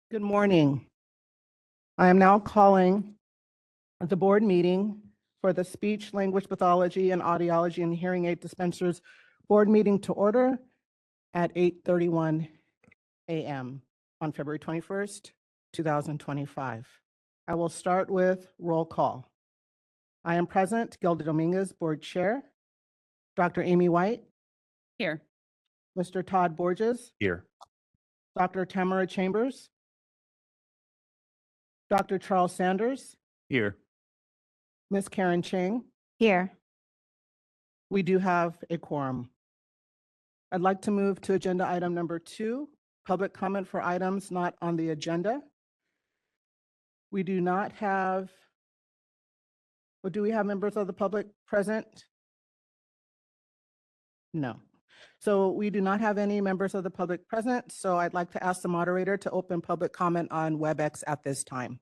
Good morning. I am now calling the board meeting for the Speech Language Pathology and Audiology and Hearing Aid Dispensers board meeting to order at 8:31 a.m. on February 21st, 2025. I will start with roll call. I am present, Gilda Dominguez, board chair, Dr. Amy White, Here. Mr. Todd Borges, Here. Dr. Tamara Chambers, Dr. Charles Sanders, Here. Ms. Karen Chang. Here. We do have a quorum. I'd like to move to agenda item number 2, public comment for items not on the agenda. We do not have, or do we have members of the public present? No. So we do not have any members of the public present, so I'd like to ask the moderator to open public comment on WebEx at this time.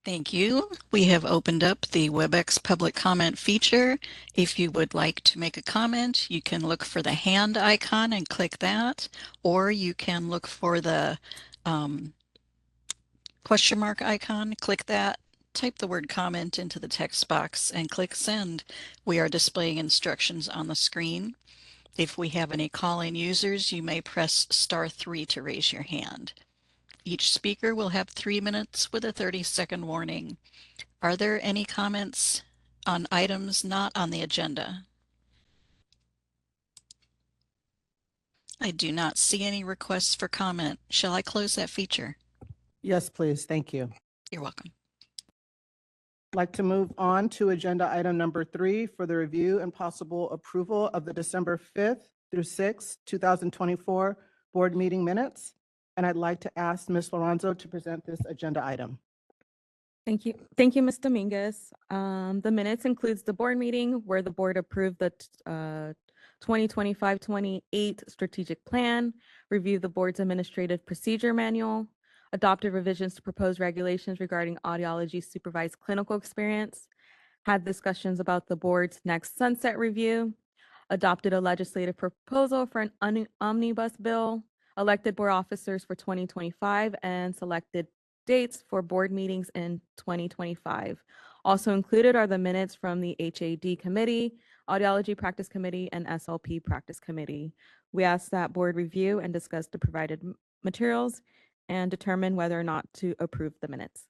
Thank you. We have opened up the WebEx public comment feature. If you would like to make a comment, you can look for the hand icon and click that, or you can look for the question mark icon, click that, type the word comment into the text box and click send. We are displaying instructions on the screen. If we have any call-in users, you may press *3 to raise your hand. Each speaker will have 3 minutes with a 30-second warning. Are there any comments on items not on the agenda? I do not see any requests for comment. Shall I close that feature? Yes, please. Thank you. You're welcome. I'd like to move on to agenda item number 3 for the review and possible approval of the December 5th through 6th, 2024 board meeting minutes. And I'd like to ask Ms. Lorenzo to present this agenda item. Thank you. Thank you, Ms. Dominguez. The minutes includes the board meeting where the board approved the 2025-28 strategic plan, reviewed the board's administrative procedure manual, adopted revisions to proposed regulations regarding audiology supervised clinical experience, had discussions about the board's next sunset review, adopted a legislative proposal for an omnibus bill, elected board officers for 2025, and selected dates for board meetings in 2025. Also included are the minutes from the HAD committee, Audiology Practice Committee, and SLP Practice Committee. We ask that board review and discuss the provided materials and determine whether or not to approve the minutes.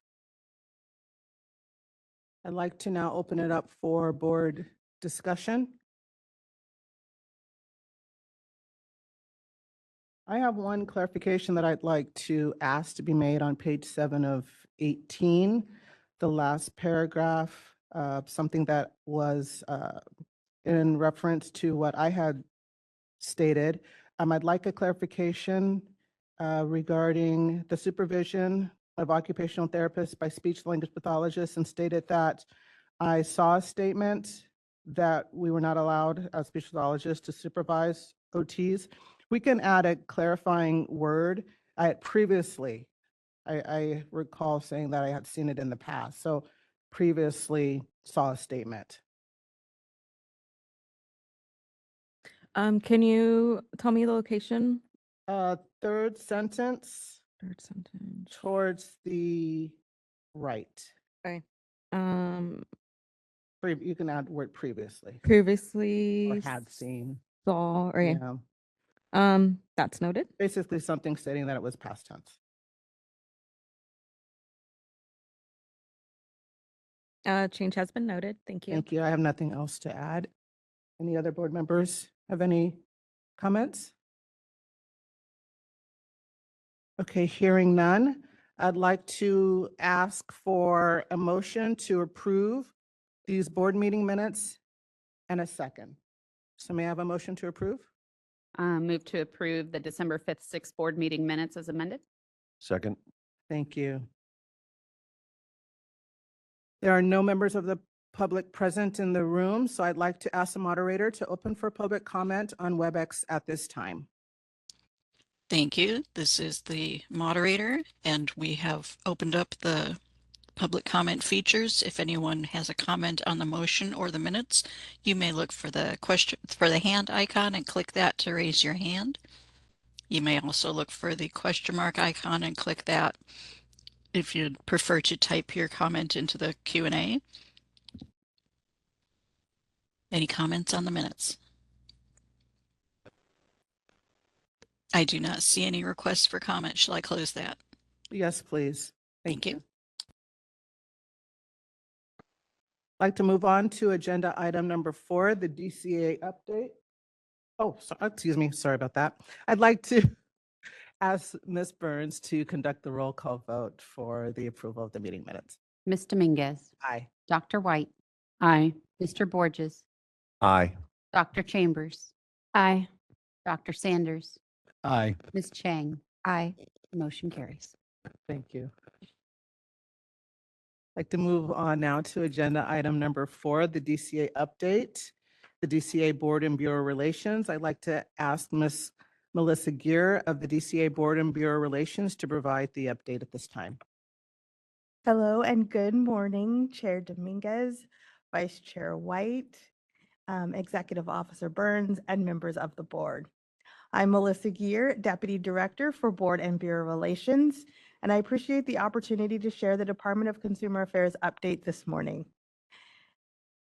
I'd like to now open it up for board discussion. I have one clarification that I'd like to ask to be made on page 7 of 18, the last paragraph, something that was in reference to what I had stated. I'd like a clarification regarding the supervision of occupational therapists by speech language pathologists, and stated that I saw a statement that we were not allowed as speech pathologists to supervise OTs. We can add a clarifying word. I recall saying that I had seen it in the past. So previously saw a statement. Can you tell me the location? Third sentence Third sentence. towards the right. Okay. You can add word previously Previously or had seen. saw, okay. Yeah. That's noted. Basically something stating that it was past tense. Change has been noted. Thank you. Thank you. I have nothing else to add. Any other board members have any comments? Okay, hearing none, I'd like to ask for a motion to approve these board meeting minutes and a second. So may I have a motion to approve? Move to approve the December 5th, 6th board meeting minutes as amended. Second. Thank you. There are no members of the public present in the room, so I'd like to ask the moderator to open for public comment on WebEx at this time. Thank you. This is the moderator, and we have opened up the public comment features. If anyone has a comment on the motion or the minutes, you may look for the hand icon and click that to raise your hand. You may also look for the question mark icon and click that if you'd prefer to type your comment into the Q&A. Any comments on the minutes? I do not see any requests for comment. Shall I close that? Yes, please. Thank you. I'd like to move on to agenda item number 4, the DCA update. Oh, excuse me. Sorry about that. I'd like to ask Ms. Burns to conduct the roll call vote for the approval of the meeting minutes. Ms. Dominguez, Aye. Dr. White. Aye. Mr. Borges, Aye. Dr. Chambers, Aye. Dr. Sanders, Aye. Ms. Chang. Aye. Motion carries. Thank you. I'd like to move on now to agenda item number 4, the DCA update, the DCA Board and Bureau Relations. I'd like to ask Ms. Melissa Gear of the DCA Board and Bureau Relations to provide the update at this time. Hello and good morning, Chair Dominguez, Vice Chair White, Executive Officer Burns, and members of the board. I'm Melissa Gear, Deputy Director for Board and Bureau Relations, and I appreciate the opportunity to share the Department of Consumer Affairs update this morning.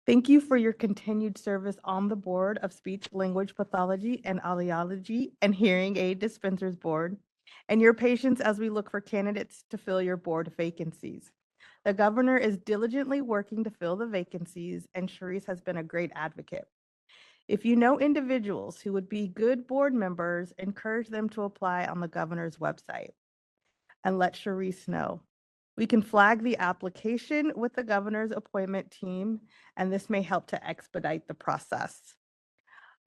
Thank you for your continued service on the Board of Speech Language Pathology and Audiology and Hearing Aid Dispensers Board, and your patience as we look for candidates to fill your board vacancies. The governor is diligently working to fill the vacancies, and Sharice has been a great advocate. If you know individuals who would be good board members, encourage them to apply on the governor's website. And let Sharice know. We can flag the application with the governor's appointment team, and this may help to expedite the process.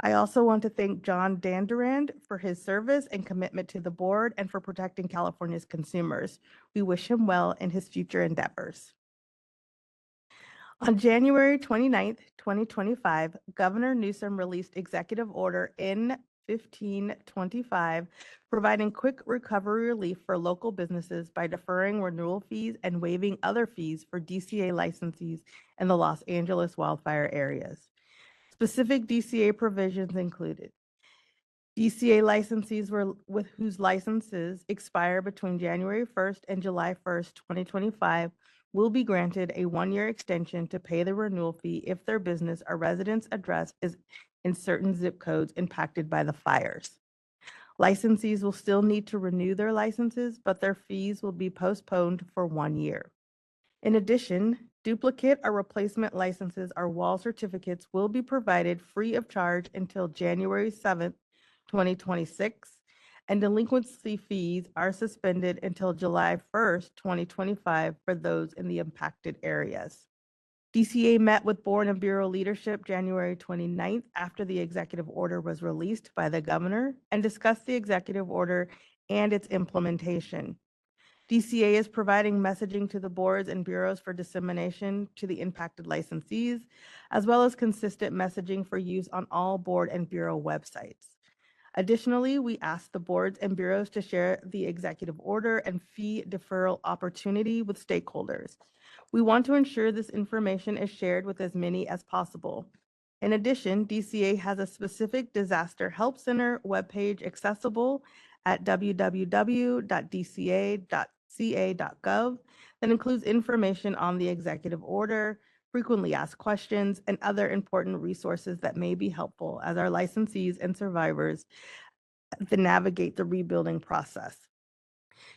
I also want to thank John Dandurand for his service and commitment to the board and for protecting California's consumers. We wish him well in his future endeavors. On January 29th, 2025, Governor Newsom released Executive Order N-1525, providing quick recovery relief for local businesses by deferring renewal fees and waiving other fees for DCA licensees in the Los Angeles wildfire areas. Specific DCA provisions included DCA licensees with whose licenses expire between January 1st and July 1st, 2025, will be granted a 1-year extension to pay the renewal fee if their business or residence address is in certain zip codes impacted by the fires. Licensees will still need to renew their licenses, but their fees will be postponed for 1 year. In addition, duplicate or replacement licenses or wall certificates will be provided free of charge until January 7th, 2026, and delinquency fees are suspended until July 1st, 2025 for those in the impacted areas. DCA met with Board and Bureau leadership January 29th after the executive order was released by the governor and discussed the executive order and its implementation. DCA is providing messaging to the boards and bureaus for dissemination to the impacted licensees, as well as consistent messaging for use on all board and bureau websites. Additionally, we ask the boards and bureaus to share the executive order and fee deferral opportunity with stakeholders. We want to ensure this information is shared with as many as possible. In addition, DCA has a specific disaster help center webpage accessible at www.dca.ca.gov that includes information on the executive order, frequently asked questions, and other important resources that may be helpful as our licensees and survivors to navigate the rebuilding process.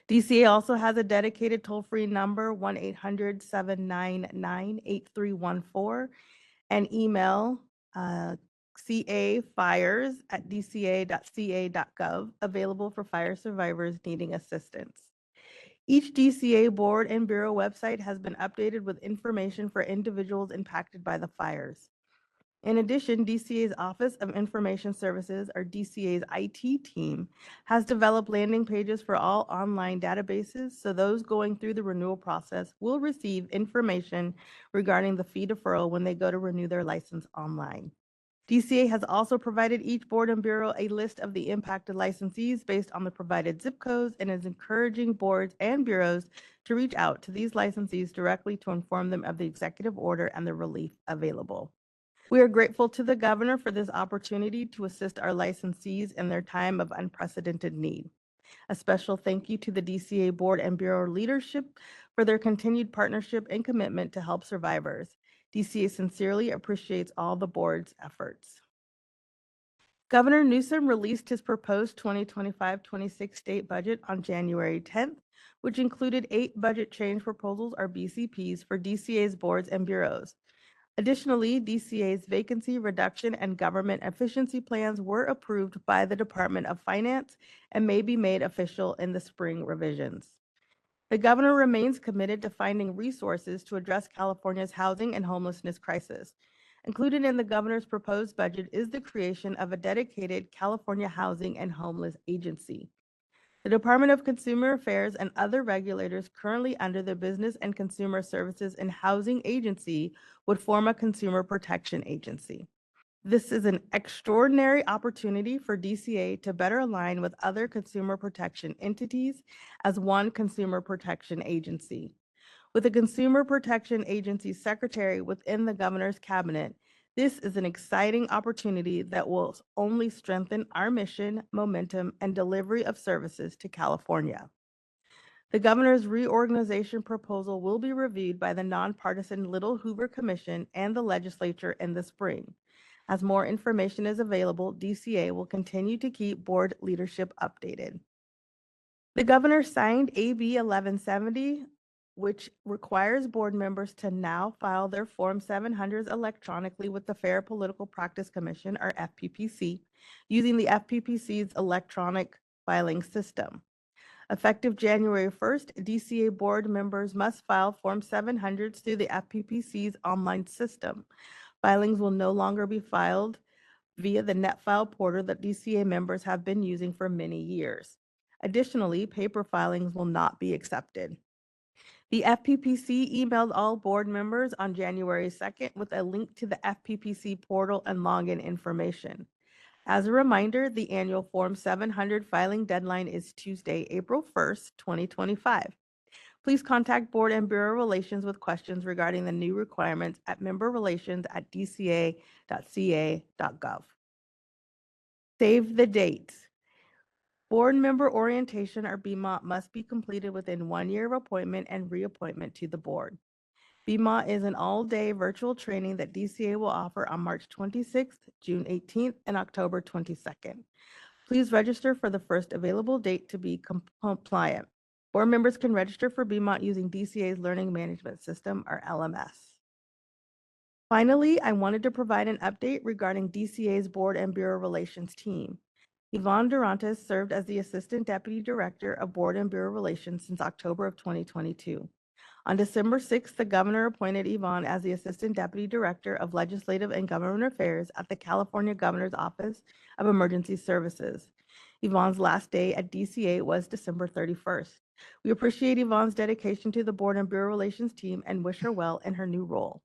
DCA also has a dedicated toll-free number, 1-800-799-8314, and email cafires@dca.ca.gov, available for fire survivors needing assistance. Each DCA board and bureau website has been updated with information for individuals impacted by the fires. In addition, DCA's Office of Information Services, or DCA's IT team, has developed landing pages for all online databases, so those going through the renewal process will receive information regarding the fee deferral when they go to renew their license online. DCA has also provided each board and bureau a list of the impacted licensees based on the provided zip codes and is encouraging boards and bureaus to reach out to these licensees directly to inform them of the executive order and the relief available. We are grateful to the governor for this opportunity to assist our licensees in their time of unprecedented need. A special thank you to the DCA Board and Bureau leadership for their continued partnership and commitment to help survivors. DCA sincerely appreciates all the board's efforts. Governor Newsom released his proposed 2025-26 state budget on January 10th, which included 8 budget change proposals or BCPs for DCA's boards and bureaus. Additionally, DCA's vacancy reduction and government efficiency plans were approved by the Department of Finance and may be made official in the spring revisions. The governor remains committed to finding resources to address California's housing and homelessness crisis. Included in the governor's proposed budget is the creation of a dedicated California Housing and Homeless Agency. The Department of Consumer Affairs and other regulators currently under the Business and Consumer Services and Housing Agency would form a consumer protection agency. This is an extraordinary opportunity for DCA to better align with other consumer protection entities as one consumer protection agency. With the Consumer Protection Agency Secretary within the governor's cabinet, this is an exciting opportunity that will only strengthen our mission, momentum, and delivery of services to California. The governor's reorganization proposal will be reviewed by the nonpartisan Little Hoover Commission and the legislature in the spring. As more information is available, DCA will continue to keep board leadership updated. The governor signed AB 1170, which requires board members to now file their Form 700s electronically with the Fair Political Practice Commission, or FPPC, using the FPPC's electronic filing system. Effective January 1st, DCA board members must file Form 700s through the FPPC's online system. Filings will no longer be filed via the NetFile portal that DCA members have been using for many years. Additionally, paper filings will not be accepted. The FPPC emailed all board members on January 2nd with a link to the FPPC portal and login information. As a reminder, the annual Form 700 filing deadline is Tuesday, April 1st, 2025. Please contact Board and Bureau Relations with questions regarding the new requirements at memberrelations@dca.ca.gov. Save the dates. Board member orientation or BMOT must be completed within 1 year of appointment and reappointment to the board. BMOT is an all-day virtual training that DCA will offer on March 26th, June 18th, and October 22nd. Please register for the first available date to be compliant. Board members can register for BMOT using DCA's Learning Management System, or LMS. Finally, I wanted to provide an update regarding DCA's Board and Bureau Relations team. Yvonne Durantes served as the Assistant Deputy Director of Board and Bureau Relations since October of 2022. On December 6th, the governor appointed Yvonne as the Assistant Deputy Director of Legislative and Government Affairs at the California Governor's Office of Emergency Services. Yvonne's last day at DCA was December 31st. We appreciate Yvonne's dedication to the Board and Bureau Relations team and wish her well in her new role.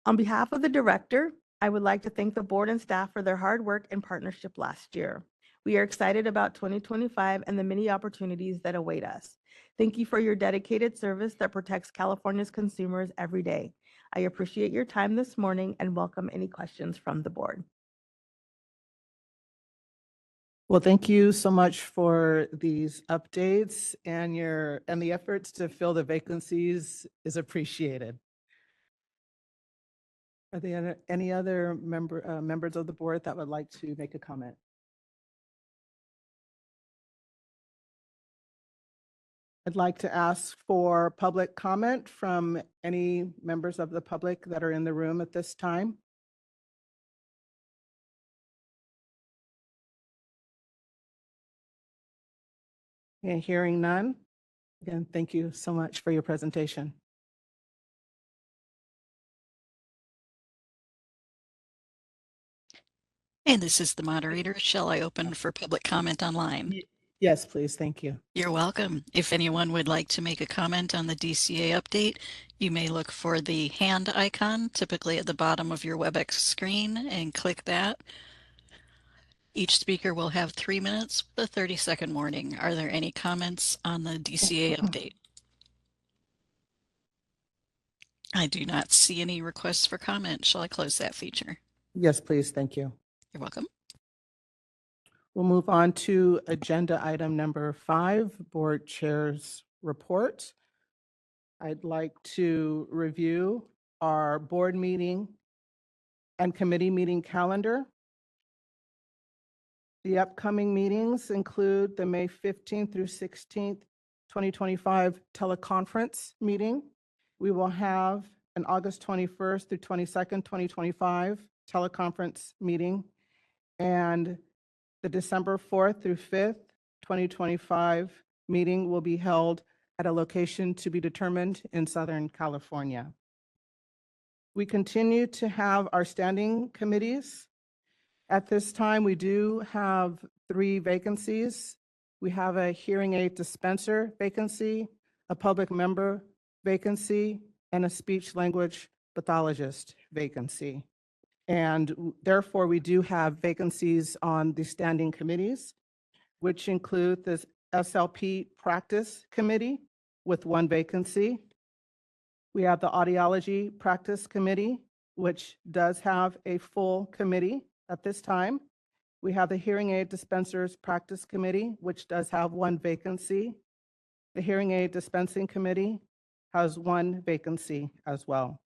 On behalf of the director, I would like to thank the board and staff for their hard work and partnership last year. We are excited about 2025 and the many opportunities that await us. Thank you for your dedicated service that protects California's consumers every day. I appreciate your time this morning and welcome any questions from the board. Well, thank you so much for these updates, and the efforts to fill the vacancies is appreciated. Are there any other members of the board that would like to make a comment? I'd like to ask for public comment from any members of the public that are in the room at this time. And hearing none, again, thank you so much for your presentation. And this is the moderator. Shall I open for public comment online? Yes, please. Thank you. You're welcome. If anyone would like to make a comment on the DCA update, you may look for the hand icon, typically at the bottom of your WebEx screen, and click that. Each speaker will have 3 minutes with a 30-second warning. Are there any comments on the DCA update? I do not see any requests for comment. Shall I close that feature? Yes, please. Thank you. You're welcome. We'll move on to agenda item number 5, Board Chair's report. I'd like to review our board meeting and committee meeting calendar. The upcoming meetings include the May 15th through 16th, 2025 teleconference meeting. We will have an August 21st through 22nd, 2025 teleconference meeting, and the December 4th through 5th, 2025 meeting will be held at a location to be determined in Southern California. We continue to have our standing committees. At this time, we do have 3 vacancies. We have a hearing aid dispenser vacancy, a public member vacancy, and a speech language pathologist vacancy. And therefore, we do have vacancies on the standing committees, which include the SLP Practice Committee with 1 vacancy. We have the Audiology Practice Committee, which does have a full committee at this time. We have the Hearing Aid Dispensers Practice Committee, which does have 1 vacancy. The Hearing Aid Dispensing Committee has 1 vacancy as well.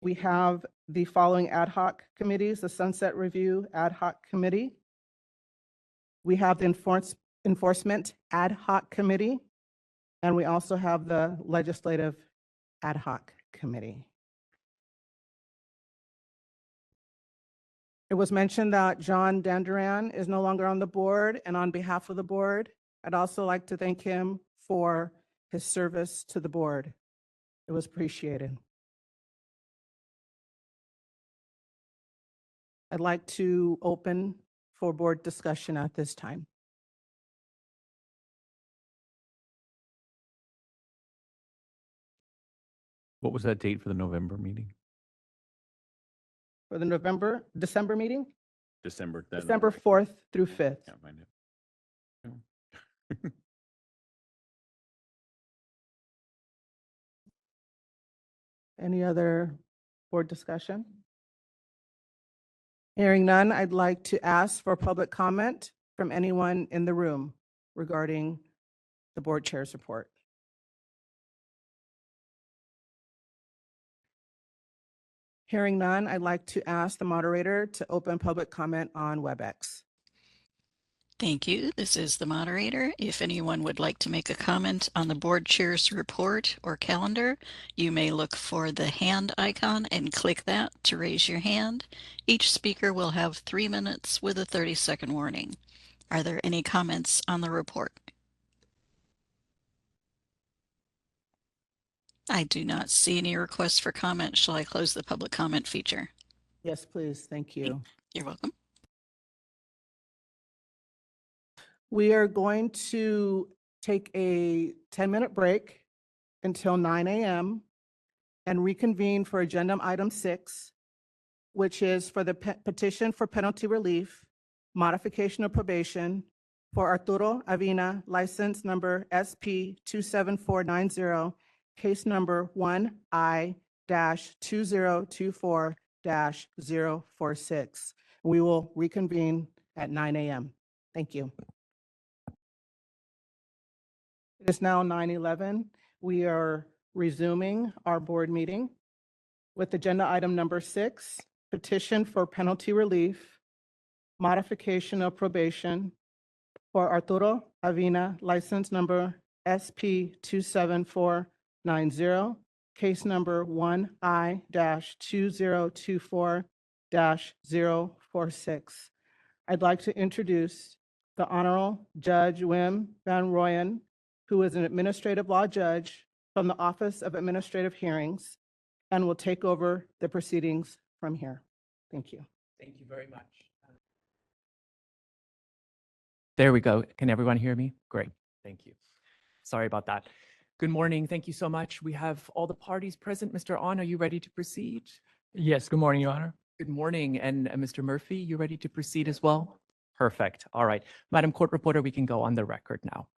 We have the following ad hoc committees: the Sunset Review Ad Hoc Committee. We have the Enforcement Ad Hoc Committee, and we also have the Legislative Ad Hoc Committee. It was mentioned that John Danduran is no longer on the board, and on behalf of the board, I'd also like to thank him for his service to the board. It was appreciated. I'd like to open for board discussion at this time. What was that date for the November meeting? For the December meeting, December. December 4th through 5th. Can't find it. Any other board discussion? Hearing none, I'd like to ask for public comment from anyone in the room regarding the board chair's report. Hearing none, I'd like to ask the moderator to open public comment on WebEx. Thank you. This is the moderator. If anyone would like to make a comment on the board chair's report or calendar, you may look for the hand icon and click that to raise your hand. Each speaker will have 3 minutes with a 30-second warning. Are there any comments on the report? I do not see any requests for comment. Shall I close the public comment feature? Yes, please. Thank you. You're welcome. We are going to take a 10-minute break until 9 a.m. and reconvene for agenda item 6, which is for the petition for penalty relief, modification of probation for Arturo Avina, license number SP 27490, case number 1I-2024-046. We will reconvene at 9 a.m. Thank you. It is now 9:11. We are resuming our board meeting with agenda item number 6, petition for penalty relief, modification of probation for Arturo Avina, license number SP 27490, case number 1I-2024-046. I'd like to introduce the Honorable Judge Wim Van Rooyen, who is an administrative law judge from the Office of Administrative Hearings, and will take over the proceedings from here. Thank you. Thank you very much. There we go. Can everyone hear me? Great. Thank you. Sorry about that. Good morning. Thank you so much. We have all the parties present. Mr. On, are you ready to proceed? Yes, good morning, Your Honor. Good morning. And Mr. Murphy, you ready to proceed as well? Perfect. All right. Madam Court Reporter, we can go on the record now.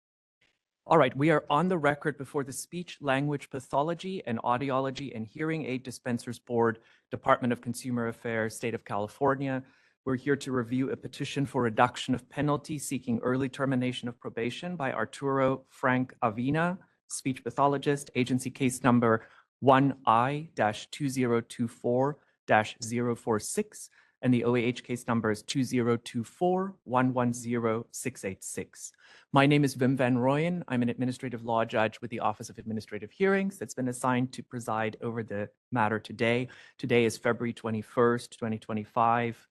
All right, we are on the record before the Speech Language Pathology and Audiology and Hearing Aid Dispensers Board, Department of Consumer Affairs, State of California. We're here to review a petition for reduction of penalty seeking early termination of probation by Arturo Frank Avina, speech pathologist, agency case number 1I-2024-046, and the OAH case number is 2024-110686. My name is Wim van Rooyen. I'm an administrative law judge with the Office of Administrative Hearings that's been assigned to preside over the matter today. Today is February 21st, 2025.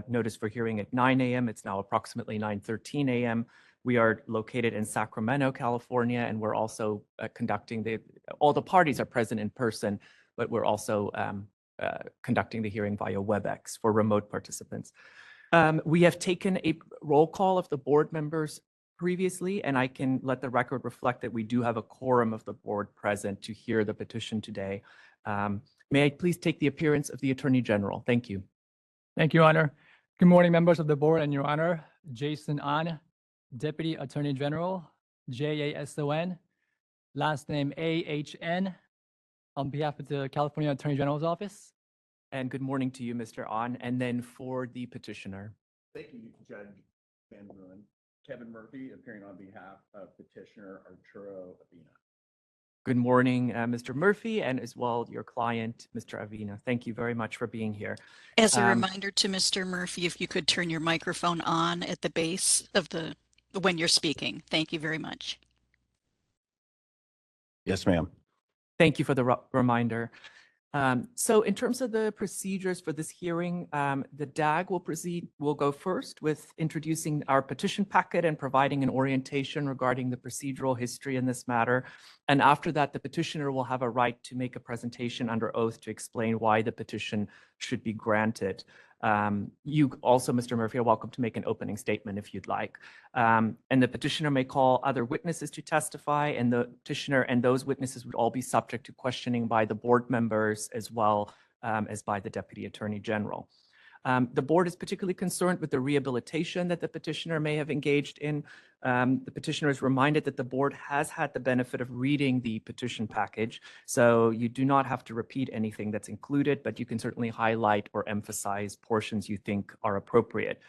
Notice for hearing at 9 a.m. It's now approximately 9:13 a.m. We are located in Sacramento, California, and we're also conducting all the parties are present in person, but we're also conducting the hearing via WebEx for remote participants. We have taken a roll call of the board members previously, and I can let the record reflect that we do have a quorum of the board present to hear the petition today. May I please take the appearance of the Attorney General? Thank you. Thank you, Your Honor. Good morning, members of the board and Your Honor. Jason An, Deputy Attorney General, JASON, last name AHN, on behalf of the California Attorney General's Office. And good morning to you, Mr. An. And then for the petitioner. Thank you, Judge Van Rooyen. Kevin Murphy, appearing on behalf of petitioner Arturo Avina. Good morning, Mr. Murphy, and as well your client, Mr. Avina. Thank you very much for being here. As a reminder to Mr. Murphy, if you could turn your microphone on at the base of when you're speaking. Thank you very much. Yes, ma'am. Thank you for the reminder. So in terms of the procedures for this hearing, the DAG will go first with introducing our petition packet and providing an orientation regarding the procedural history in this matter. And after that, the petitioner will have a right to make a presentation under oath to explain why the petition should be granted. You also, Mr. Murphy, are welcome to make an opening statement if you'd like. And the petitioner may call other witnesses to testify, and the petitioner and those witnesses would all be subject to questioning by the board members as well as by the Deputy Attorney General. The board is particularly concerned with the rehabilitation that the petitioner may have engaged in. The petitioner is reminded that the board has had the benefit of reading the petition package, so you do not have to repeat anything that's included, but you can certainly highlight or emphasize portions you think are appropriate.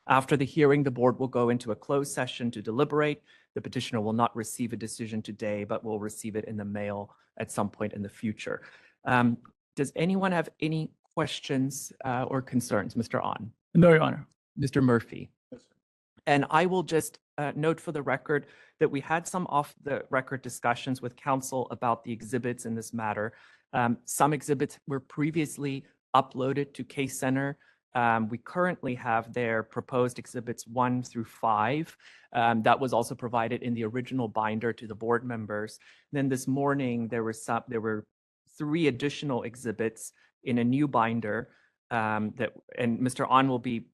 After the hearing, the board will go into a closed session to deliberate. The petitioner will not receive a decision today, but will receive it in the mail at some point in the future. Does anyone have any questions or concerns? Mr. An. No, Your Honor. Mr. Murphy. And I will just note for the record that we had some off-the-record discussions with counsel about the exhibits in this matter. Some exhibits were previously uploaded to Case Center. We currently have their proposed exhibits 1 through 5. That was also provided in the original binder to the board members. Then this morning, there were 3 additional exhibits in a new binder and Mr. An will be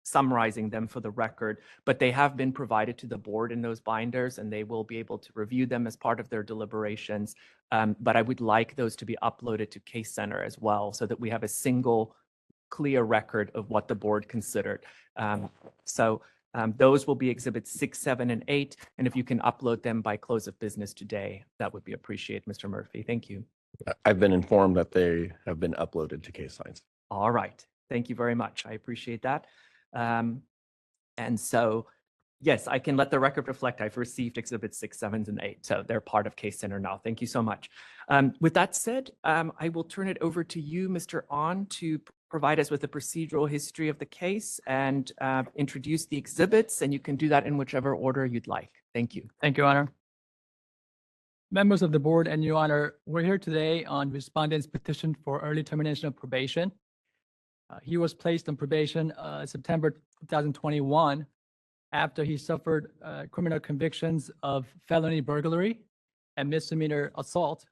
summarizing them for the record, but they have been provided to the board in those binders and they will be able to review them as part of their deliberations. But I would like those to be uploaded to Case Center as well so that we have a single clear record of what the board considered. Those will be exhibits 6, 7, and 8. And if you can upload them by close of business today, that would be appreciated, Mr. Murphy. Thank you. I've been informed that they have been uploaded to Case Signs. All right. Thank you very much. I appreciate that. And so, yes, I can let the record reflect. I've received exhibits 6, 7, and 8. So they're part of Case Center now. Thank you so much. With that said, I will turn it over to you, Mr. An, to provide us with a procedural history of the case and introduce the exhibits. And you can do that in whichever order you'd like. Thank you. Thank you, Your Honor. Members of the board and Your Honor, we're here today on respondent's petition for early termination of probation. He was placed on probation September 2021 after he suffered criminal convictions of felony burglary and misdemeanor assault.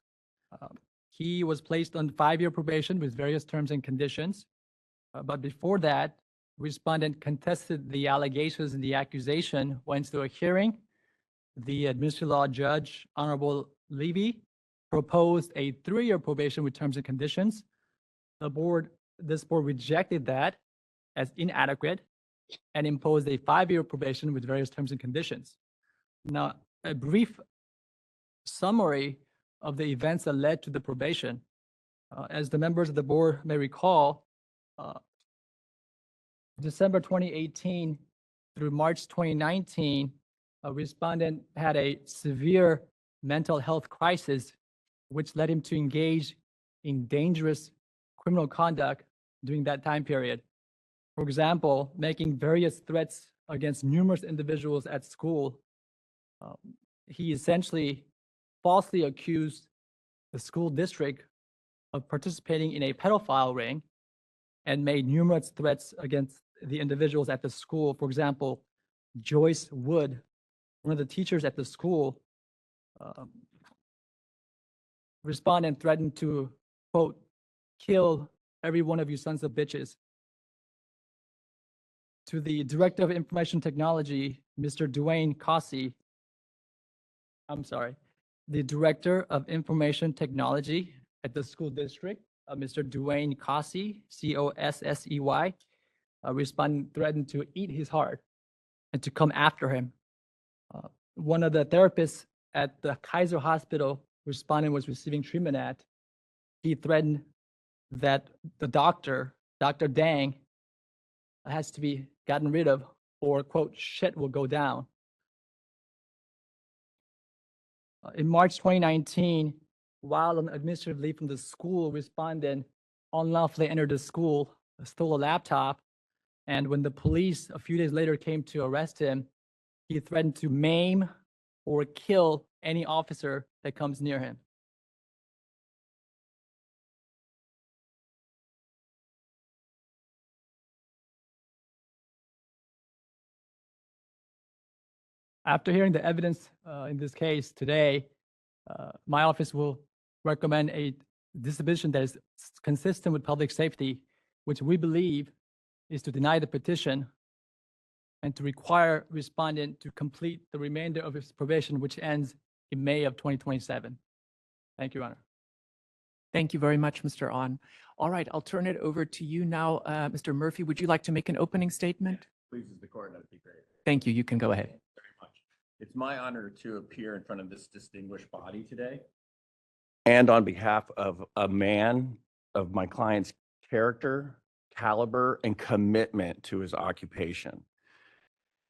He was placed on 5-year probation with various terms and conditions. But before that, respondent contested the allegations and the accusation, went through a hearing. The administrative law judge, Honorable Levy, proposed a 3-year probation with terms and conditions. This board rejected that as inadequate and imposed a 5-year probation with various terms and conditions. Now, a brief summary of the events that led to the probation. As the members of the board may recall, December 2018 through March 2019, a respondent had a severe mental health crisis, which led him to engage in dangerous criminal conduct during that time period. For example, making various threats against numerous individuals at school. He essentially falsely accused the school district of participating in a pedophile ring and made numerous threats against the individuals at the school. For example, Joyce Wood, one of the teachers at the school, respondent threatened to, quote, kill every one of you sons of bitches. To the Director of Information Technology, Mr. Dwayne Cossey, the Director of Information Technology at the school district, Mr. Dwayne Cossey, Cossey, respondent threatened to eat his heart and to come after him. One of the therapists at the Kaiser Hospital respondent was receiving treatment at, he threatened that the doctor, Dr. Dang, has to be gotten rid of, or quote, shit will go down. In March 2019, while on administrative leave from the school, respondent unlawfully entered the school, stole a laptop, and when the police a few days later came to arrest him, he threatened to maim or kill any officer that comes near him. After hearing the evidence in this case today, my office will recommend a disposition that is consistent with public safety, which we believe is to deny the petition and to require respondent to complete the remainder of his probation, which ends in May of 2027. Thank you, Your Honor. Thank you very much, Mr. On. All right, I'll turn it over to you now. Mr. Murphy, would you like to make an opening statement? Pleases the court, that'd be great. Thank you. You can go ahead. Very much. It's my honor to appear in front of this distinguished body today. And on behalf of a man of my client's character, caliber, and commitment to his occupation.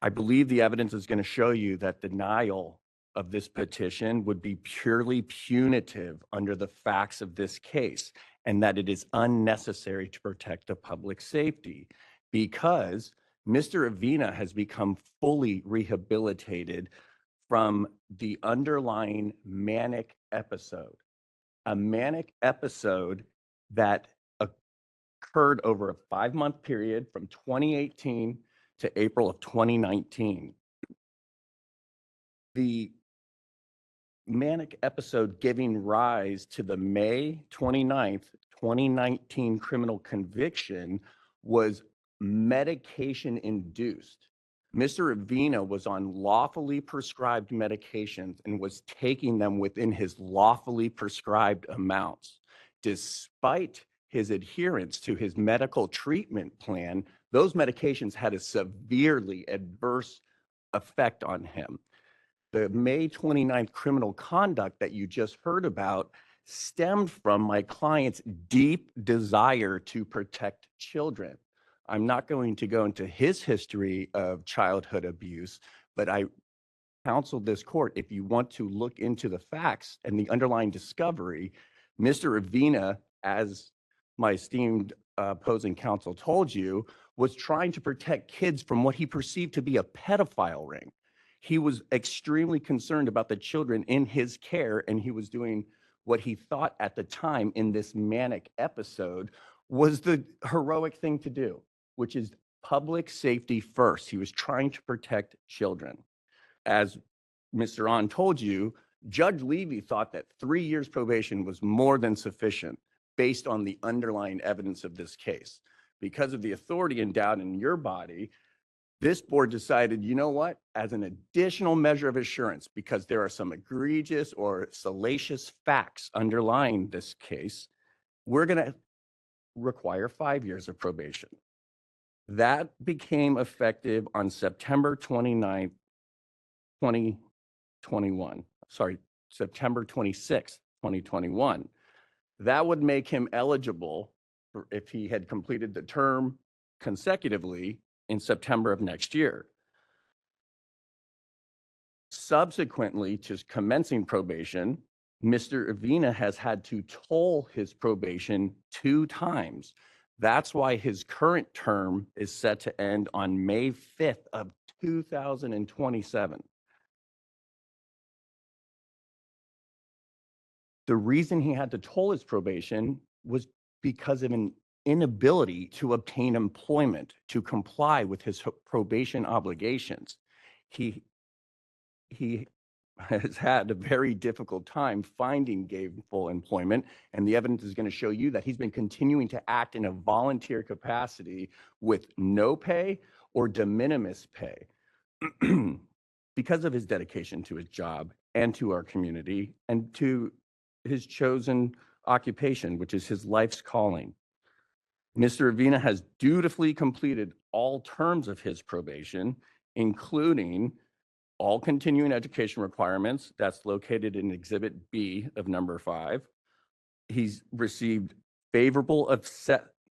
I believe the evidence is going to show you that denial of this petition would be purely punitive under the facts of this case, and that it is unnecessary to protect the public safety because Mr. Avina has become fully rehabilitated from the underlying manic episode, a manic episode that occurred over a 5-month period from 2018 to April of 2019. The manic episode giving rise to the May 29th, 2019 criminal conviction was medication induced. Mr. Avina was on lawfully prescribed medications and was taking them within his lawfully prescribed amounts. Despite his adherence to his medical treatment plan, those medications had a severely adverse effect on him. The May 29th criminal conduct that you just heard about stemmed from my client's deep desire to protect children. I'm not going to go into his history of childhood abuse, but I counsel this court, if you want to look into the facts and the underlying discovery, Mr. Avina, as my esteemed opposing counsel told you, was trying to protect kids from what he perceived to be a pedophile ring. He was extremely concerned about the children in his care, and he was doing what he thought at the time in this manic episode was the heroic thing to do, which is public safety first. He was trying to protect children. As Mr. On told you, Judge Levy thought that 3 years probation was more than sufficient based on the underlying evidence of this case. Because of the authority endowed in your body, this board decided, you know what, as an additional measure of assurance, because there are some egregious or salacious facts underlying this case, we're going to require 5 years of probation. That became effective on September 29th, September 26th, 2021. That would make him eligible for, if he had completed the term consecutively, in September of next year. Subsequently to commencing probation, Mr. Avina has had to toll his probation 2 times. That's why his current term is set to end on May 5th of 2027. The reason he had to toll his probation was because of an inability to obtain employment to comply with his probation obligations. He has had a very difficult time finding gainful employment, and the evidence is going to show you that he's been continuing to act in a volunteer capacity with no pay or de minimis pay. Because of his dedication to his job and to our community and to his chosen occupation, which is his life's calling. Mr. Avina has dutifully completed all terms of his probation, including all continuing education requirements. That's located in Exhibit B of number 5. He's received favorable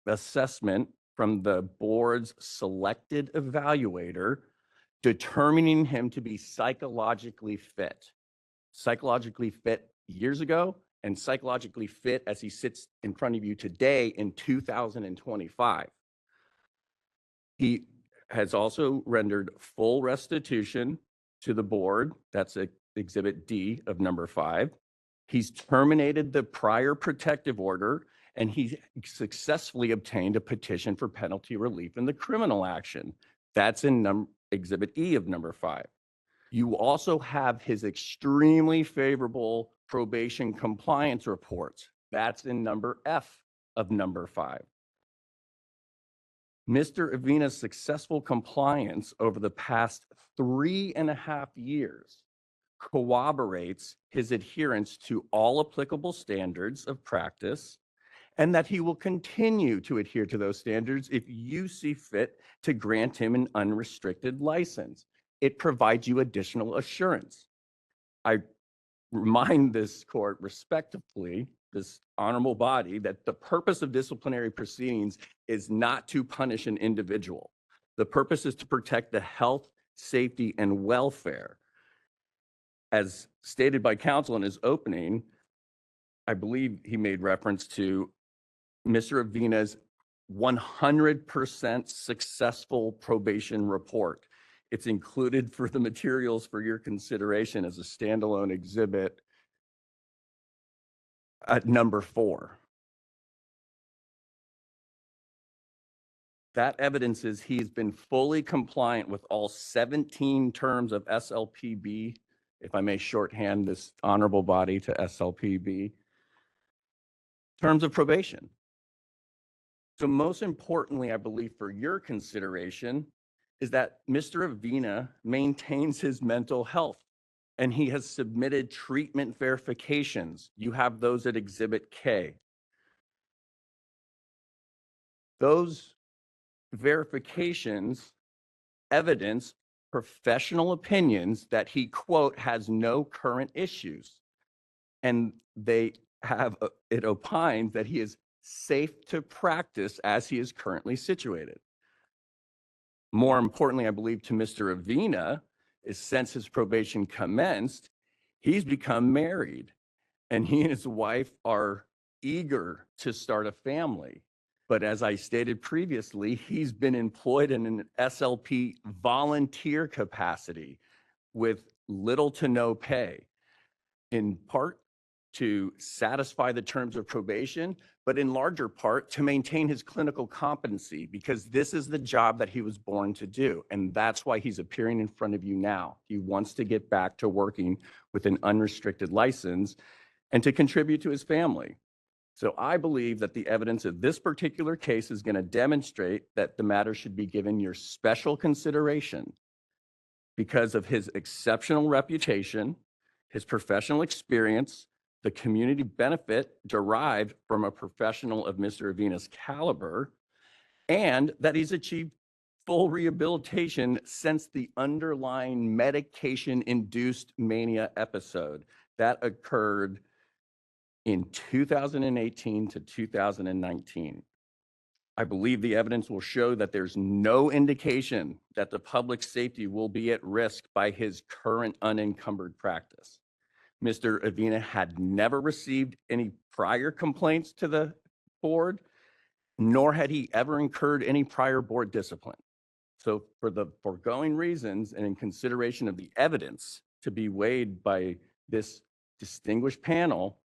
assessment from the board's selected evaluator, determining him to be psychologically fit. Psychologically fit years ago and psychologically fit as he sits in front of you today in 2025. He has also rendered full restitution to the board. That's Exhibit D of number 5. He's terminated the prior protective order, and he successfully obtained a petition for penalty relief in the criminal action. That's in Exhibit E of number 5. You also have his extremely favorable probation compliance reports. That's in number F of number 5. Mr. Avina's successful compliance over the past 3.5 years corroborates his adherence to all applicable standards of practice, and that he will continue to adhere to those standards if you see fit to grant him an unrestricted license. It provides you additional assurance. I remind this court respectfully, this honorable body, that the purpose of disciplinary proceedings is not to punish an individual. The purpose is to protect the health, safety, and welfare. As stated by counsel in his opening, I believe he made reference to Mr. Avina's 100% successful probation report. It's included for the materials for your consideration as a standalone exhibit at number 4. That evidence is he's been fully compliant with all 17 terms of SLPB, if I may shorthand this honorable body to SLPB, terms of probation. So most importantly, I believe for your consideration, is that Mr. Avina maintains his mental health, and he has submitted treatment verifications. You have those at Exhibit K. Those verifications evidence professional opinions that he, quote, has no current issues. And they have, it opines that he is safe to practice as he is currently situated. More importantly, I believe to Mr. Avina, is since his probation commenced, he's become married, and he and his wife are eager to start a family. But as I stated previously, he's been employed in an SLP volunteer capacity with little to no pay, in part to satisfy the terms of probation, but in larger part to maintain his clinical competency, because this is the job that he was born to do. And that's why he's appearing in front of you now. He wants to get back to working with an unrestricted license and to contribute to his family. So I believe that the evidence of this particular case is going to demonstrate that the matter should be given your special consideration because of his exceptional reputation, his professional experience, the community benefit derived from a professional of Mr. Avina's caliber, and that he's achieved full rehabilitation since the underlying medication-induced mania episode that occurred in 2018 to 2019. I believe the evidence will show that there's no indication that the public safety will be at risk by his current unencumbered practice. Mr. Avina had never received any prior complaints to the board, nor had he ever incurred any prior board discipline. So for the foregoing reasons and in consideration of the evidence to be weighed by this distinguished panel,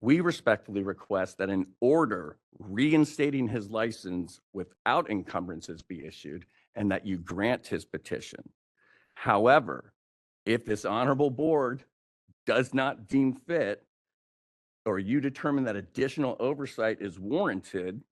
we respectfully request that an order reinstating his license without encumbrances be issued and that you grant his petition. However, if this honorable board does not deem fit, or you determine that additional oversight is warranted,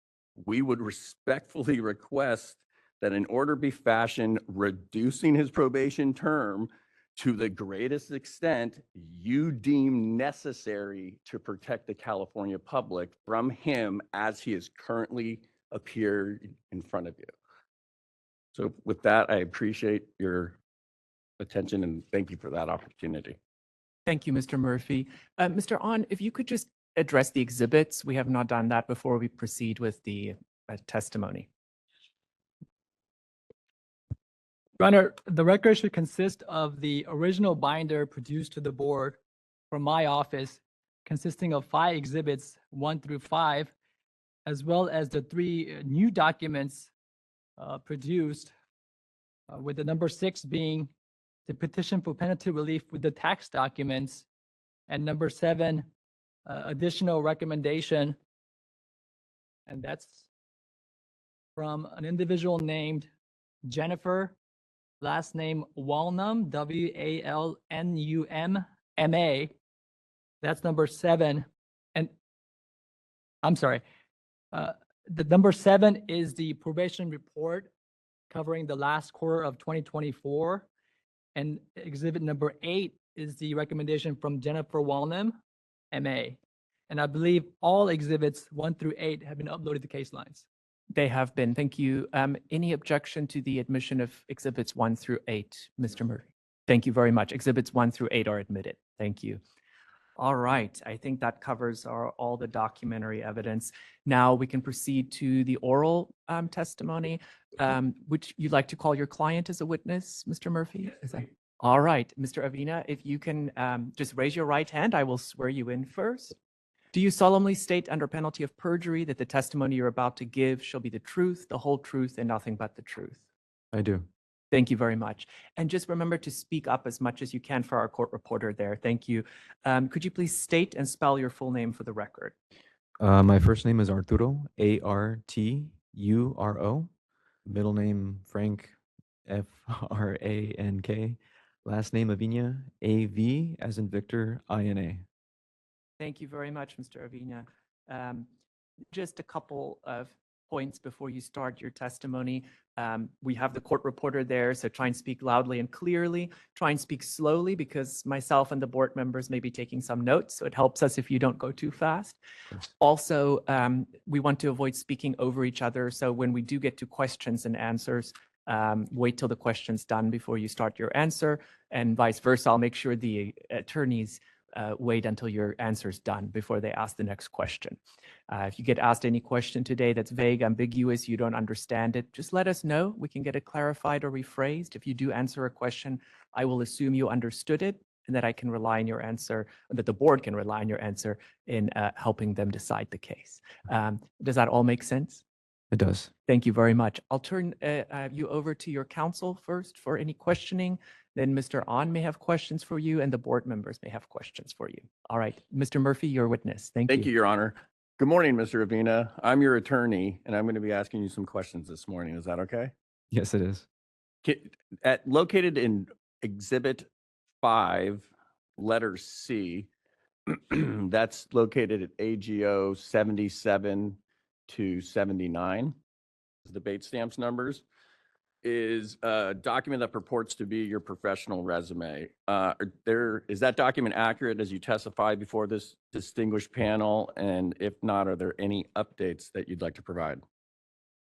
we would respectfully request that an order be fashioned reducing his probation term to the greatest extent you deem necessary to protect the California public from him as he is currently appeared in front of you. So with that, I appreciate your attention and thank you for that opportunity. Thank you, Mr. Murphy. Mr. On, if you could just address the exhibits. We have not done that before we proceed with the testimony. Your Honor, the record should consist of the original binder produced to the board from my office, consisting of 5 exhibits, 1 through 5, as well as the 3 new documents produced, with the number 6 being the petition for penitent relief with the tax documents, and number 7, additional recommendation, and that's from an individual named Jennifer, last name Walnum, W-A-L-N-U-M-M-A. That's number 7. And I'm sorry, the number 7 is the probation report covering the last quarter of 2024. And exhibit number 8 is the recommendation from Jennifer Walnum, M.A. And I believe all exhibits 1 through 8 have been uploaded to case lines. They have been. Thank you. Any objection to the admission of exhibits 1 through 8, Mr. Murphy? Thank you very much. Exhibits 1 through 8 are admitted. Thank you. All right. I think that covers all the documentary evidence. Now we can proceed to the oral testimony. Would you like to call your client as a witness, Mr. Murphy? Is that all right? Mr. Avina, if you can just raise your right hand, I will swear you in first. Do you solemnly state under penalty of perjury that the testimony you're about to give shall be the truth, the whole truth, and nothing but the truth? I do. Thank you very much. And just remember to speak up as much as you can for our court reporter there. Thank you. Could you please state and spell your full name for the record? My first name is Arturo, A-R-T-U-R-O. Middle name Frank, F-R-A-N-K. Last name Avina, A-V as in Victor, I-N-A. Thank you very much, Mr. Avina. Just a couple of points before you start your testimony. We have the court reporter there, so try and speak loudly and clearly. Try and speak slowly because myself and the board members may be taking some notes, so it helps us if you don't go too fast. Also, we want to avoid speaking over each other, so when we do get to questions and answers, wait till the question's done before you start your answer, and vice versa. I'll make sure the attorneys wait until your answer's done before they ask the next question. If you get asked any question today that's vague, ambiguous, you don't understand it, just let us know. We can get it clarified or rephrased. If you do answer a question, I will assume you understood it and that I can rely on your answer, that the board can rely on your answer in helping them decide the case. Does that all make sense? It does. Thank you very much. I'll turn you over to your counsel first for any questioning. Then Mr. On may have questions for you and the board members may have questions for you. All right, Mr. Murphy, your witness. Thank you. Thank you, Your Honor. Good morning, Mr. Avina. I'm your attorney, and I'm going to be asking you some questions this morning. Is that okay? Yes, it is. Located in Exhibit 5, letter C, that's located at AGO 77 to 79, the debate stamps numbers, is a document that purports to be your professional resume. Is that document accurate as you testify before this distinguished panel? And if not, are there any updates that you'd like to provide?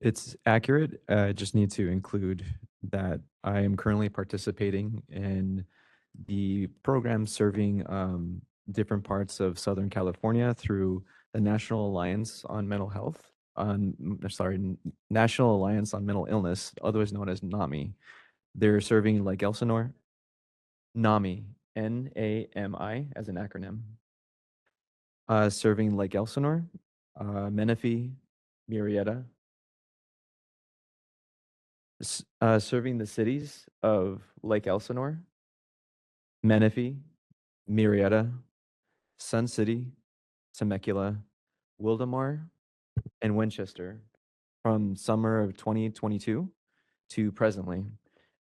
It's accurate. I just need to include that I am currently participating in the program serving different parts of Southern California through the National Alliance on Mental Health, National Alliance on Mental Illness, otherwise known as NAMI. They're serving Lake Elsinore, NAMI, NAMI as an acronym. Serving Lake Elsinore, Menifee, Murrieta, serving the cities of Lake Elsinore, Menifee, Murrieta, Sun City, Temecula, Wildemar, and Winchester from summer of 2022 to presently.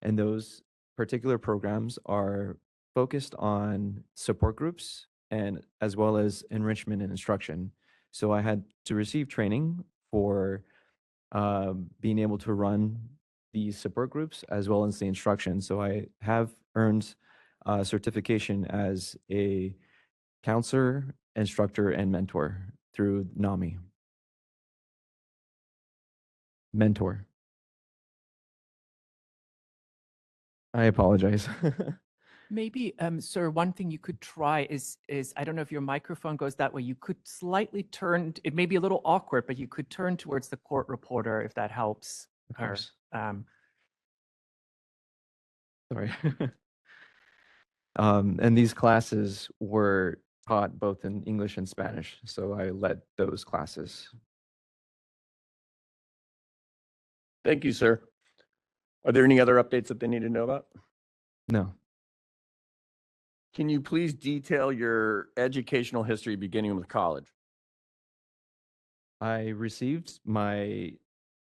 And those particular programs are focused on support groups and as well as enrichment and instruction. So I had to receive training for being able to run these support groups as well as the instruction. So I have earned certification as a counselor, instructor, and mentor through NAMI. Mentor. I apologize. Maybe, sir, one thing you could try is I don't know if your microphone goes that way. You could slightly turn. It may be a little awkward, but you could turn towards the court reporter if that helps Of her. course. Sorry. And these classes were taught both in English and Spanish, so I led those classes. Thank you, sir. Are there any other updates that they need to know about? No. Can you please detail your educational history beginning with college? I received my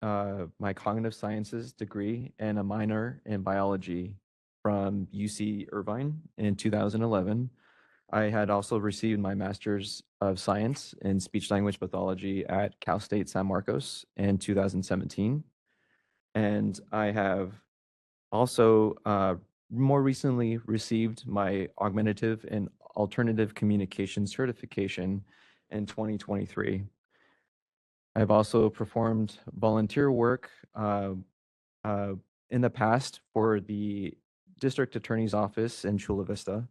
my cognitive sciences degree and a minor in biology from UC Irvine in 2011. I had also received my master's of science in speech language pathology at Cal State San Marcos in 2017. And I have also more recently received my augmentative and alternative communication certification in 2023. I've also performed volunteer work in the past for the district attorney's office in Chula Vista,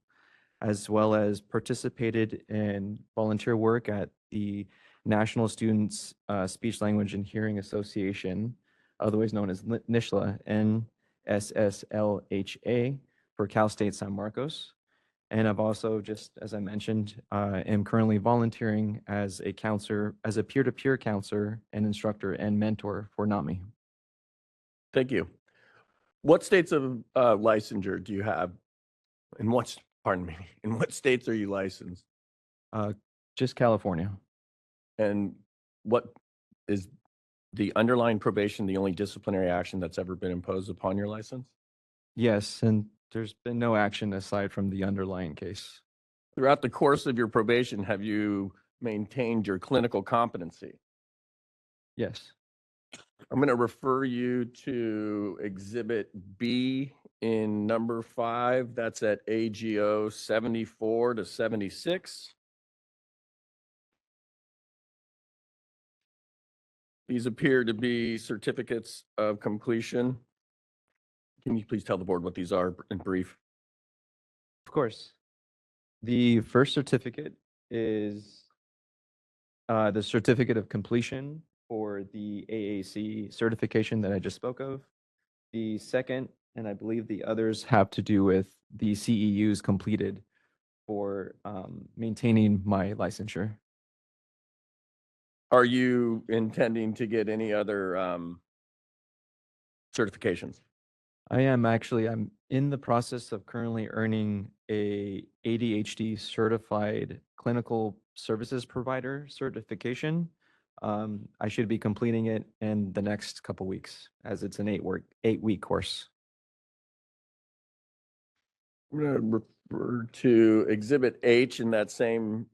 as well as participated in volunteer work at the National Students Speech Language and Hearing Association, otherwise known as NSSLHA, NSSLHA for Cal State San Marcos. And I've also, just as I mentioned, am currently volunteering as a counselor, as a peer-to-peer counselor and instructor and mentor for NAMI. Thank you. What states of licensure do you have? In what, pardon me, in what states are you licensed? Just California. And what is the underlying probation the only disciplinary action that's ever been imposed upon your license? Yes, and there's been no action aside from the underlying case. Throughout the course of your probation, have you maintained your clinical competency? Yes. I'm going to refer you to Exhibit B in number 5. That's at AGO 74 to 76. These appear to be certificates of completion. Can you please tell the board what these are in brief? Of course. The first certificate is the certificate of completion for the AAC certification that I just spoke of. The second, and I believe the others have to do with the CEUs completed for maintaining my licensure. Are you intending to get any other certifications? I'm in the process of currently earning a ADHD certified clinical services provider certification. I should be completing it in the next couple weeks as it's an 8-week course. I'm going to refer to Exhibit H in that same,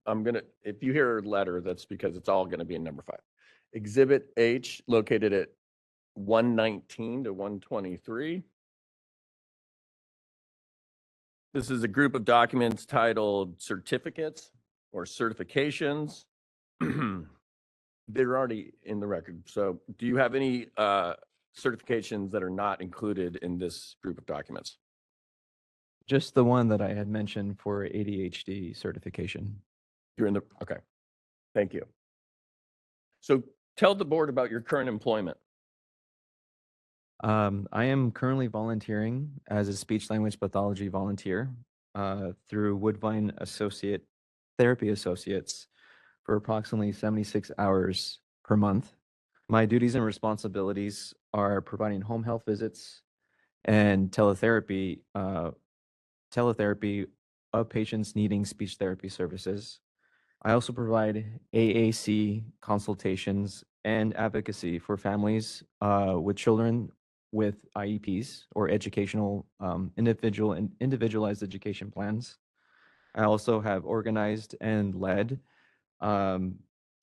if you hear a letter, that's because it's all going to be in number 5. Exhibit H located at 119 to 123. This is a group of documents titled certificates or certifications. They're already in the record. So do you have any certifications that are not included in this group of documents? Just the one that I had mentioned for ADHD certification. You're in the, okay. Thank you. So tell the board about your current employment. I am currently volunteering as a speech language pathology volunteer through Woodvine Therapy Associates for approximately 76 hours per month. My duties and responsibilities are providing home health visits and teletherapy of patients needing speech therapy services. I also provide AAC consultations and advocacy for families with children with IEPs or individualized education plans. I also have organized and led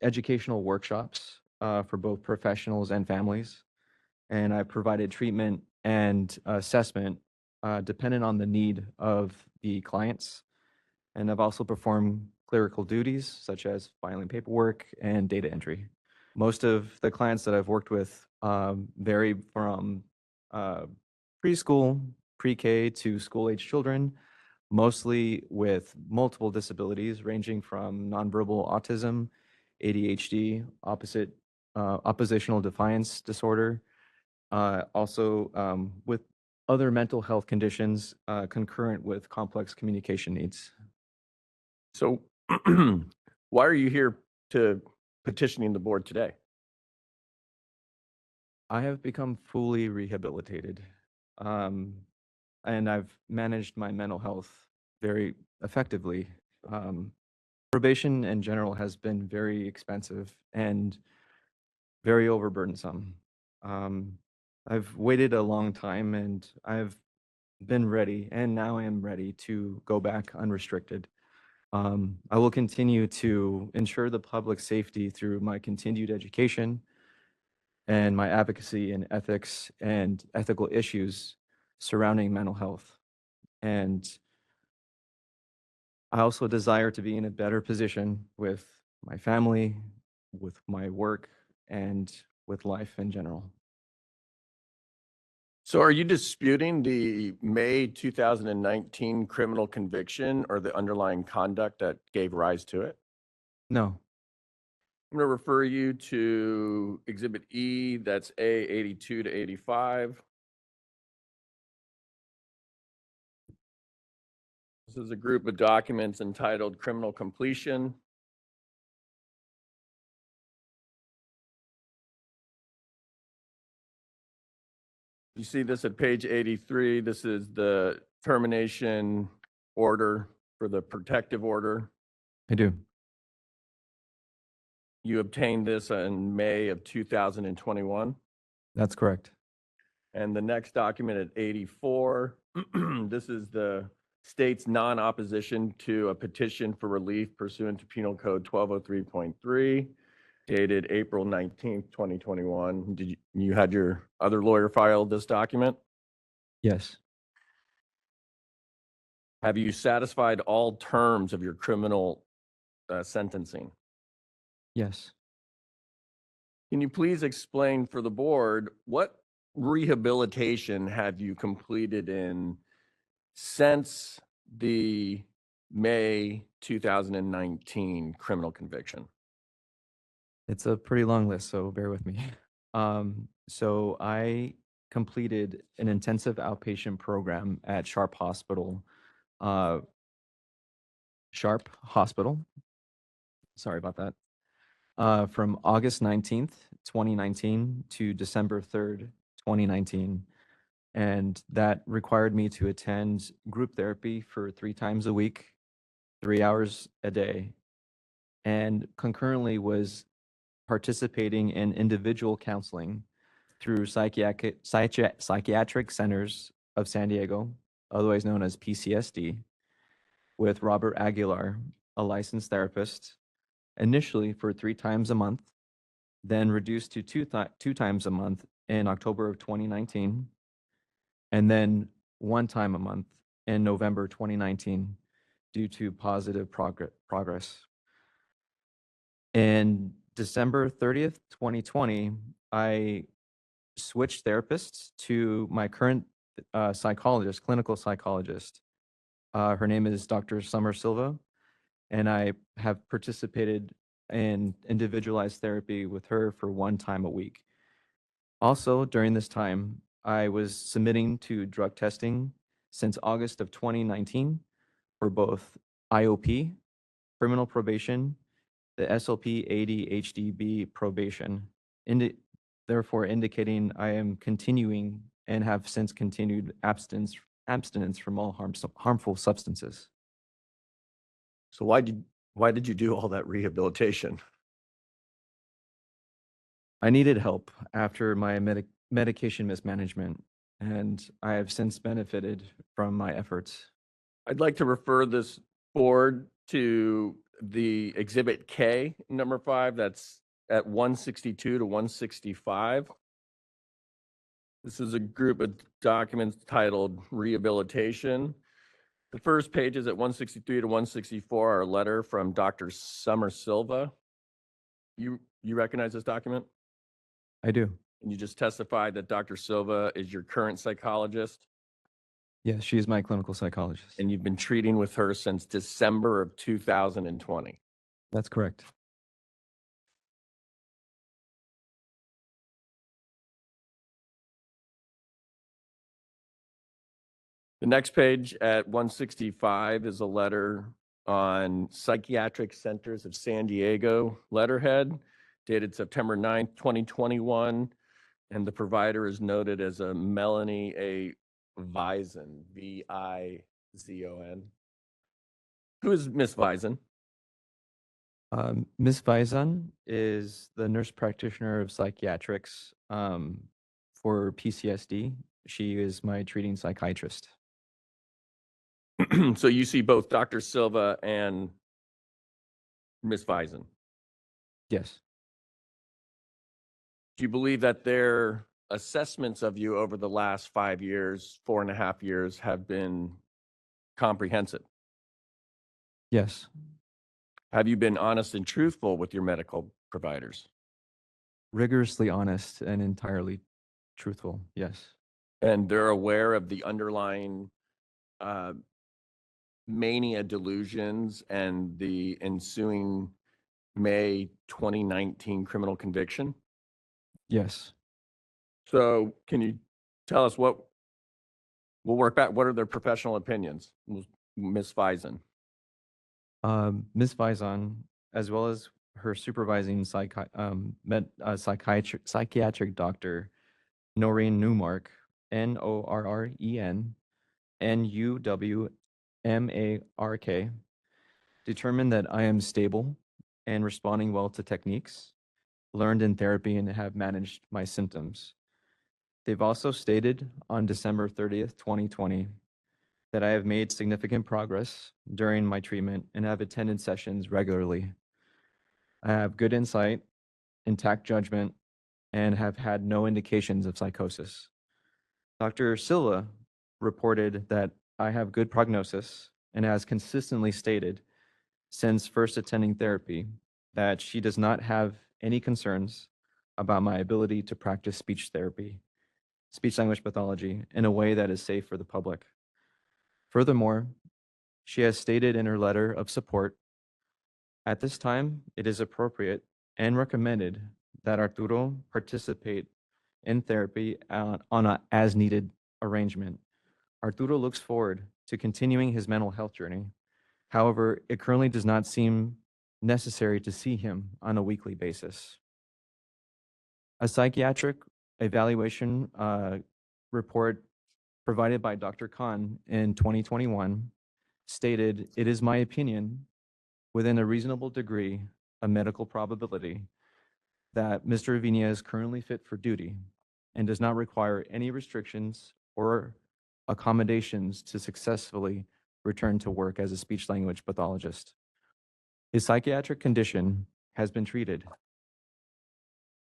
educational workshops for both professionals and families. And I've provided treatment and assessment dependent on the need of the clients. And I've also performed clerical duties such as filing paperwork and data entry. Most of the clients that I've worked with vary from preschool, pre-K to school-age children, mostly with multiple disabilities ranging from nonverbal autism, ADHD, oppositional defiance disorder, also with other mental health conditions concurrent with complex communication needs. So why are you here to petitioning the board today? I have become fully rehabilitated, and I've managed my mental health very effectively. Probation in general has been very expensive and very overburdensome. I've waited a long time and I've been ready, and now I am ready to go back unrestricted. I will continue to ensure the public safety through my continued education and my advocacy in ethics and ethical issues surrounding mental health. And I also desire to be in a better position with my family, with my work, and with life in general. So are you disputing the May 2019 criminal conviction or the underlying conduct that gave rise to it? No, I'm going to refer you to Exhibit E, that's A82 to 85. This is a group of documents entitled Criminal Completion. You see this at page 83. This is the termination order for the protective order. I do. You obtained this in May of 2021. That's correct. And the next document at 84, this is the state's non-opposition to a petition for relief pursuant to Penal Code 1203.3, dated April 19th, 2021. Did you had your other lawyer file this document? Yes. Have you satisfied all terms of your criminal sentencing? Yes. Can you please explain for the board what rehabilitation have you completed since the May 2019 criminal conviction? It's a pretty long list, so bear with me. So I completed an intensive outpatient program at Sharp Hospital. Sorry about that. From August 19th, 2019 to December 3rd, 2019. And that required me to attend group therapy for 3 times a week, 3 hours a day, and concurrently was participating in individual counseling through psychiatric centers of San Diego, otherwise known as PCSD, with Robert Aguilar, a licensed therapist, initially for 3 times a month, then reduced to two times a month in October of 2019, and then 1 time a month in November 2019 due to positive progress. In December 30th, 2020, I switched therapists to my current psychologist, clinical psychologist. Her name is Dr. Summer Silva, and I have participated in individualized therapy with her for one time a week. Also, during this time, I was submitting to drug testing since August of 2019 for both IOP, criminal probation, the SLP ADHDB probation, therefore indicating I am continuing and have since continued abstinence from all harmful substances. So why did you do all that rehabilitation? I needed help after my medication mismanagement, and I have since benefited from my efforts. I'd like to refer this board to the Exhibit K, number 5, that's at 162 to 165. This is a group of documents titled Rehabilitation. The first pages at 163 to 164 are a letter from Dr. Summer Silva. You recognize this document? I do. And you just testified that Dr. Silva is your current psychologist, Yes, she is my clinical psychologist. and you've been treating with her since December of 2020. That's correct. The next page at 165 is a letter on Psychiatric Centers of San Diego letterhead dated September 9th, 2021. And the provider is noted as a Melanie A. Vizon, Vizon. Who is Miss Vizon? Ms. Vizon is the nurse practitioner of psychiatrics for PCSD. She is my treating psychiatrist. So you see both Dr. Silva and Miss Vizon. Yes. Do you believe that their assessments of you over the last 5 years, 4.5 years, have been comprehensive? Yes. Have you been honest and truthful with your medical providers? Rigorously honest and entirely truthful. Yes. And they're aware of the underlying mania delusions and the ensuing May 2019 criminal conviction? Yes. So can you tell us we'll work back, what are their professional opinions, Ms. Vizon? Ms. Vizon, as well as her supervising psychiatric doctor, Noreen Newmark, Norren Nuwmark, determined that I am stable and responding well to techniques learned in therapy and have managed my symptoms. They've also stated on December 30th, 2020, that I have made significant progress during my treatment and have attended sessions regularly. I have good insight, intact judgment, and have had no indications of psychosis. Dr. Silva reported that I have good prognosis and has consistently stated since first attending therapy that she does not have any concerns about my ability to practice speech therapy, speech language pathology, in a way that is safe for the public. Furthermore, she has stated in her letter of support, at this time, it is appropriate and recommended that Arturo participate in therapy on an as-needed arrangement. Arturo looks forward to continuing his mental health journey. However, it currently does not seem necessary to see him on a weekly basis. A psychiatric evaluation report provided by Dr. Khan in 2021 stated, "It is my opinion, within a reasonable degree of medical probability, that Mr. Vinia is currently fit for duty and does not require any restrictions or accommodations to successfully return to work as a speech language pathologist. His psychiatric condition has been treated.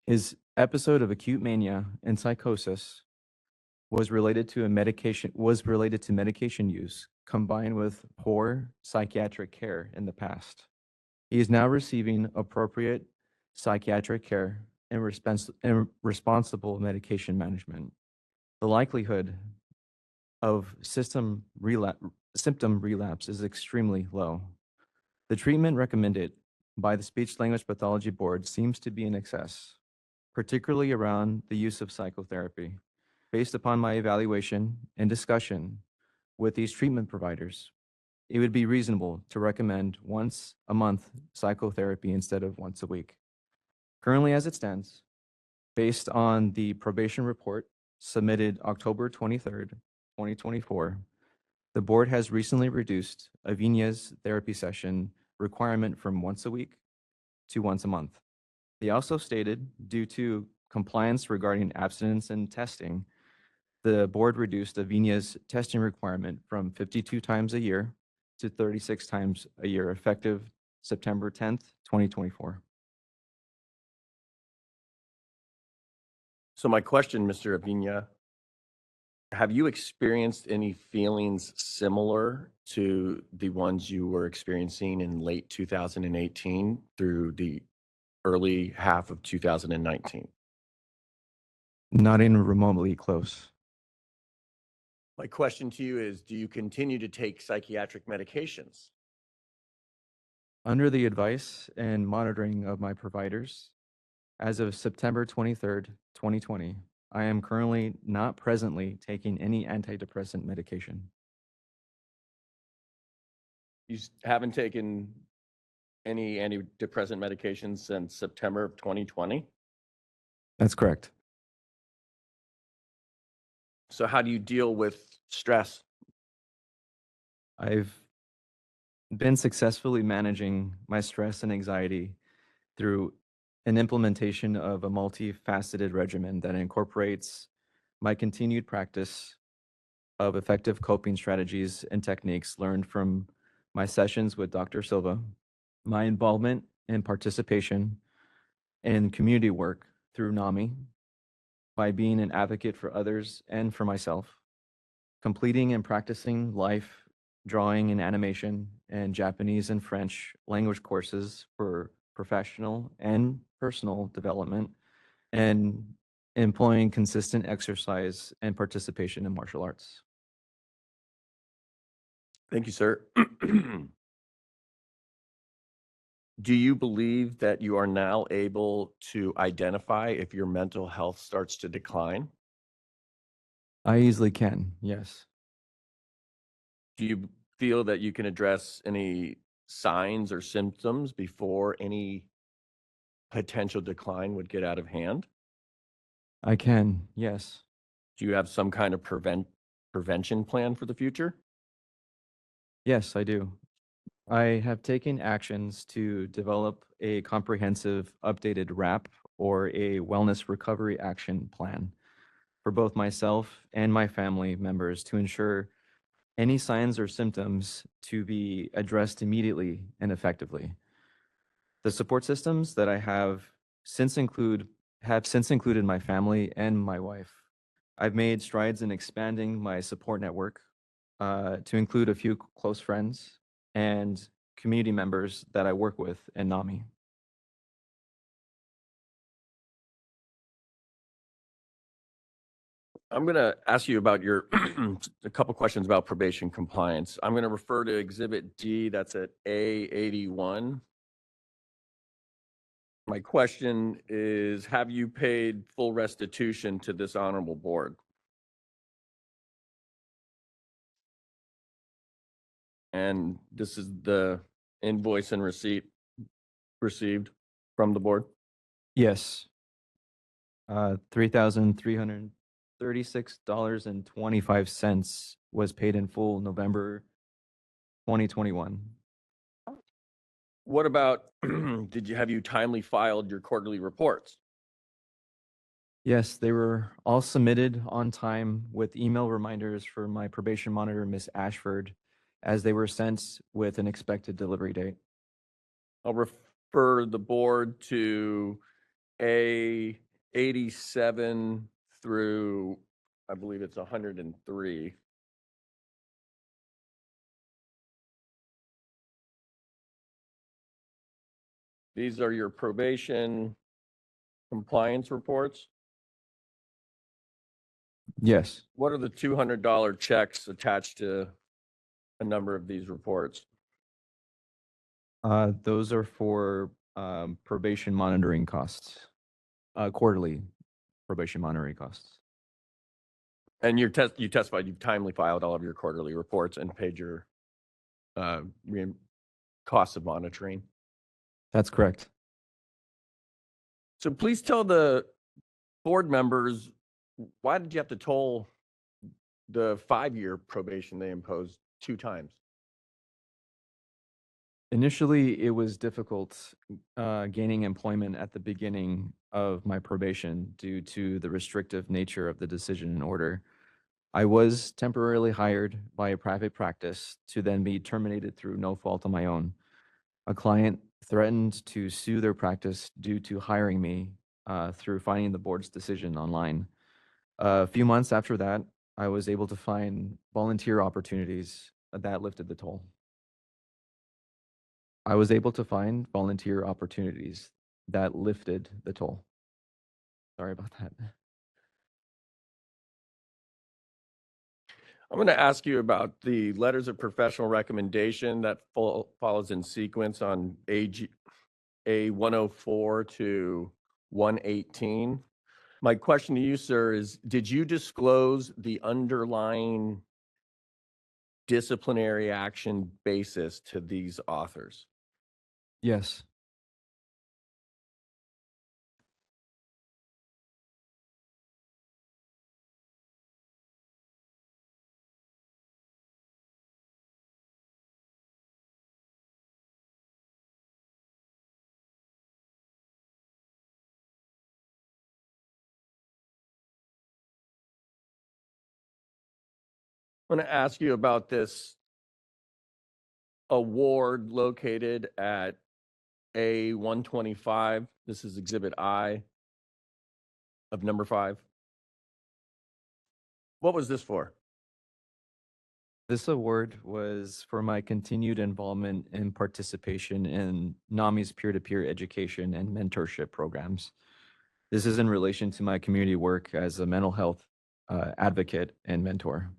His episode of acute mania and psychosis was related to medication use combined with poor psychiatric care in the past. He is now receiving appropriate psychiatric care, and responsible medication management. The likelihood of symptom relapse is extremely low. The treatment recommended by the Speech Language Pathology Board seems to be in excess, particularly around the use of psychotherapy. Based upon my evaluation and discussion with these treatment providers, it would be reasonable to recommend once a month psychotherapy instead of once a week. Currently, as it stands, based on the probation report submitted October 23rd, 2024, the board has recently reduced Avina's therapy session requirement from once a week to once a month. They also stated, due to compliance regarding abstinence and testing, the board reduced Avina's testing requirement from 52 times a year to 36 times a year, effective September 10th, 2024. So my question, Mr. Avina, have you experienced any feelings similar to the ones you were experiencing in late 2018 through the early half of 2019? Not even remotely close. My question to you is, do you continue to take psychiatric medications? Under the advice and monitoring of my providers, as of September 23rd, 2020, I am currently not presently taking any antidepressant medication. You haven't taken any antidepressant medications since September of 2020? That's correct. So how do you deal with stress? I've been successfully managing my stress and anxiety through an implementation of a multifaceted regimen that incorporates my continued practice of effective coping strategies and techniques learned from my sessions with Dr. Silva, my involvement and participation in community work through NAMI, by being an advocate for others and for myself, completing and practicing life, drawing and animation, and Japanese and French language courses for professional and personal development, and employing consistent exercise and participation in martial arts. Thank you, sir. Do you believe that you are now able to identify if your mental health starts to decline? I easily can, yes. Do you feel that you can address any signs or symptoms before any potential decline would get out of hand? I can, yes. Do you have some kind of prevention plan for the future? Yes, I do. I have taken actions to develop a comprehensive updated RAP, or a wellness recovery action plan, for both myself and my family members to ensure any signs or symptoms to be addressed immediately and effectively. The support systems that I have since included my family and my wife. I've made strides in expanding my support network to include a few close friends and community members that I work with in NAMI. I'm going to ask you about your a couple questions about probation compliance. I'm going to refer to Exhibit D, that's at A81. My question is, have you paid full restitution to this honorable board? And this is the invoice and receipt received from the board? Yes. $3,336.25 was paid in full November 2021. What about, have you timely filed your quarterly reports? Yes, they were all submitted on time with email reminders for my probation monitor, Ms. Ashford, as they were sent with an expected delivery date. I'll refer the board to A87 through, I believe it's 103. These are your probation compliance reports. Yes. What are the $200 checks attached to a number of these reports? Those are for probation monitoring costs, quarterly probation monitoring costs. And you testified you've timely filed all of your quarterly reports and paid your costs of monitoring. That's correct. So please tell the board members, why did you have to toll the 5-year probation they imposed 2 times? Initially, it was difficult gaining employment at the beginning of my probation due to the restrictive nature of the decision and order. I was temporarily hired by a private practice to then be terminated through no fault of my own. A client threatened to sue their practice due to hiring me through finding the board's decision online. A few months after that, I was able to find volunteer opportunities that lifted the toll. I was able to find volunteer opportunities that lifted the toll. Sorry about that. I'm going to ask you about the letters of professional recommendation that follows in sequence on A104 to 118. My question to you, sir, is did you disclose the underlying disciplinary action basis to these authors? Yes. I'm going to ask you about this award located at A125. This is Exhibit I of number 5. What was this for? This award was for my continued involvement and participation in NAMI's peer-to-peer education and mentorship programs. This is in relation to my community work as a mental health advocate and mentor.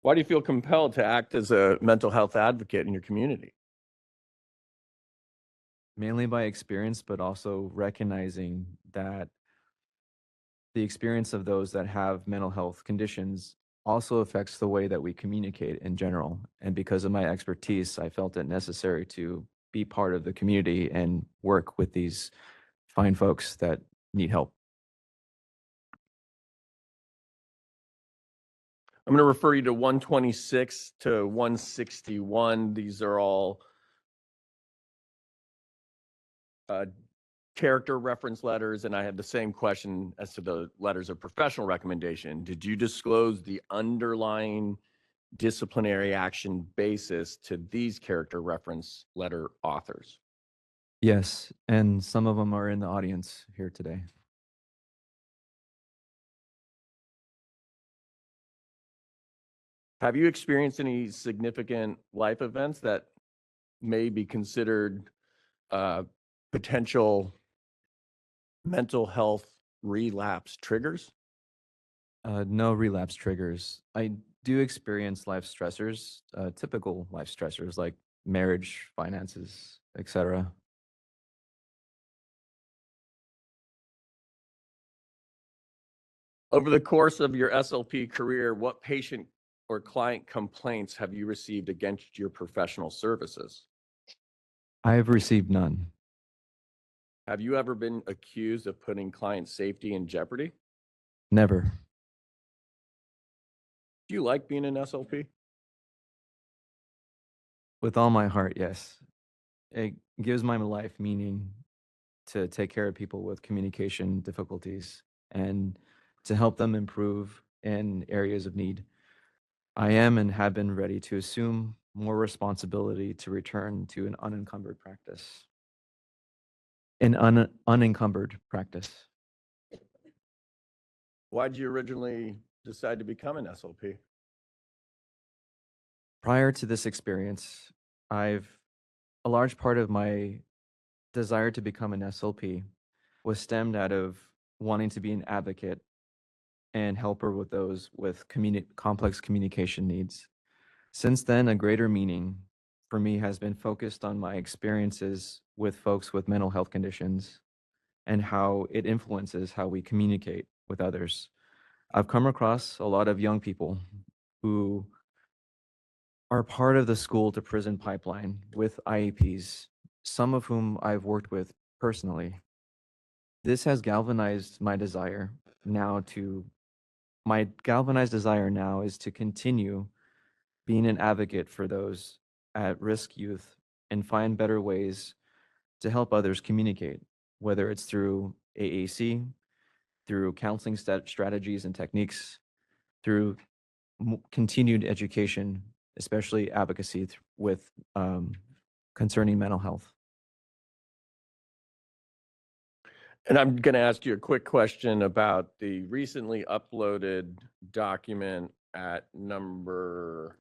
Why do you feel compelled to act as a mental health advocate in your community? Mainly by experience, but also recognizing that the experience of those that have mental health conditions also affects the way that we communicate in general. And because of my expertise, I felt it necessary to be part of the community and work with these fine folks that need help. I'm going to refer you to 126 to 161. These are all character reference letters, and I had the same question as to the letters of professional recommendation. Did you disclose the underlying disciplinary action basis to these character reference letter authors? Yes, and some of them are in the audience here today. Have you experienced any significant life events that may be considered potential mental health relapse triggers? No relapse triggers. I do experience life stressors, typical life stressors like marriage, finances, etc. Over the course of your SLP career, what patient or client complaints have you received against your professional services? I have received none. Have you ever been accused of putting client safety in jeopardy? Never. Do you like being an SLP? With all my heart, yes. It gives my life meaning to take care of people with communication difficulties and to help them improve in areas of need. I am and have been ready to assume more responsibility to return to an unencumbered practice. Unencumbered practice. Why did you originally decide to become an SLP? Prior to this experience, I've a large part of my desire to become an SLP was stemmed out of wanting to be an advocate and helper with those with complex communication needs. Since then, a greater meaning for me has been focused on my experiences with folks with mental health conditions and how it influences how we communicate with others. I've come across a lot of young people who are part of the school to prison pipeline with IEPs, some of whom I've worked with personally. This has galvanized my desire my galvanized desire now is to continue being an advocate for those at risk youth and find better ways to help others communicate, whether it's through AAC, through counseling strategies and techniques, through continued education, especially advocacy with concerning mental health. And I'm going to ask you a quick question about the recently uploaded document at number,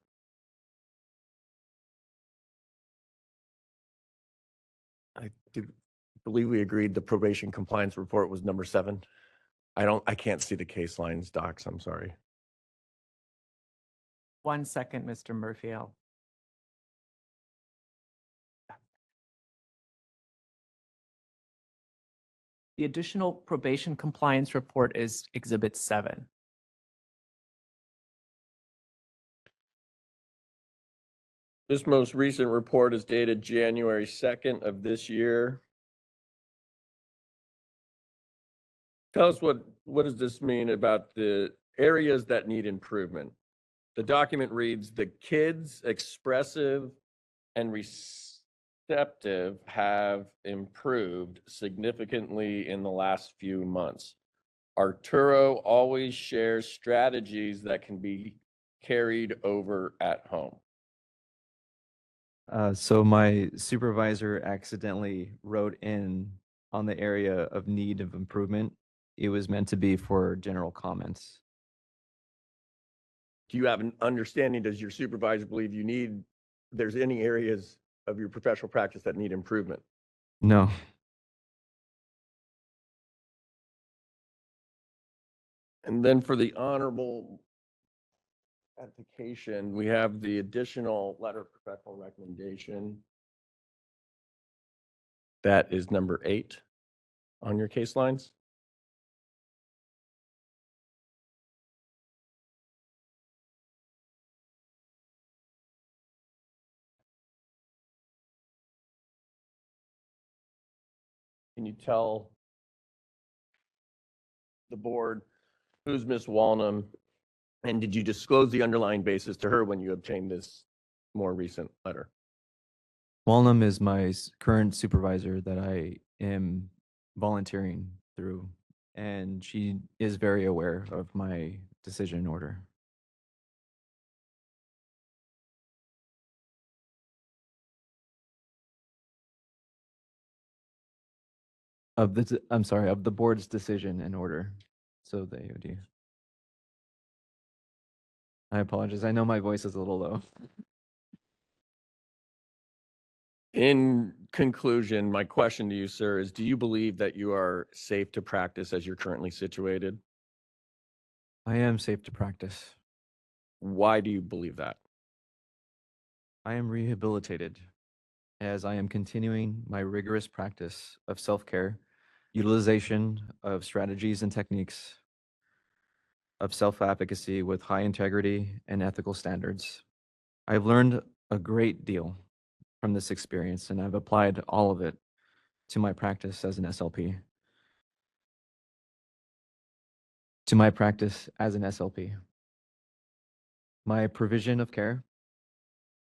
I do believe we agreed the probation compliance report was number 7. I can't see the case lines docs. I'm sorry. 1 second, Mr. Murphy. The additional probation compliance report is Exhibit 7. This most recent report is dated January 2nd of this year. Tell us what does this mean about the areas that need improvement? The document reads, the kids expressive and receptive have improved significantly in the last few months. Arturo always shares strategies that can be carried over at home. So my supervisor accidentally wrote in on the area of need of improvement. It was meant to be for general comments. Do you have an understanding, does your supervisor believe there's any areas of your professional practice that need improvement? No. And then for the honorable application, we have the additional letter of professional recommendation. That is number 8 on your case lines. Can you tell the board who's Ms. Walnum? And did you disclose the underlying basis to her when you obtained this more recent letter? Walnum is my current supervisor that I am volunteering through, and she is very aware of my decision order. Of the board's decision and order. So the AOD. I apologize. I know my voice is a little low. In conclusion, my question to you, sir, is do you believe that you are safe to practice as you're currently situated? I am safe to practice. Why do you believe that? I am rehabilitated as I am continuing my rigorous practice of self-care, utilization of strategies and techniques, of self-advocacy with high integrity and ethical standards. I've learned a great deal from this experience, and I've applied all of it to my practice as an SLP. To my practice as an SLP. My provision of care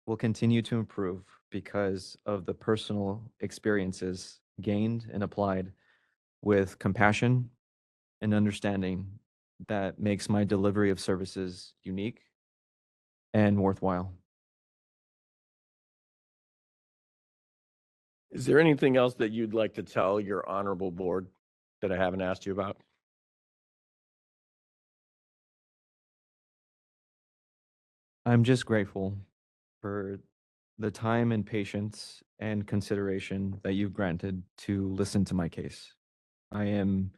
will continue to improve because of the personal experiences gained and applied with compassion and understanding that makes my delivery of services unique and worthwhile. Is there anything else that you'd like to tell your honorable board that I haven't asked you about? I'm just grateful for the time and patience and consideration that you've granted to listen to my case. I am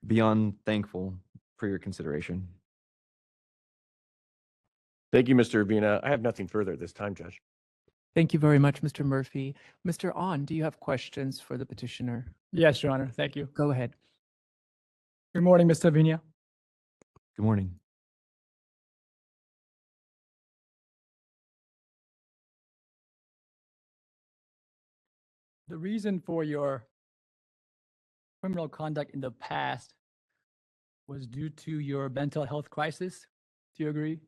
beyond thankful for your consideration. Thank you, Mr. Urbina. I have nothing further at this time, Judge. Thank you very much, Mr. Murphy. Mr. On, do you have questions for the petitioner? Yes, Your Honor. Thank you. Go ahead. Good morning, Mr. Vinia. Good morning. The reason for your criminal conduct in the past was due to your mental health crisis. Do you agree?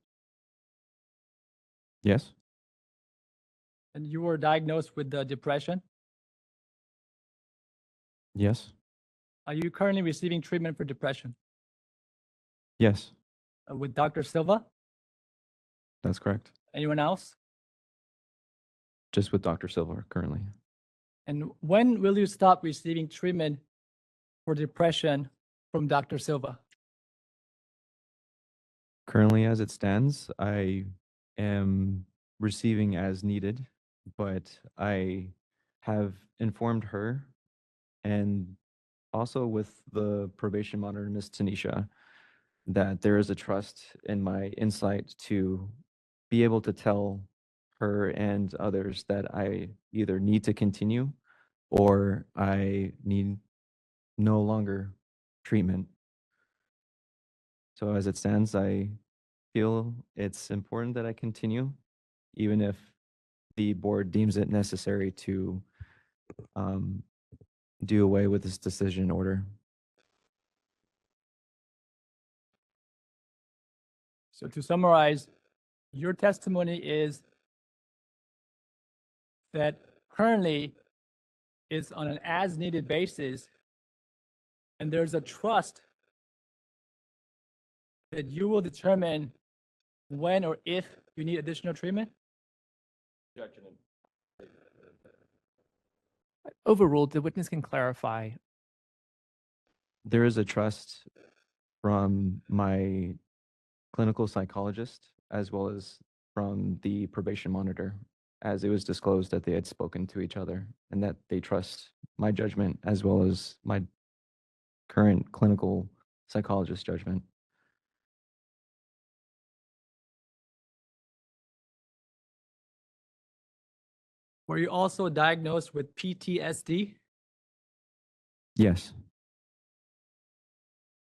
Yes? And you were diagnosed with depression. Yes? Are you currently receiving treatment for depression Yes, with Dr. Silva? that's correct. Anyone else? Just with Dr. Silva currently. And when will you stop receiving treatment for depression from Dr. Silva? Currently, as it stands, I am receiving as needed, but I have informed her and also with the probation monitor, Ms. Tanisha, that there is a trust in my insight to be able to tell her and others that I either need to continue or I need no longer treatment. So as it stands, I feel it's important that I continue, even if the board deems it necessary to do away with this decision order. So to summarize, your testimony is that currently is on an as-needed basis, and there's a trust that you will determine when or if you need additional treatment? Overruled, the witness can clarify. There is a trust from my clinical psychologist as well as from the probation monitor, as it was disclosed that they had spoken to each other and that they trust my judgment as well as my current clinical psychologist judgment. Were you also diagnosed with PTSD? Yes,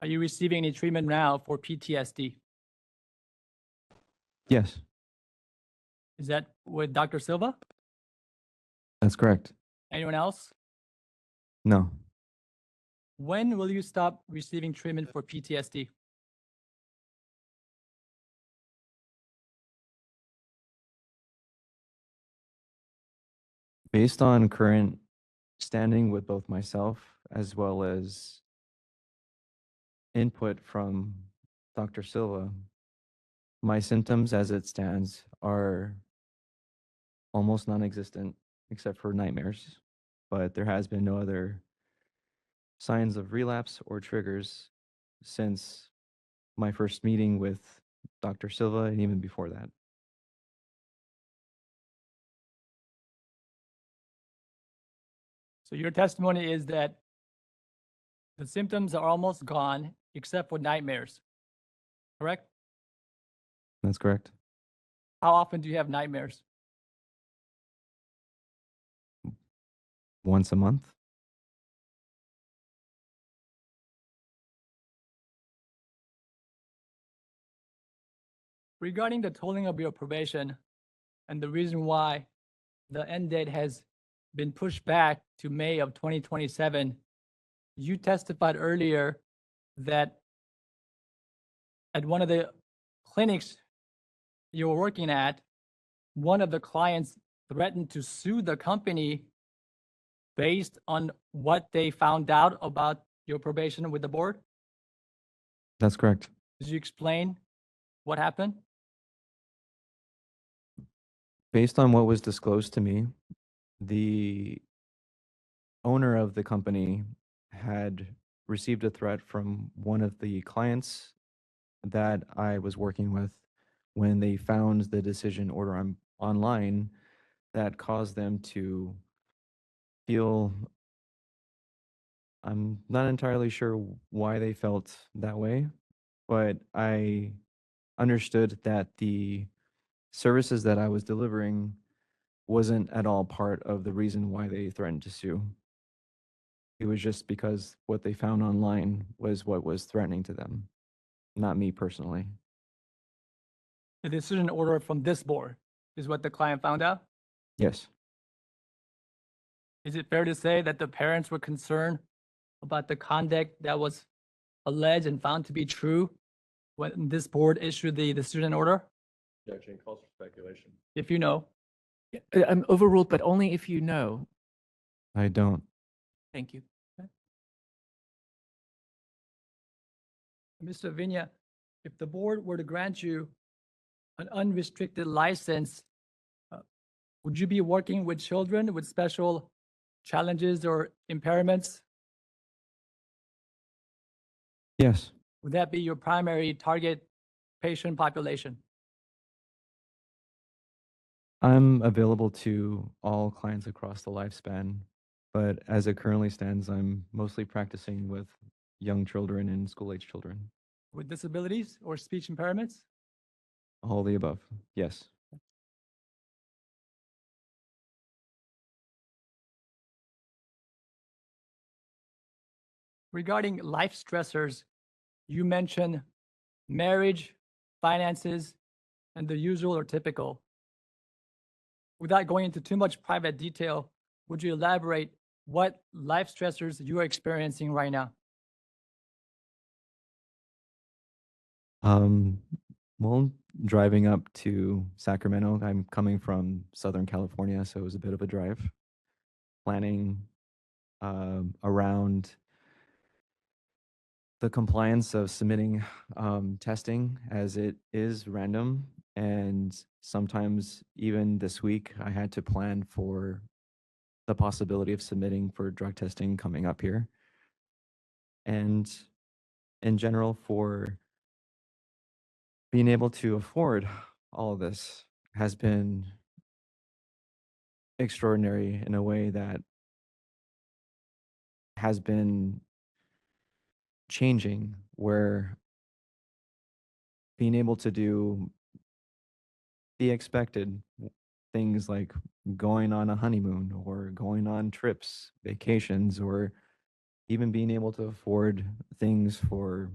Are you receiving any treatment now for PTSD? yes, Is that with Dr. Silva? that's correct. Anyone else? No, When will you stop receiving treatment for PTSD? based on current standing with both myself as well as input from Dr. Silva, my symptoms as it stands are almost non-existent except for nightmares, but there has been no other signs of relapse or triggers since my first meeting with Dr. Silva and even before that. So your testimony is that the symptoms are almost gone except for nightmares, correct? That's correct. How often do you have nightmares? Once a month. Regarding the tolling of your probation and the reason why the end date has been pushed back to May of 2027, you testified earlier that at one of the clinics you were working at, one of the clients threatened to sue the company based on what they found out about your probation with the board. That's correct. Did you explain what happened? Based on what was disclosed to me, the owner of the company had received a threat from one of the clients that I was working with when they found the decision order online that caused them to feel, I'm not entirely sure why they felt that way, but I understood that the services that I was delivering wasn't at all part of the reason why they threatened to sue. It was just because what they found online was what was threatening to them, not me personally. The decision order from this board is what the client found out? Yes. Is it fair to say that the parents were concerned about the conduct that was alleged and found to be true when this board issued the decision order? Objection calls for speculation. If you know, I'm overruled, but only if you know. I don't. Thank you. Mr. Vinya, if the board were to grant you an unrestricted license, would you be working with children with special challenges or impairments? Yes. Would that be your primary target patient population? I'm available to all clients across the lifespan, but as it currently stands, I'm mostly practicing with young children and school-age children. With disabilities or speech impairments? All the above. Yes. Regarding life stressors, you mentioned marriage, finances, and the usual or typical. Without going into too much private detail, would you elaborate what life stressors you are experiencing right now? Well, driving up to Sacramento, I'm coming from Southern California, so it was a bit of a drive. Planning around the compliance of submitting testing, as it is random, and sometimes even this week I had to plan for the possibility of submitting for drug testing coming up here. And in general, for being able to afford all of this has been extraordinary in a way that has been changing, where being able to do the expected things like going on a honeymoon or going on trips, vacations, or even being able to afford things for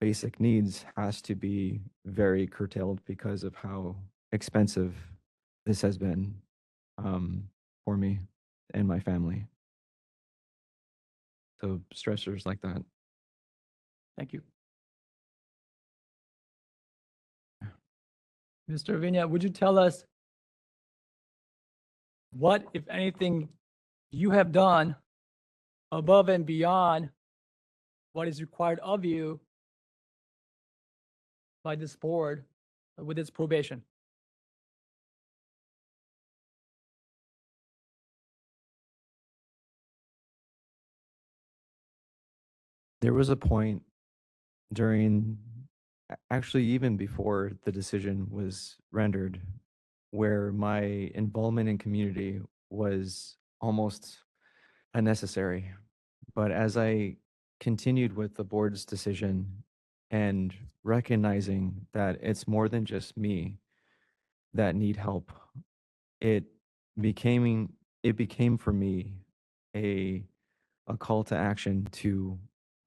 basic needs has to be very curtailed because of how expensive this has been for me and my family. So stressors like that. Thank you. Mr. Vinya, would you tell us what, if anything, you have done above and beyond what is required of you by this board with its probation? There was a point during, actually even before the decision was rendered, where my involvement in community was almost unnecessary. But as I continued with the board's decision and recognizing that it's more than just me that need help, it became for me a call to action to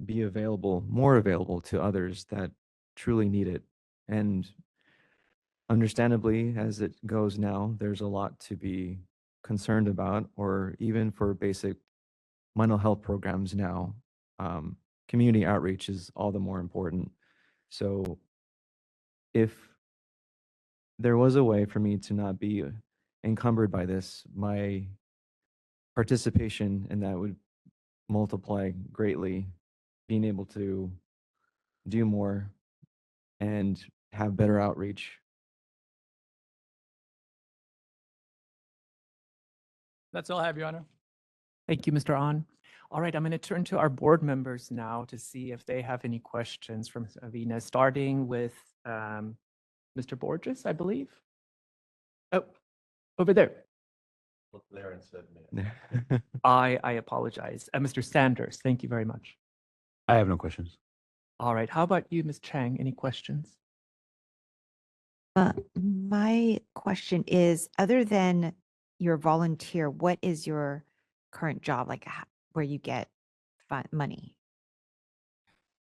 be available, more available to others that truly need it. And understandably, as it goes now, there's a lot to be concerned about, or even for basic mental health programs now, community outreach is all the more important. So if there was a way for me to not be encumbered by this, my participation in that would multiply greatly, being able to do more and have better outreach. That's all I have, Your Honor. Thank you, Mr. An. All right, I'm going to turn to our board members now to see if they have any questions from Avina, starting with Mr. Borges, I believe. Oh, over there. Look there and said, I apologize. Mr. Sanders, thank you very much. I have no questions. All right. How about you, Ms. Chang? Any questions? My question is, other than your volunteer, what is your current job, like where you get money?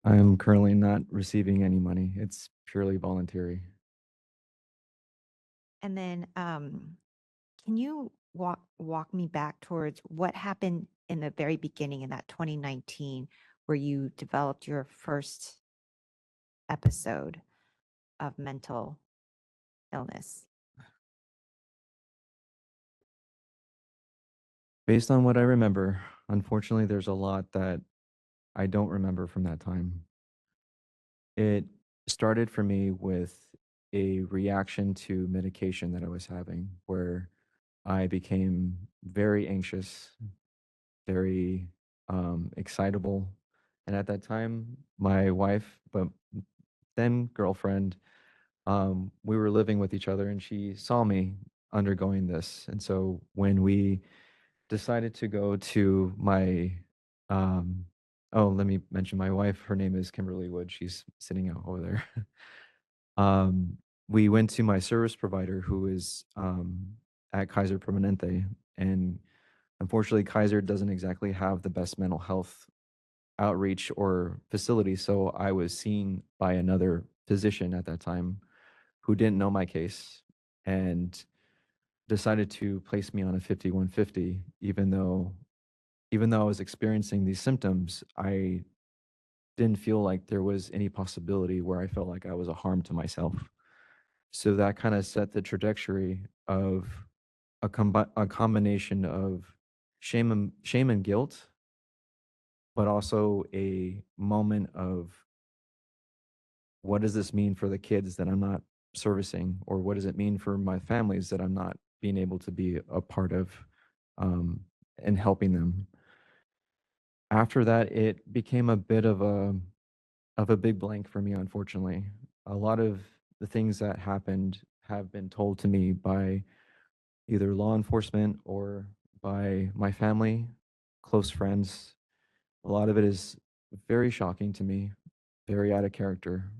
I am currently not receiving any money. It's purely voluntary. And then, can you walk me back towards what happened in the very beginning in that 2019 where you developed your first episode of mental illness? Based on what I remember, unfortunately, there's a lot that I don't remember from that time. It started for me with a reaction to medication that I was having, where I became very anxious, very excitable. And at that time, my wife, but then girlfriend, we were living with each other and she saw me undergoing this. And so when we decided to go to my, let me mention my wife. Her name is Kimberly Wood. She's sitting out over there. We went to my service provider who is at Kaiser Permanente. And unfortunately, Kaiser doesn't exactly have the best mental health outreach or facility. So I was seen by another physician at that time who didn't know my case and decided to place me on a 5150, even though I was experiencing these symptoms. I didn't feel like there was any possibility where I felt like I was a harm to myself. So that kind of set the trajectory of a combination of shame and guilt, but also a moment of what does this mean for the kids that I'm not servicing, or what does it mean for my families that I'm not being able to be a part of, and helping them. After that, it became a bit of a big blank for me, unfortunately. A lot of the things that happened have been told to me by either law enforcement or by my family, close friends. A lot of it is very shocking to me, very out of character.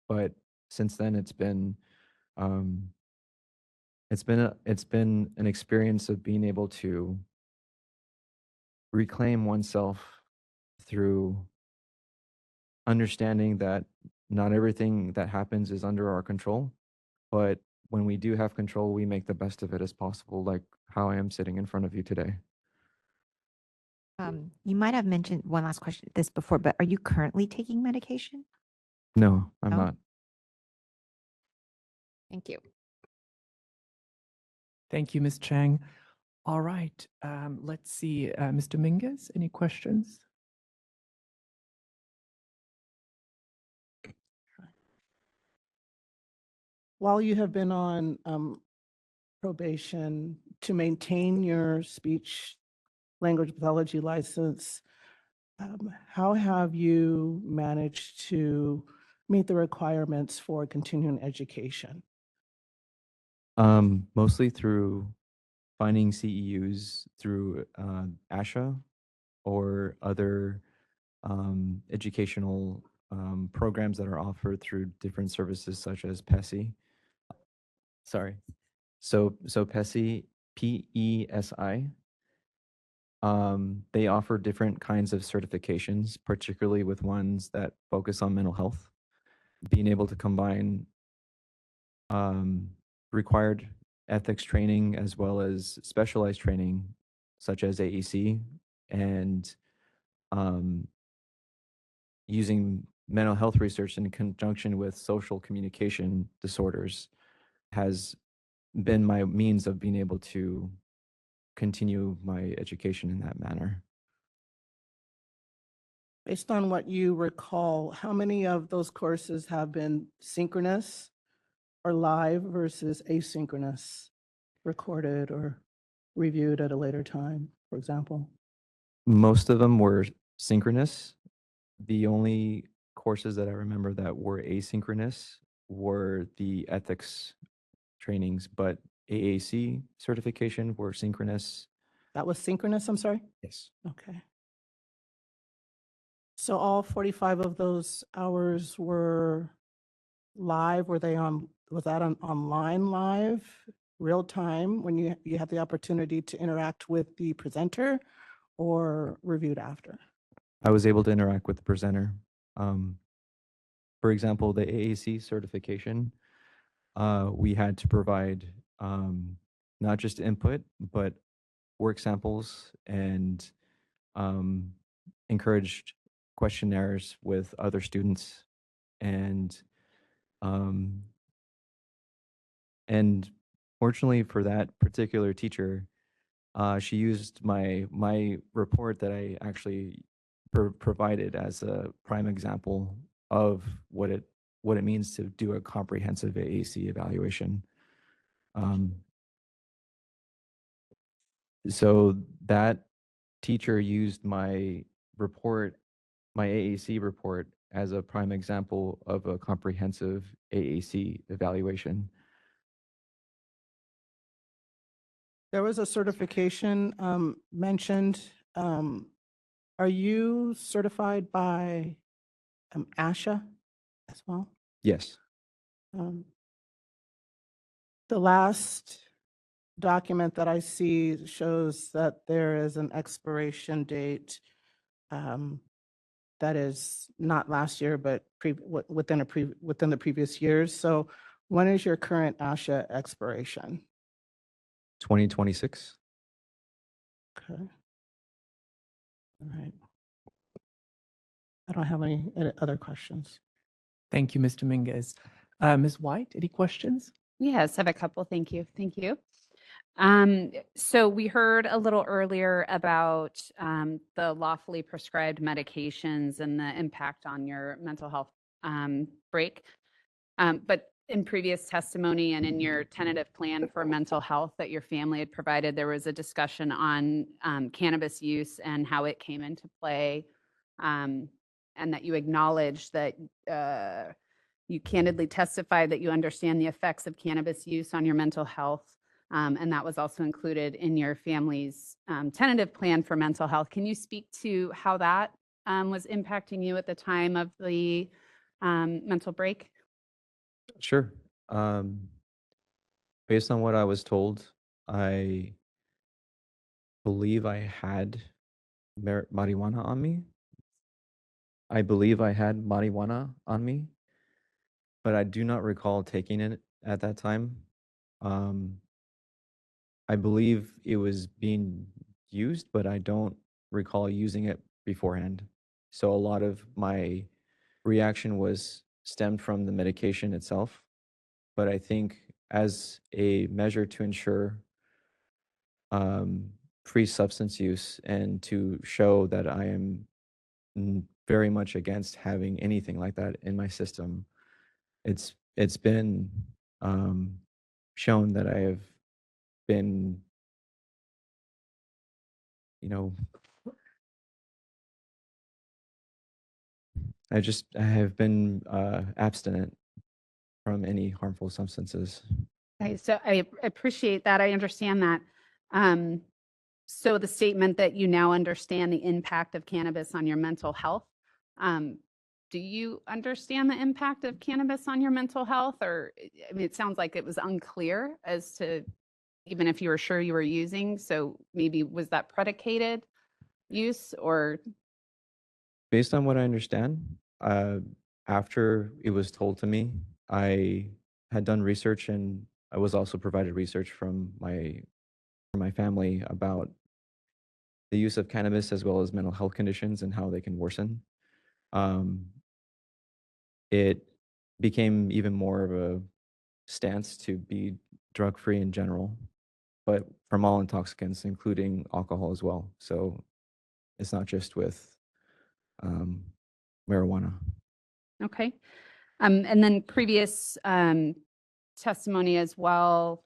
But since then, um, it's been an experience of being able to reclaim oneself through understanding that not everything that happens is under our control, but when we do have control, we make the best of it as possible, like how I am sitting in front of you today. You might have mentioned one last question this before, but are you currently taking medication? No, I'm No? not. Thank you. Thank you, Ms. Chang. All right. Let's see. Ms. Dominguez, any questions? While you have been on probation to maintain your speech language pathology license, how have you managed to meet the requirements for continuing education? Mostly through finding CEUs through ASHA or other educational programs that are offered through different services such as PESI. Sorry. So PESI, PESI, they offer different kinds of certifications, particularly with ones that focus on mental health. Being able to combine required ethics training as well as specialized training, such as AEC, and using mental health research in conjunction with social communication disorders has been my means of being able to continue my education in that manner. Based on what you recall, how many of those courses have been synchronous or live versus asynchronous, recorded or reviewed at a later time, for example? Most of them were synchronous. The only courses that I remember that were asynchronous were the ethics trainings, but AAC certification for synchronous. That was synchronous, I'm sorry? Yes. Okay. So all 45 of those hours were live? Were they on, was that on online live, real time, when you had the opportunity to interact with the presenter, or reviewed after? I was able to interact with the presenter. For example, the AAC certification, we had to provide not just input, but work samples and encouraged questionnaires with other students. Um, and fortunately for that particular teacher, she used my report that I actually provided as a prime example of what it means to do a comprehensive AAC evaluation. So that teacher used my report, my AAC report, as a prime example of a comprehensive AAC evaluation. There was a certification mentioned. Are you certified by ASHA as well? Yes. The last document that I see shows that there is an expiration date that is not last year, but within the previous years. So when is your current ASHA expiration? 2026. Okay. All right. I don't have any other questions. Thank you, Mr. Mingus. Ms. White, any questions? Yes, I have a couple. Thank you. Thank you. So we heard a little earlier about the lawfully prescribed medications and the impact on your mental health break. But in previous testimony and in your tentative plan for mental health that your family had provided, there was a discussion on cannabis use and how it came into play, and that you acknowledged that you candidly testified that you understand the effects of cannabis use on your mental health. And that was also included in your family's tentative plan for mental health. Can you speak to how that was impacting you at the time of the mental break? Sure. Based on what I was told, I believe I had marijuana on me. I believe I had marijuana on me, but I do not recall taking it at that time. I believe it was being used, but I don't recall using it beforehand. So a lot of my reaction was stemmed from the medication itself. But I think as a measure to ensure free substance use and to show that I am very much against having anything like that in my system, it's been shown that I have been, you know, I have been abstinent from any harmful substances. Okay, so I appreciate that. I understand that. So the statement that you now understand the impact of cannabis on your mental health, do you understand the impact of cannabis on your mental health? Or, I mean, it sounds like it was unclear as to even if you were sure you were using. So maybe was that predicated use or? Based on what I understand, after it was told to me, I had done research and I was also provided research from my family about the use of cannabis as well as mental health conditions and how they can worsen. It became even more of a stance to be drug-free in general, but from all intoxicants, including alcohol as well. So it's not just with marijuana. Okay. And then previous testimony as well,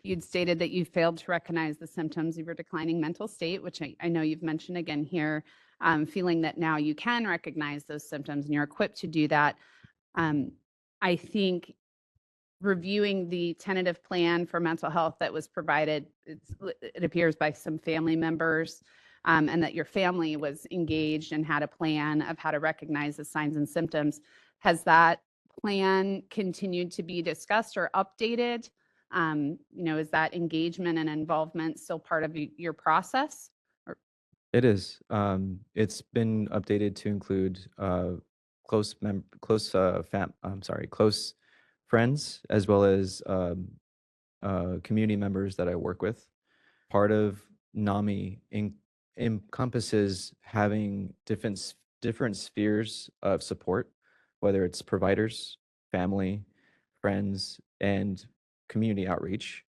you'd stated that you failed to recognize the symptoms of your declining mental state, which I know you've mentioned again here, feeling that now you can recognize those symptoms and you're equipped to do that. I think reviewing the tentative plan for mental health that was provided, it appears by some family members, and that your family was engaged and had a plan of how to recognize the signs and symptoms. Has that plan continued to be discussed or updated? Is that engagement and involvement still part of your process? It is. It's been updated to include close friends as well as community members that I work with. Part of NAMI encompasses having different spheres of support, whether it's providers, family, friends, and community outreach.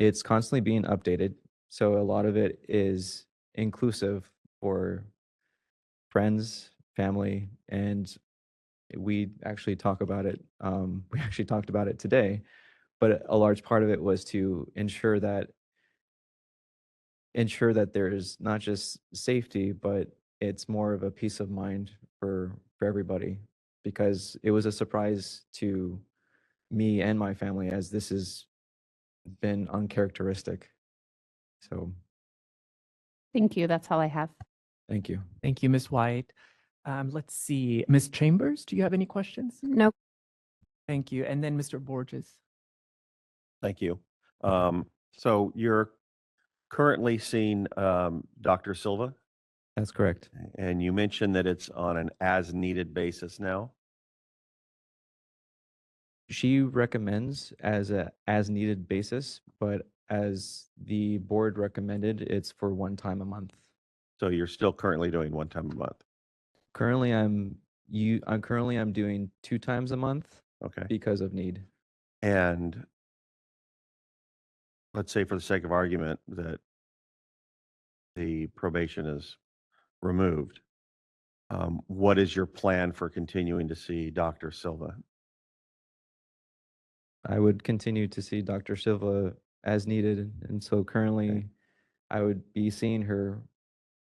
It's constantly being updated. So a lot of it is inclusive for friends, family, and we actually talk about it. We actually talked about it today, but a large part of it was to ensure that there's not just safety, but it's more of a peace of mind for everybody, because it was a surprise to me and my family, as this has been uncharacteristic. So Thank you. That's all I have. thank you. Thank you, Ms. White. Let's see, Ms. Chambers, do you have any questions? No. Thank you. And then Mr. Borges. Thank you. So you're currently seeing Dr. Silva, That's correct. and you mentioned that it's on an as-needed basis now. She recommends as needed basis, but as the board recommended, it's for one time a month. So you're still currently doing one time a month. Currently, I'm doing 2 times a month Okay. because of need. And let's say, for the sake of argument, that the probation is removed. What is your plan for continuing to see Dr. Silva? I would continue to see Dr. Silva as needed, and so currently I would be seeing her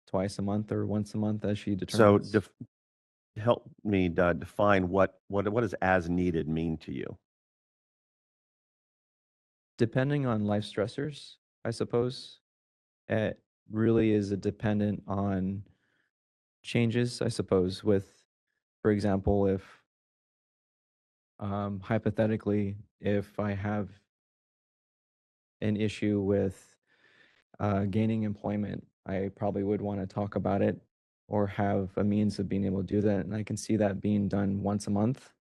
twice a month or once a month as she So determines. help me define what does as needed mean to you? Depending on life stressors, I suppose, it really is dependent on changes, I suppose, with, for example, if hypothetically, if I have an issue with gaining employment, I probably would want to talk about it or have a means of being able to do that. And I can see that being done once a month.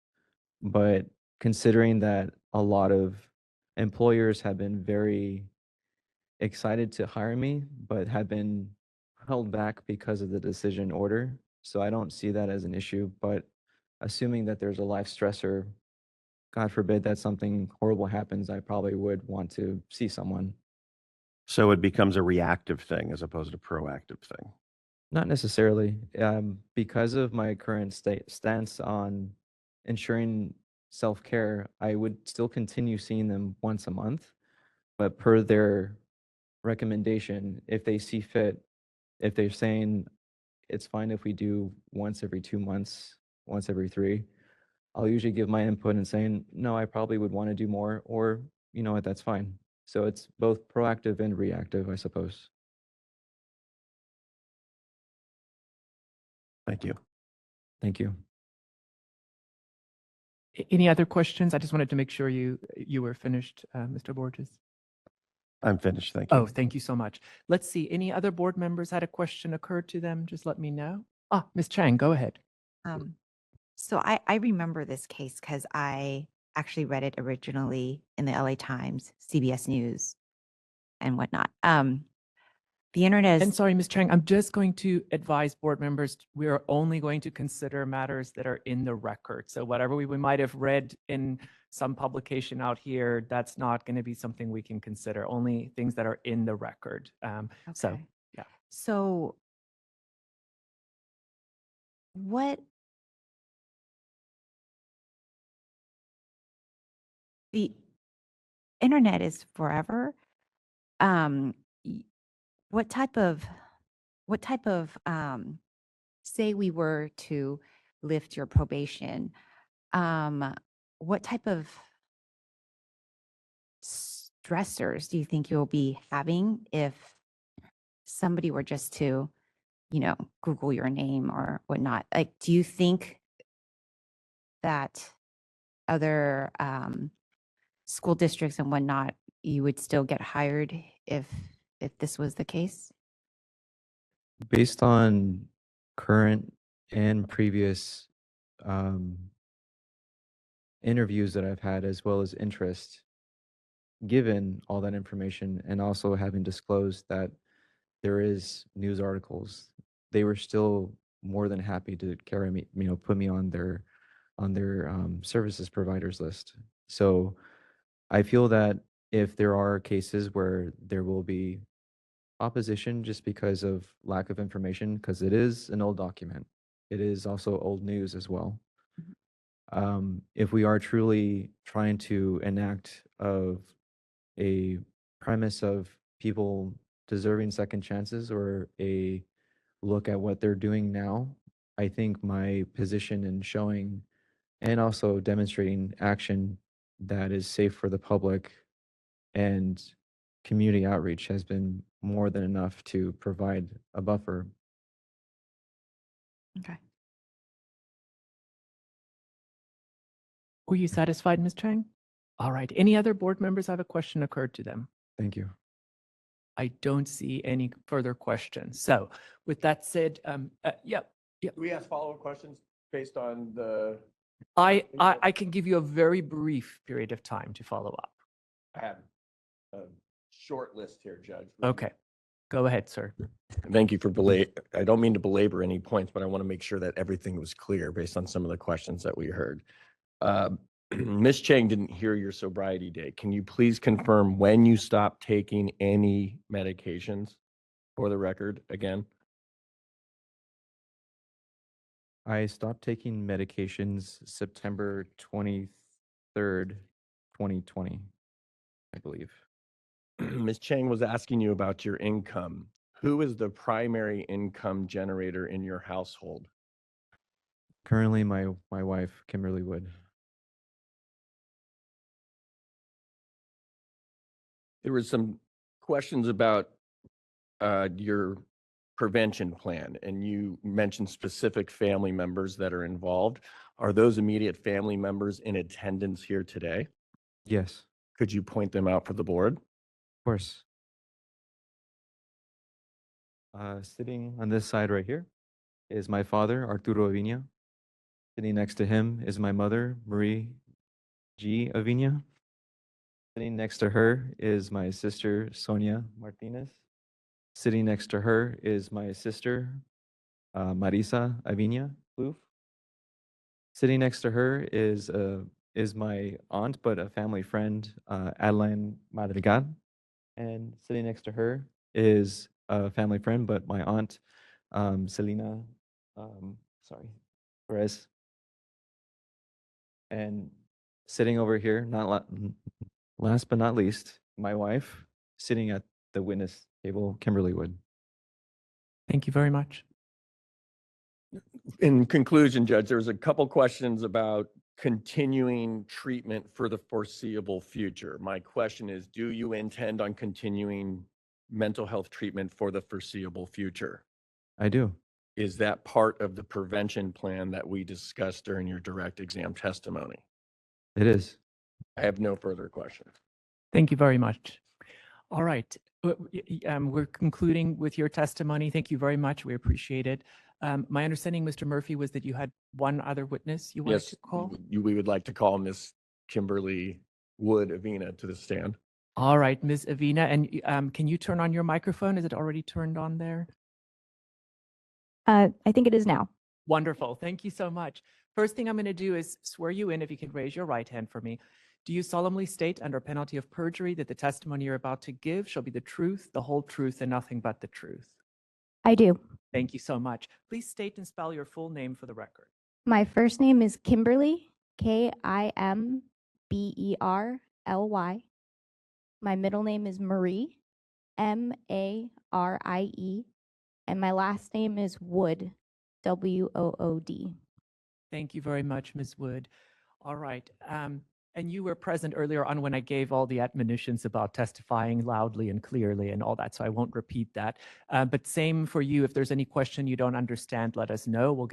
But considering that a lot of employers have been very excited to hire me, but have been held back because of the decision order. So I don't see that as an issue. But assuming that there's a life stressor, God forbid that something horrible happens, I probably would want to see someone. So it becomes a reactive thing as opposed to a proactive thing. Not necessarily. Because of my current stance on ensuring self-care, I would still continue seeing them once a month, but per their recommendation, if they see fit, if they're saying it's fine if we do once every 2 months, once every 3, I'll usually give my input and saying, no, I probably would want to do more, or you know what, that's fine. So it's both proactive and reactive, I suppose. Thank you. Thank you. Any other questions? I just wanted to make sure you were finished, Mr. Borges. I'm finished. Thank you. Oh, thank you so much. Let's see, any other board members had a question occur to them? Just let me know. Ms. Chang, go ahead. So I remember this case because I actually read it originally in the LA Times, CBS News, and whatnot. The internet And is, sorry, Ms. Chang, I'm just going to advise board members, we are only going to consider matters that are in the record. So whatever we might have read in some publication out here, that's not going to be something we can consider, only things that are in the record. So, okay. yeah. So what the internet is forever. Y- what type of say we were to lift your probation, what type of stressors do you think you'll be having if somebody were just to, Google your name or whatnot? Like, do you think that other school districts and whatnot, you would still get hired if this was the case? Based on current and previous um, interviews that I've had, as well as interest, given all that information, and also having disclosed that there is news articles, they were still more than happy to carry me, put me on their services providers list. So I feel that if there are cases where there will be opposition just because of lack of information, because it is an old document, it is also old news as well. If we are truly trying to enact of a premise of people deserving second chances or a look at what they're doing now, I think my position in showing and also demonstrating action that is safe for the public and community outreach has been more than enough to provide a buffer. Okay. Were you satisfied, Ms. Chang? All right. Any other board members have a question occurred to them? Thank you. I don't see any further questions. So with that said, yep. Do we ask follow-up questions based on the? I can give you a very brief period of time to follow up. I have a short list here, Judge. Okay. Go ahead, sir. Thank you for I don't mean to belabor any points, but I want to make sure that everything was clear based on some of the questions that we heard. Ms. Chang didn't hear your sobriety date. Can you please confirm when you stopped taking any medications for the record again? I stopped taking medications September 23rd, 2020, I believe. Ms. Chang was asking you about your income. Who is the primary income generator in your household? Currently, my wife, Kimberly Wood. There were some questions about your prevention plan, and you mentioned specific family members that are involved. Are those immediate family members in attendance here today? Yes, Could you point them out for the board? of course. Sitting on this side right here is my father, Arturo Avina. Sitting next to him is my mother, Marie G. Avina. Sitting next to her is my sister, Sonia Martinez. Sitting next to her is my sister, Marisa Avina Luf. Sitting next to her is my aunt, but a family friend, Adeline Madrigal. And sitting next to her is a family friend, but my aunt, Selena, Perez. And sitting over here, last but not least, my wife, sitting at the witness table, Kimberly Wood. Thank you very much. In conclusion, Judge, there was a couple questions about continuing treatment for the foreseeable future. My question is, do you intend on continuing mental health treatment for the foreseeable future? I do. Is that part of the prevention plan that we discussed during your direct exam testimony? It is. I have no further questions. Thank you very much. All right. We're concluding with your testimony. Thank you very much. We appreciate it. My understanding, Mr. Murphy, was that you had one other witness you wanted Yes, to call? we would like to call Miss Kimberly Wood Avina to the stand. All right, Ms. Avina, and can you turn on your microphone? Is it already turned on there? I think it is now. Wonderful. Thank you so much. First thing I'm going to do is swear you in, if you can raise your right hand for me. Do you solemnly state under penalty of perjury that the testimony you're about to give shall be the truth, the whole truth, and nothing but the truth? I do. Thank you so much. Please state and spell your full name for the record. My first name is Kimberly, Kimberly. My middle name is Marie, Marie, and my last name is Wood, Wood. Thank you very much, Ms. Wood. All right. And you were present earlier on when I gave all the admonitions about testifying loudly and clearly and all that, so I won't repeat that. But same for you. If there's any question you don't understand, let us know.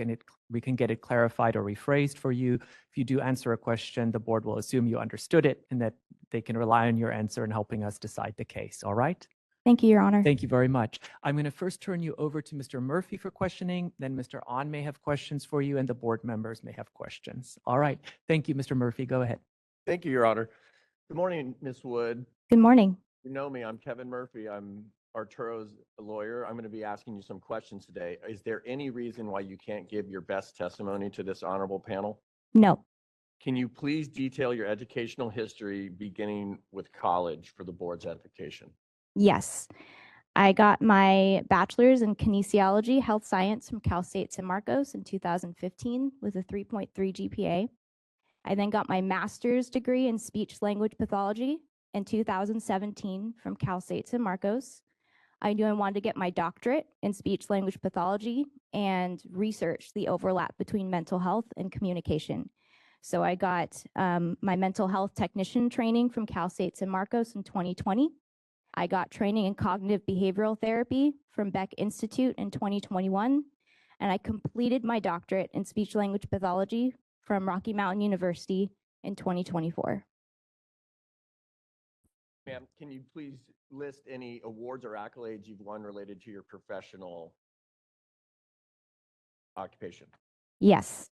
We can get it clarified or rephrased for you. If you do answer a question, the board will assume you understood it and that they can rely on your answer in helping us decide the case. All right? Thank you, Your Honor. Thank you very much. I'm going to first turn you over to Mr. Murphy for questioning, then Mr. On may have questions for you, and the board members may have questions. All right. Thank you, Mr. Murphy. Go ahead. Thank you, Your Honor. Good morning, Ms. Wood. Good morning. You know me, I'm Kevin Murphy. I'm Arturo's lawyer. I'm going to be asking you some questions today. Is there any reason why you can't give your best testimony to this honorable panel? No. Can you please detail your educational history beginning with college for the board's edification? Yes. I got my bachelor's in kinesiology, health science from Cal State San Marcos in 2015 with a 3.3 GPA. I then got my master's degree in speech language pathology in 2017 from Cal State San Marcos. I knew I wanted to get my doctorate in speech language pathology and research the overlap between mental health and communication. So I got my mental health technician training from Cal State San Marcos in 2020. I got training in cognitive behavioral therapy from Beck Institute in 2021, and I completed my doctorate in speech language pathology from Rocky Mountain University in 2024. Ma'am, can you please list any awards or accolades you've won related to your professional occupation? Yes.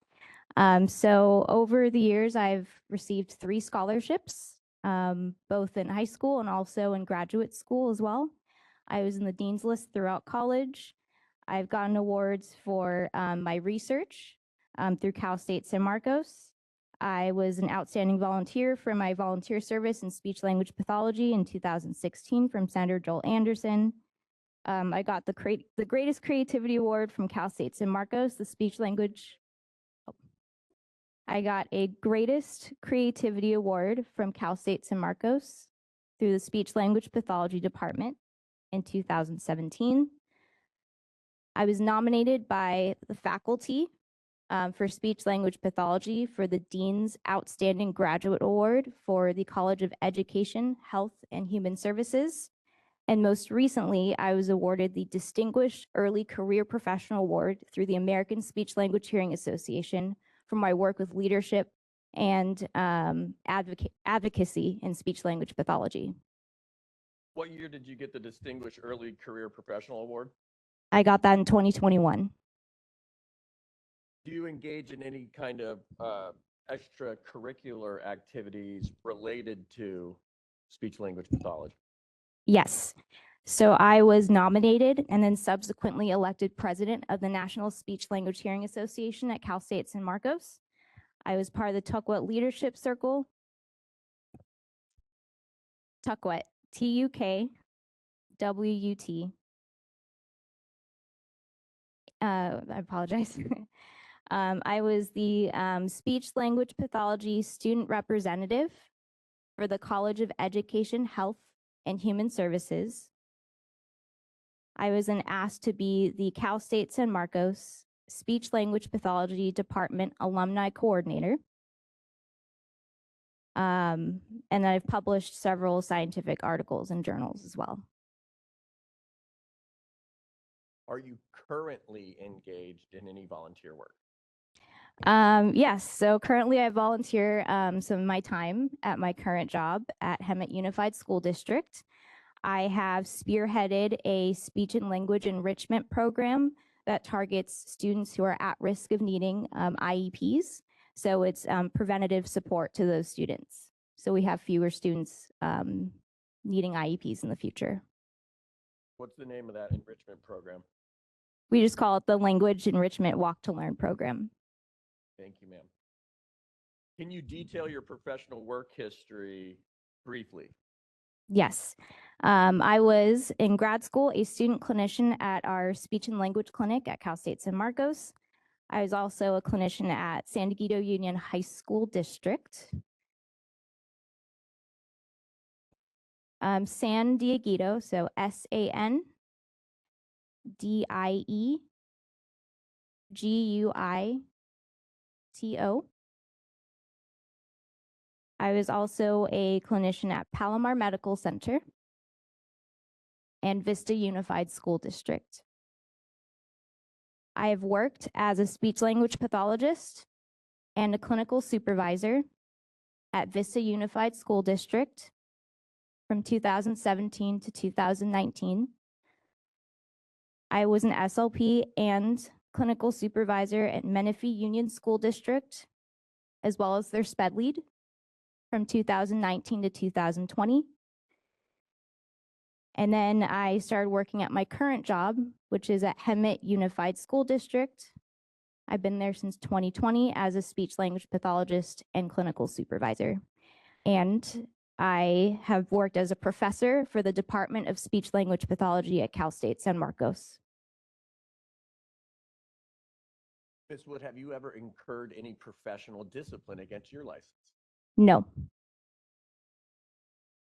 So over the years, I've received 3 scholarships, both in high school and also in graduate school as well. I was in the Dean's List throughout college. I've gotten awards for my research through Cal State San Marcos. I was an outstanding volunteer for my volunteer service in speech language pathology in 2016 from Senator Joel Anderson. I got the Greatest Creativity Award from Cal State San Marcos, the speech language. I got a Greatest Creativity Award from Cal State San Marcos through the speech language pathology department in 2017. I was nominated by the faculty for speech language pathology for the Dean's Outstanding Graduate Award for the College of Education, Health, and Human Services. And most recently, I was awarded the Distinguished Early Career Professional Award through the American Speech Language Hearing Association for my work with leadership and advocacy in speech language pathology. What year did you get the Distinguished Early Career Professional Award? I got that in 2021. Do you engage in any kind of extracurricular activities related to speech language pathology? Yes. So I was nominated and then subsequently elected president of the National Speech Language Hearing Association at Cal State San Marcos. I was part of the Tukwut Leadership Circle. Tukwut, Tukwut. I apologize. I was the speech language pathology student representative for the College of Education, Health, and Human Services. I was asked to be the Cal State San Marcos Speech Language Pathology Department Alumni Coordinator. And I've published several scientific articles and journals as well. Are you currently engaged in any volunteer work? Yes, so currently I volunteer some of my time at my current job at Hemet Unified School District. I have spearheaded a speech and language enrichment program that targets students who are at risk of needing IEPs. So it's preventative support to those students. So we have fewer students needing IEPs in the future. What's the name of that enrichment program? We just call it the Language Enrichment Walk to Learn program. Thank you, ma'am. Can you detail your professional work history briefly? Yes. I was in grad school a student clinician at our speech and language clinic at Cal State San Marcos. I was also a clinician at San Diego Union High School District. San Diego, so SANDIEGUITO. I was also a clinician at Palomar Medical Center and Vista Unified School District. I have worked as a speech language pathologist and a clinical supervisor at Vista Unified School District from 2017 to 2019. I was an SLP and clinical supervisor at Menifee Union School District, as well as their SPED lead from 2019 to 2020. And then I started working at my current job, which is at Hemet Unified School District. I've been there since 2020 as a speech language pathologist and clinical supervisor. And I have worked as a professor for the Department of Speech Language Pathology at Cal State San Marcos. Ms. Wood, have you ever incurred any professional discipline against your license? No,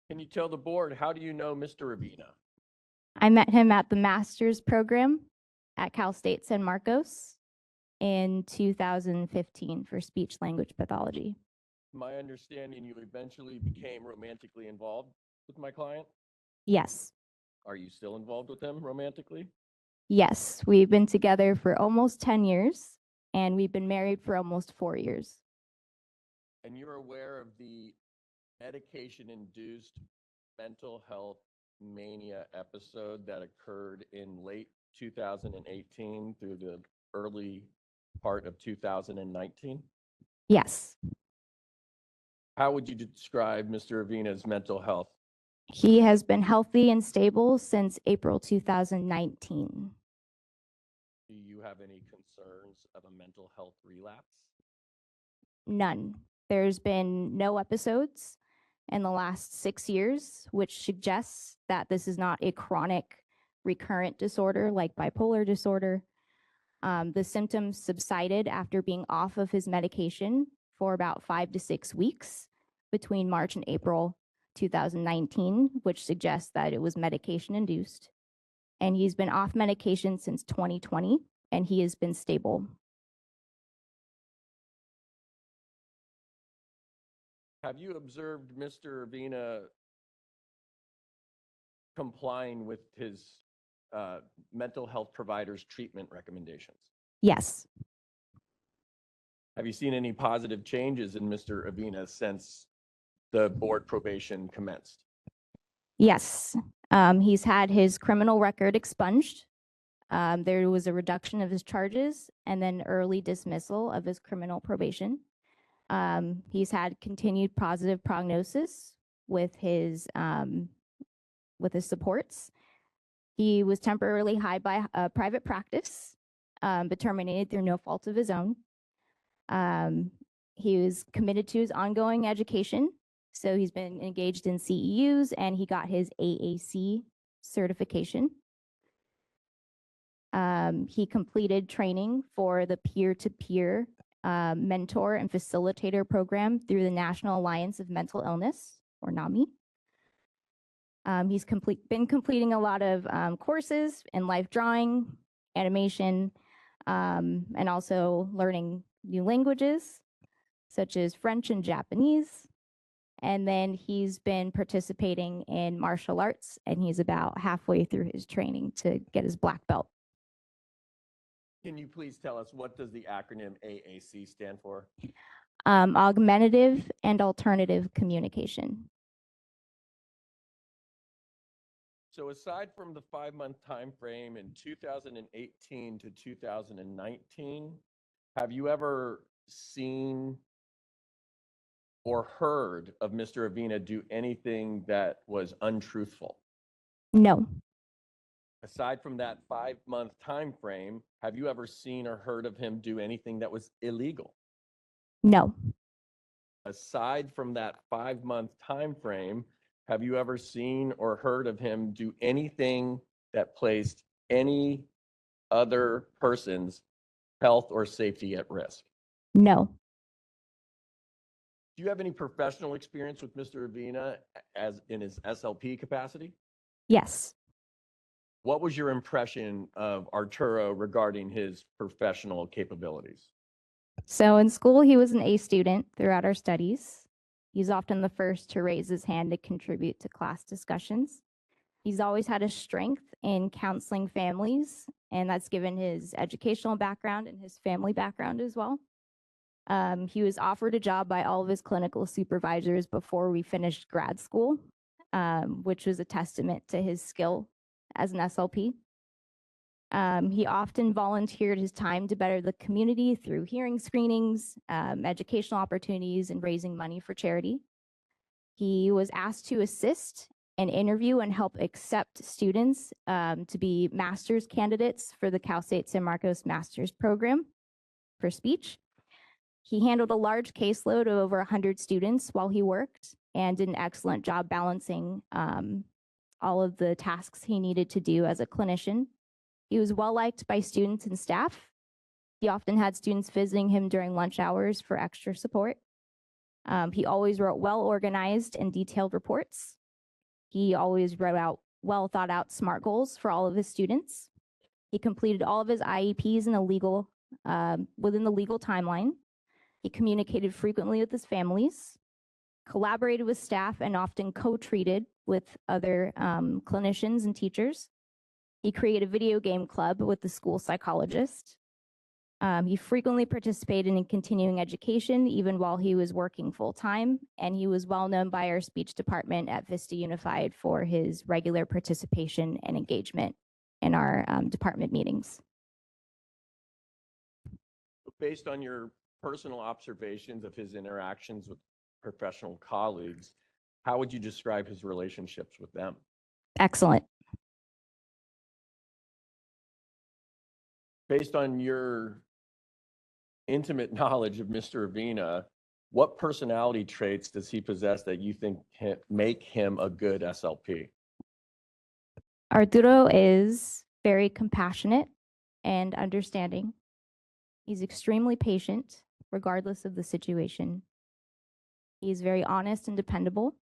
Can you tell the board, how do you know Mr. Ravina? I met him at the master's program at Cal State San Marcos in 2015 for speech language pathology. My understanding, you eventually became romantically involved with my client. Yes, Are you still involved with him romantically? yes, we've been together for almost 10 years and we've been married for almost 4 years. And you're aware of the medication-induced mental health mania episode that occurred in late 2018 through the early part of 2019? Yes, How would you describe Mr. Avina's mental health? he has been healthy and stable since April 2019. Do you have any concerns of a mental health relapse? None. There's been no episodes in the last 6 years, which suggests that this is not a chronic recurrent disorder like bipolar disorder. The symptoms subsided after being off of his medication for about 5 to 6 weeks between March and April 2019, which suggests that it was medication induced. And he's been off medication since 2020, and he has been stable. Have you observed Mr. Avina complying with his mental health provider's treatment recommendations? Yes, Have you seen any positive changes in Mr. Avina since the board probation commenced? yes. He's had his criminal record expunged. There was a reduction of his charges and then early dismissal of his criminal probation. He's had continued positive prognosis with his supports. He was temporarily hired by a private practice, but terminated through no fault of his own. He was committed to his ongoing education. So he's been engaged in CEUs and he got his AAC certification. He completed training for the peer-to-peer mentor and facilitator program through the National Alliance of Mental Illness, or NAMI. He's been completing a lot of courses in life drawing, animation, and also learning new languages, such as French and Japanese. And then he's been participating in martial arts, and he's about halfway through his training to get his black belt. Can you please tell us, what does the acronym AAC stand for? Augmentative and alternative communication. So aside from the 5-month time frame in 2018 to 2019, have you ever seen or heard of Mr. Avina do anything that was untruthful? No, Aside from that 5-month time frame, have you ever seen or heard of him do anything that was illegal? no, Aside from that 5-month time frame, have you ever seen or heard of him do anything that placed any other person's health or safety at risk? no, Do you have any professional experience with Mr. Avina as in his SLP capacity? yes. What was your impression of Arturo regarding his professional capabilities? So in school, he was an A student throughout our studies. He's often the first to raise his hand to contribute to class discussions. He's always had a strength in counseling families, and that's given his educational background and his family background as well. He was offered a job by all of his clinical supervisors before we finished grad school, which was a testament to his skill as an SLP. He often volunteered his time to better the community through hearing screenings, educational opportunities, and raising money for charity. He was asked to assist and interview and help accept students to be master's candidates for the Cal State San Marcos Master's Program for speech. He handled a large caseload of over 100 students while he worked and did an excellent job balancing all of the tasks he needed to do as a clinician. He was well liked by students and staff. He often had students visiting him during lunch hours for extra support. He always wrote well organized and detailed reports. He always wrote out well thought out SMART goals for all of his students. He completed all of his IEPs in within the legal timeline. He communicated frequently with his families, collaborated with staff, and often co-treated with other clinicians and teachers. He created a video game club with the school psychologist. He frequently participated in continuing education, even while he was working full-time, and he was well known by our speech department at Vista Unified for his regular participation and engagement in our department meetings. Based on your personal observations of his interactions with professional colleagues, how would you describe his relationships with them? Excellent. Based on your intimate knowledge of Mr. Avina, what personality traits does he possess that you think make him a good SLP? Arturo is very compassionate and understanding. He's extremely patient, regardless of the situation. He's very honest and dependable.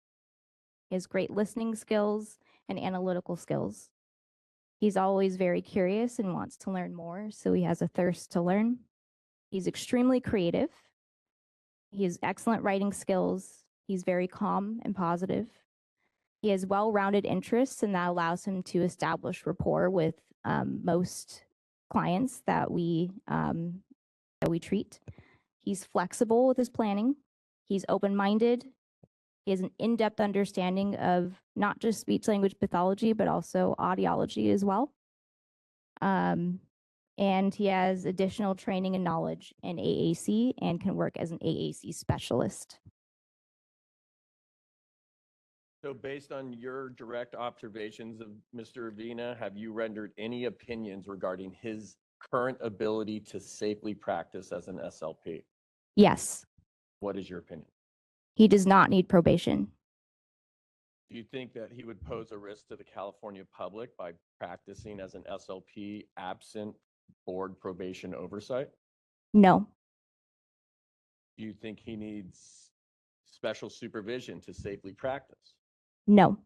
He has great listening skills and analytical skills. He's always very curious and wants to learn more, so he has a thirst to learn. He's extremely creative. He has excellent writing skills. He's very calm and positive. He has well-rounded interests, and that allows him to establish rapport with most clients that we treat. He's flexible with his planning. He's open-minded. He has an in-depth understanding of not just speech-language pathology, but also audiology as well. And he has additional training and knowledge in AAC and can work as an AAC specialist. So based on your direct observations of Mr. Avina, have you rendered any opinions regarding his current ability to safely practice as an SLP? Yes, What is your opinion? he does not need probation. Do you think that he would pose a risk to the California public by practicing as an SLP absent board probation oversight? No, Do you think he needs special supervision to safely practice? no,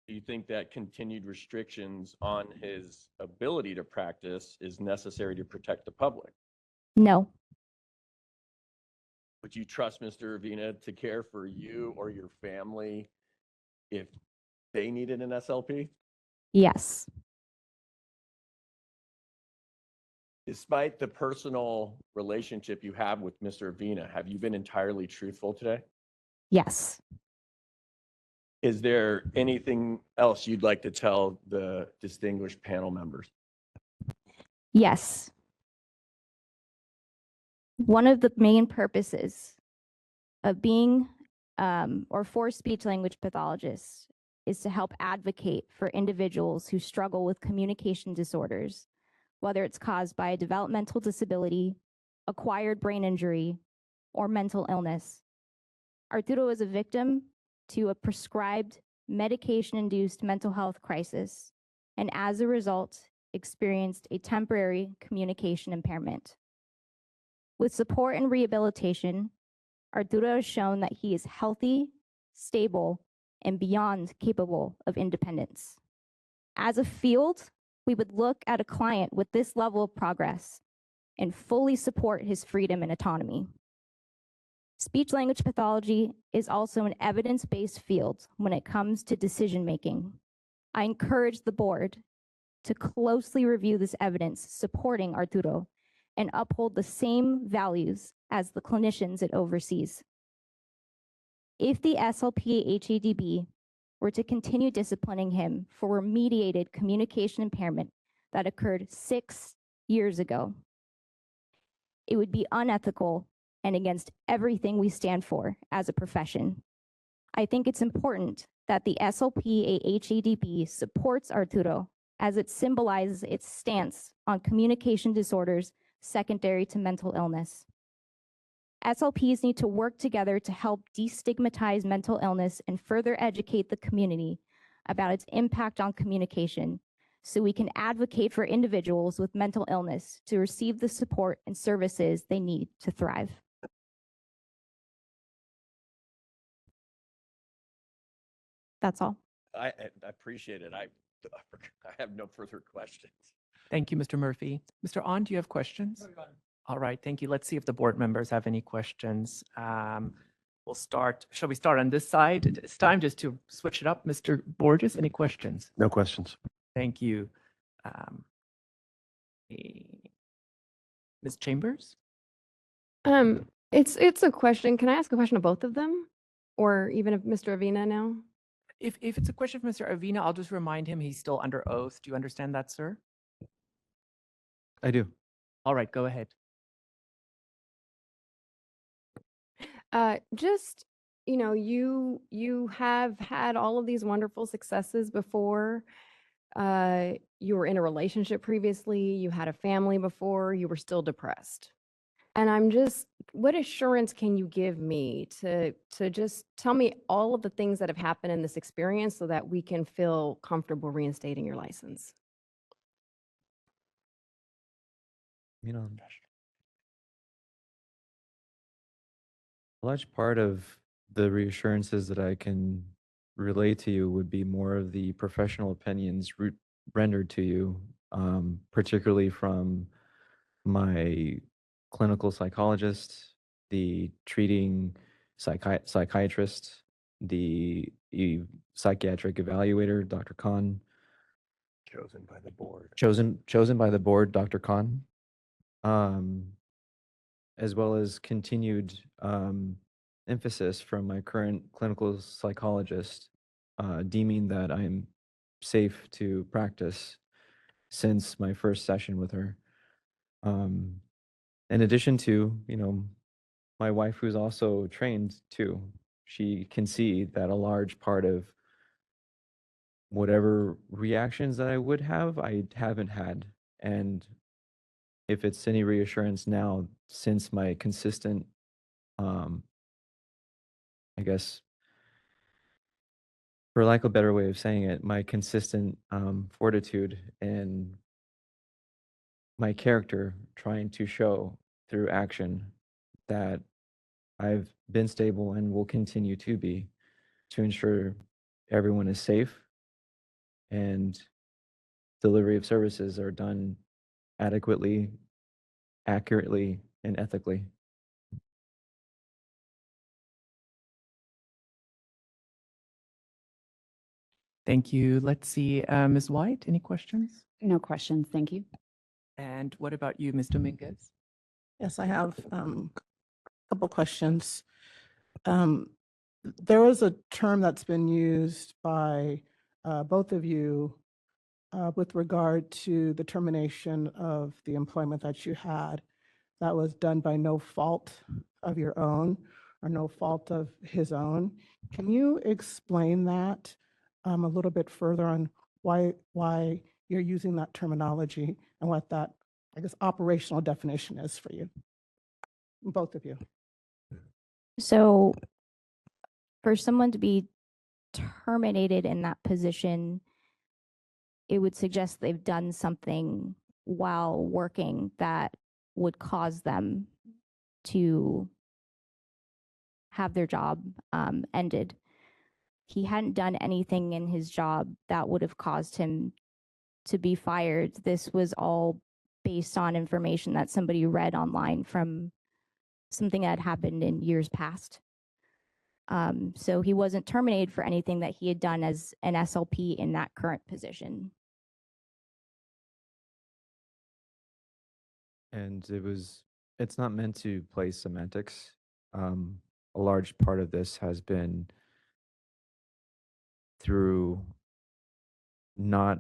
Do you think that continued restrictions on his ability to practice is necessary to protect the public? no, Would you trust Mr. Avina to care for you or your family if they needed an SLP? yes, Despite the personal relationship you have with Mr. Avina, have you been entirely truthful today? yes. Is there anything else you'd like to tell the distinguished panel members? Yes. One of the main purposes of being or for speech language pathologists is to help advocate for individuals who struggle with communication disorders, whether it's caused by a developmental disability, acquired brain injury, or mental illness. Arturo is a victim to a prescribed medication-induced mental health crisis, and as a result, experienced a temporary communication impairment. With support and rehabilitation, Arturo has shown that he is healthy, stable, and beyond capable of independence. As a field, we would look at a client with this level of progress and fully support his freedom and autonomy. Speech language pathology is also an evidence-based field when it comes to decision-making. I encourage the board to closely review this evidence supporting Arturo and uphold the same values as the clinicians it oversees. If the SLP HADB were to continue disciplining him for remediated communication impairment that occurred 6 years ago, it would be unethical and against everything we stand for as a profession. I think it's important that the SLP HADB supports Arturo as it symbolizes its stance on communication disorders secondary to mental illness. SLPs need to work together to help destigmatize mental illness and further educate the community about its impact on communication, so we can advocate for individuals with mental illness to receive the support and services they need to thrive. That's all. I appreciate it. I have no further questions. Thank you, Mr. Murphy. Mr. On, do you have questions? All right, thank you. Let's see if the board members have any questions. We'll start, shall we start on this side? It's time just to switch it up. Mr. Borges, any questions? No questions. Thank you. Ms. Chambers? It's a question. Can I ask a question of both of them? Or even of Mr. Avina now? If it's a question for Mr. Avina, I'll just remind him he's still under oath. Do you understand that, sir? I do. All right, go ahead. Just, you have had all of these wonderful successes before. You were in a relationship previously, you had a family before, you were still depressed. And what assurance can you give me to just tell me all of the things that have happened in this experience so that we can feel comfortable reinstating your license? A large part of the reassurances that I can relay to you would be more of the professional opinions rendered to you, particularly from my clinical psychologist, the treating psychiatrist, the psychiatric evaluator, Dr. Khan. Chosen by the board. Chosen by the board, Dr. Khan. As well as continued emphasis from my current clinical psychologist, deeming that I'm safe to practice since my first session with her. In addition to, my wife, who's also trained too, she can see that a large part of whatever reactions that I would have, I haven't had. And if it's any reassurance now, since my consistent, I guess, for lack of a better way of saying it, my consistent fortitude and my character trying to show through action that I've been stable and will continue to be, to ensure everyone is safe and delivery of services are done adequately, accurately, and ethically. Thank you. Let's see, Ms. White, any questions? No questions, thank you. And what about you, Ms. Dominguez? Yes, I have a couple questions. There is a term that's been used by both of you with regard to the termination of the employment that you had that was done by no fault of your own or no fault of his own. Can you explain that a little bit further on why you're using that terminology and what that, I guess, operational definition is for you, both of you? So for someone to be terminated in that position, it would suggest they've done something while working that would cause them to have their job ended. He hadn't done anything in his job that would have caused him to be fired. This was all based on information that somebody read online from something that had happened in years past. So he wasn't terminated for anything that he had done as an SLP in that current position. And it's not meant to play semantics. A large part of this has been through not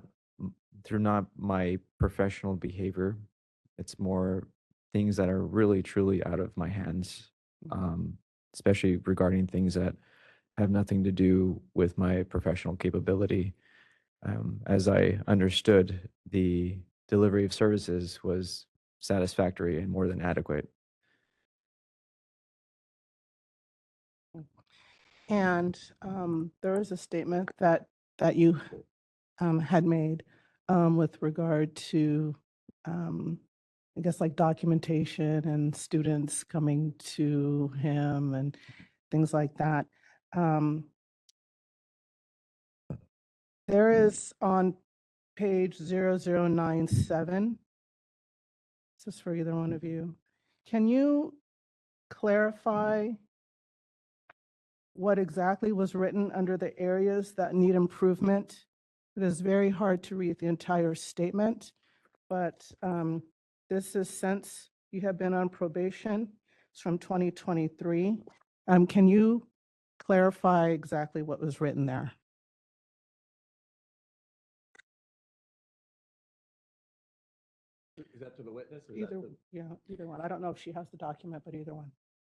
through not my professional behavior. It's more things that are really truly out of my hands, especially regarding things that have nothing to do with my professional capability. As I understood, the delivery of services was satisfactory and more than adequate. And there was a statement that you had made with regard to, I guess, like documentation and students coming to him and things like that. There is on page 0097, this is for either one of you. Can you clarify what exactly was written under the areas that need improvement? It is very hard to read the entire statement, but this is since you have been on probation. It's from 2023. Can you clarify exactly what was written there? Is that to the witness? Either one. I don't know if she has the document, but either one.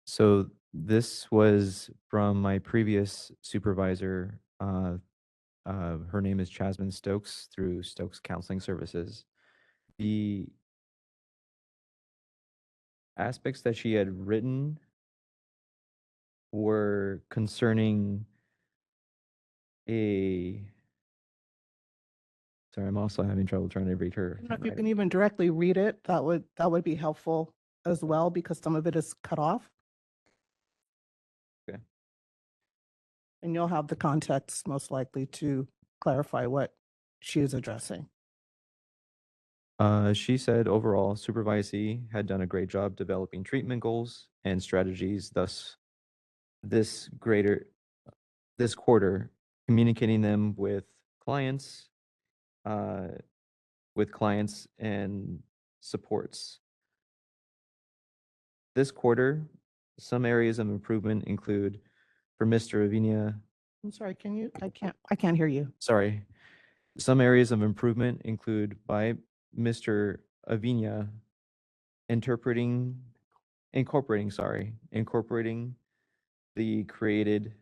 So this was from my previous supervisor. Her name is Jasmine Stokes through Stokes Counseling Services. The aspects that she had written were concerning sorry, I'm also having trouble trying to read her. I don't know if you can even directly read it. That would be helpful as well, because some of it is cut off. Okay. And you'll have the context most likely to clarify what she is addressing. She said overall, supervisee had done a great job developing treatment goals and strategies. Thus, this quarter, communicating them with clients and supports. This quarter, some areas of improvement include for Mr. Avinia. I'm sorry, I can't hear you. Sorry. Some areas of improvement include by Mr. Avinia incorporating the created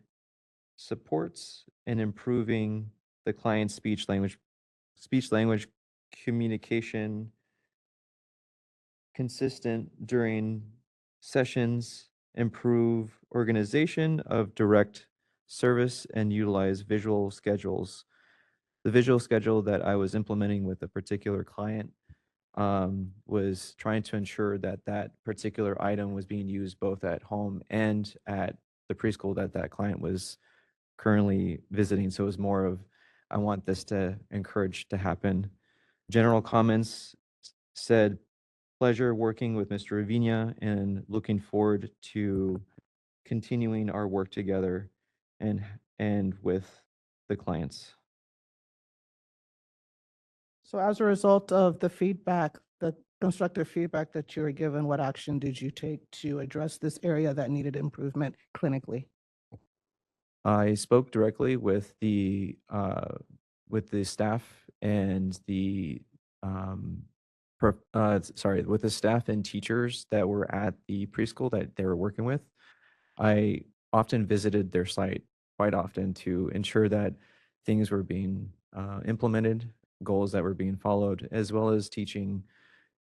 supports and improving the client's speech language communication consistent during sessions, improve organization of direct service, and utilize visual schedules. The visual schedule that I was implementing with a particular client was trying to ensure that that particular item was being used both at home and at the preschool that that client was currently visiting. So it was more of, I want this to encourage to happen. General comments said, pleasure working with Mr. Avinia and looking forward to continuing our work together and with the clients. So as a result of the feedback, the constructive feedback that you were given, what action did you take to address this area that needed improvement clinically? I spoke directly with the staff and with the staff and teachers that were at the preschool that they were working with. I often visited their site quite often to ensure that things were being implemented, goals that were being followed, as well as teaching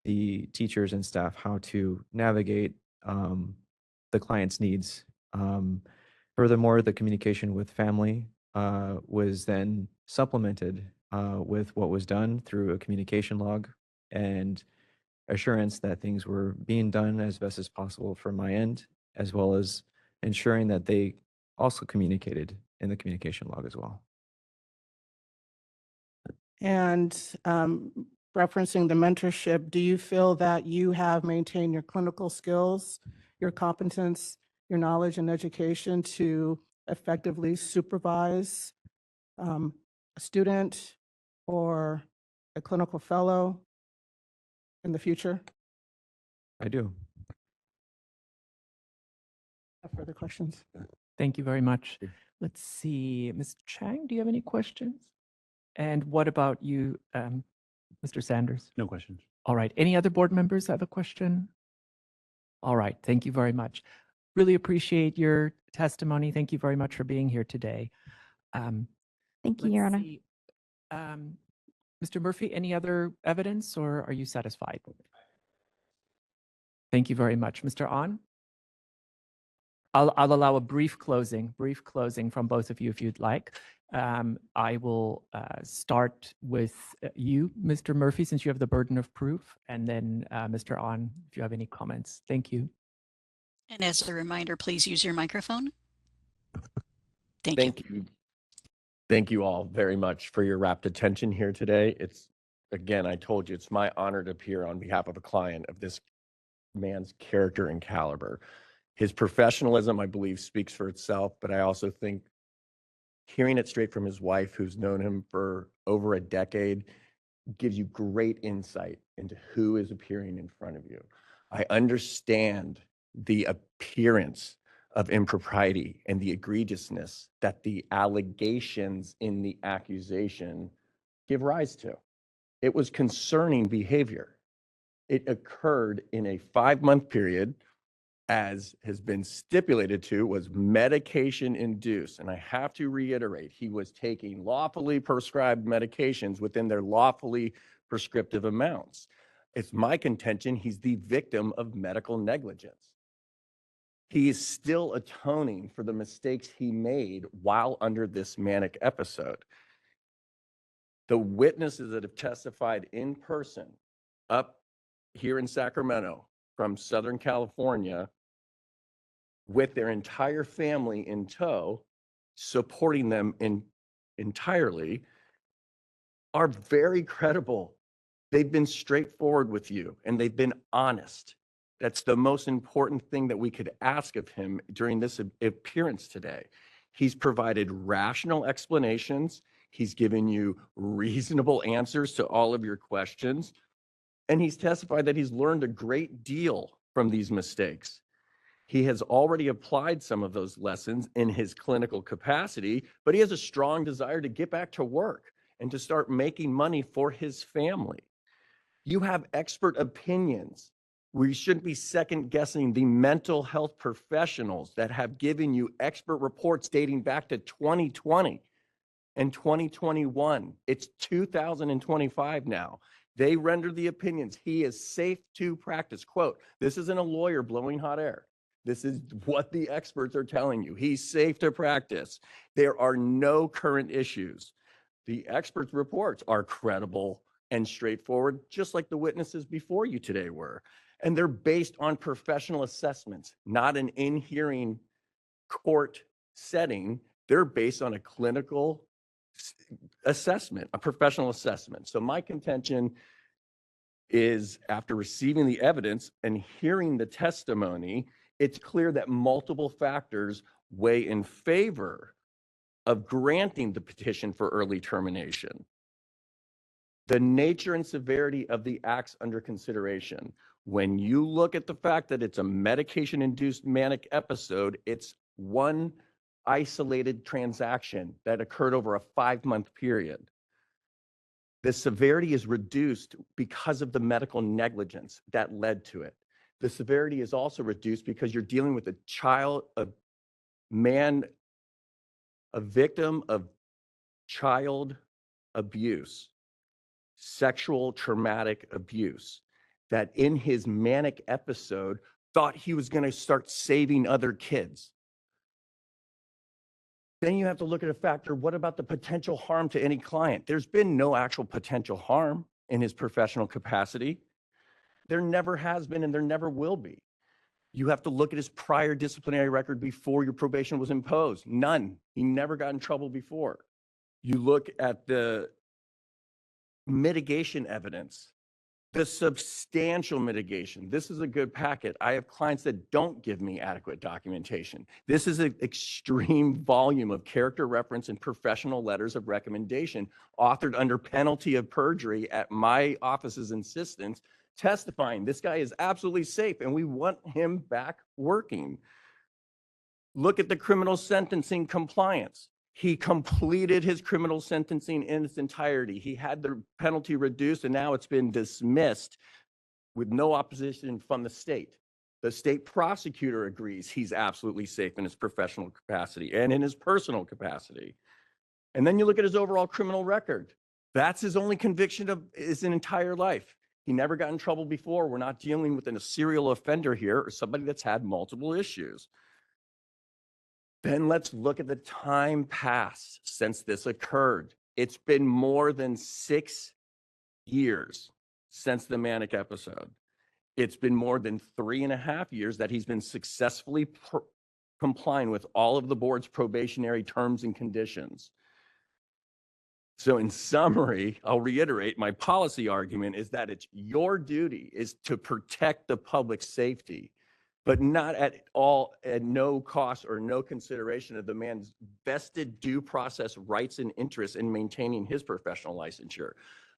the teachers and staff how to navigate the client's needs. Furthermore, the communication with family was then supplemented with what was done through a communication log and assurance that things were being done as best as possible from my end, as well as ensuring that they also communicated in the communication log as well. And referencing the mentorship, do you feel that you have maintained your clinical skills your competence, your knowledge and education to effectively supervise a student or a clinical fellow in the future? I do. No further questions? Thank you very much. Let's see, Ms. Chang, do you have any questions? And what about you, Mr. Sanders? No questions. All right. Any other board members have a question? All right. Thank you very much. Really appreciate your testimony. Thank you very much for being here today. Thank you, Your Let's Honor. see. Mr. Murphy, any other evidence or are you satisfied? Thank you very much. Mr. On? I'll allow a brief closing from both of you if you'd like. I will start with you, Mr. Murphy, since you have the burden of proof, and then Mr. On, if you have any comments. Thank you. And as a reminder, please use your microphone. Thank you. Thank you. Thank you all very much for your rapt attention here today. It's, again, I told you, it's my honor to appear on behalf of a client of this man's character and caliber. His professionalism, I believe, speaks for itself, but I also think hearing it straight from his wife, who's known him for over a decade, gives you great insight into who is appearing in front of you. I understand the appearance of impropriety and the egregiousness that the allegations in the accusation give rise to. It was concerning behavior. It occurred in a 5-month period, as has been stipulated to, was medication induced. And I have to reiterate, he was taking lawfully prescribed medications within their lawfully prescriptive amounts. It's my contention he's the victim of medical negligence. He is still atoning for the mistakes he made while under this manic episode. The witnesses that have testified in person up here in Sacramento from Southern California with their entire family in tow, supporting them entirely, are very credible. They've been straightforward with you and they've been honest. That's the most important thing that we could ask of him during this appearance today. He's provided rational explanations. He's given you reasonable answers to all of your questions. And he's testified that he's learned a great deal from these mistakes. He has already applied some of those lessons in his clinical capacity, but he has a strong desire to get back to work and to start making money for his family. You have expert opinions. We shouldn't be second guessing the mental health professionals that have given you expert reports dating back to 2020 and 2021. It's 2025 now. They render the opinions. He is safe to practice. Quote, this isn't a lawyer blowing hot air. This is what the experts are telling you. He's safe to practice. There are no current issues. The experts' reports are credible and straightforward, just like the witnesses before you today were. And they're based on professional assessments, not an in-hearing court setting. They're based on a clinical assessment, a professional assessment. So my contention is, after receiving the evidence and hearing the testimony, it's clear that multiple factors weigh in favor of granting the petition for early termination. The nature and severity of the acts under consideration. When you look at the fact that it's a medication-induced manic episode, it's one isolated transaction that occurred over a 5-month period. The severity is reduced because of the medical negligence that led to it. The severity is also reduced because you're dealing with a child, a victim of child abuse, sexual traumatic abuse, that in his manic episode thought he was going to start saving other kids. Then you have to look at a factor, what about the potential harm to any client? There's been no actual potential harm in his professional capacity. There never has been and there never will be. You have to look at his prior disciplinary record before your probation was imposed. None. He never got in trouble before. You look at the mitigation evidence The substantial mitigation. This is a good packet. I have clients that don't give me adequate documentation. This is an extreme volume of character reference and professional letters of recommendation authored under penalty of perjury at my office's insistence, testifying this guy is absolutely safe and we want him back working. Look at the criminal sentencing compliance. He completed his criminal sentencing in its entirety. He had the penalty reduced and now it's been dismissed with no opposition from the state. The state prosecutor agrees he's absolutely safe in his professional capacity and in his personal capacity. And then you look at his overall criminal record. That's his only conviction of his entire life. He never got in trouble before. We're not dealing with a serial offender here or somebody that's had multiple issues. Then let's look at the time passed since this occurred. It's been more than 6 years since the manic episode. It's been more than 3.5 years that he's been successfully complying with all of the board's probationary terms and conditions. So in summary, I'll reiterate my policy argument is that it's your duty is to protect the public safety, but not at no cost or no consideration of the man's vested due process rights and interests in maintaining his professional licensure.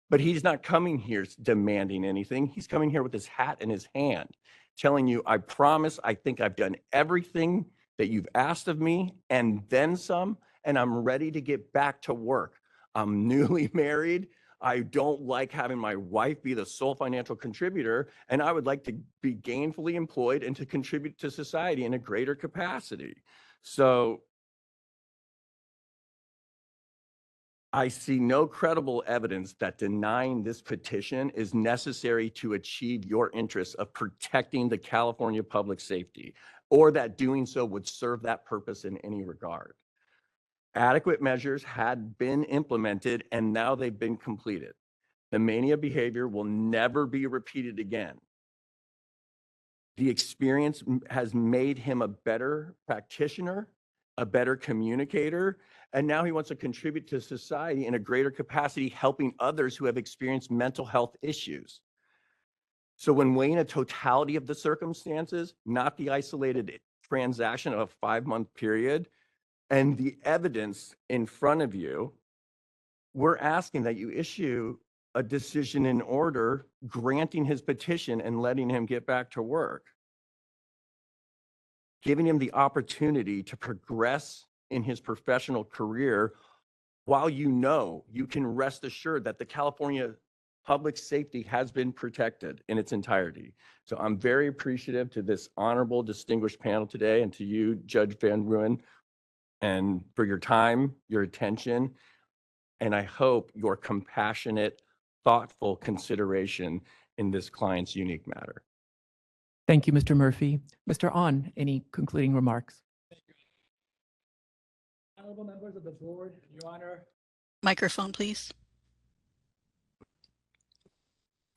But he's not coming here demanding anything. He's coming here with his hat in his hand, telling you, I promise, I think I've done everything that you've asked of me and then some, and I'm ready to get back to work. I'm newly married. I don't like having my wife be the sole financial contributor, and I would like to be gainfully employed and to contribute to society in a greater capacity. So I see no credible evidence that denying this petition is necessary to achieve your interests of protecting the California public safety, or that doing so would serve that purpose in any regard. Adequate measures had been implemented and now they've been completed. The mania behavior will never be repeated again. The experience has made him a better practitioner, a better communicator, and now he wants to contribute to society in a greater capacity, helping others who have experienced mental health issues. So when weighing a totality of the circumstances, not the isolated transaction of a 5-month period, and the evidence in front of you, we're asking that you issue a decision in order granting his petition and letting him get back to work, giving him the opportunity to progress in his professional career while you can rest assured that the California public safety has been protected in its entirety. So I'm very appreciative to this honorable, distinguished panel today and to you, Judge Van Ruin, and for your time, your attention, and I hope your compassionate, thoughtful consideration in this client's unique matter. Thank you, Mr. Murphy. Mr. On, any concluding remarks? Honorable members of the board, Your Honor. Microphone, please.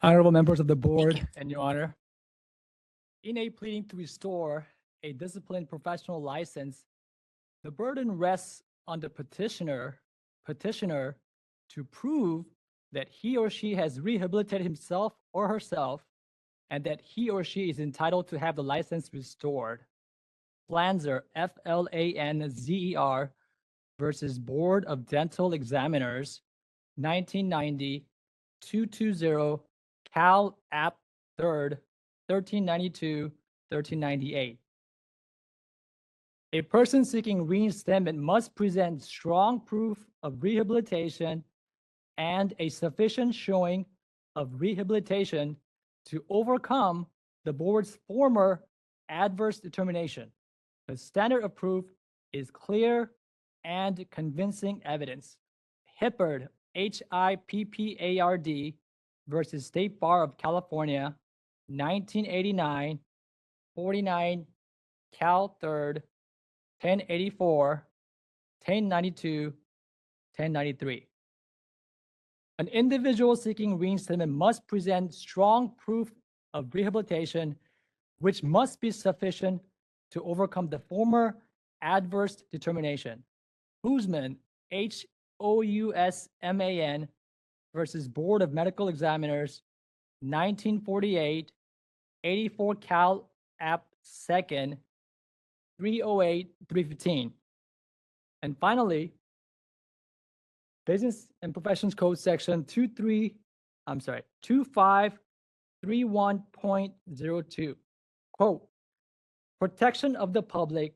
Honorable members of the board and Your Honor. In a pleading to restore a disciplined professional license, the burden rests on the petitioner to prove that he or she has rehabilitated himself or herself and that he or she is entitled to have the license restored. Flanzer, Flanzer versus Board of Dental Examiners, 1990, 220, Cal App 3rd, 1392, 1398. A person seeking reinstatement must present strong proof of rehabilitation and a sufficient showing of rehabilitation to overcome the board's former adverse determination. The standard of proof is clear and convincing evidence. Hippard, Hippard versus State Bar of California, 1989, 49, Cal 3rd, 1084, 1092, 1093. An individual seeking reinstatement must present strong proof of rehabilitation, which must be sufficient to overcome the former adverse determination. Housman, Housman versus Board of Medical Examiners, 1948, 84 Cal App 2nd, 308, 315. And finally, Business and Professions Code Section 2531.02. Quote, protection of the public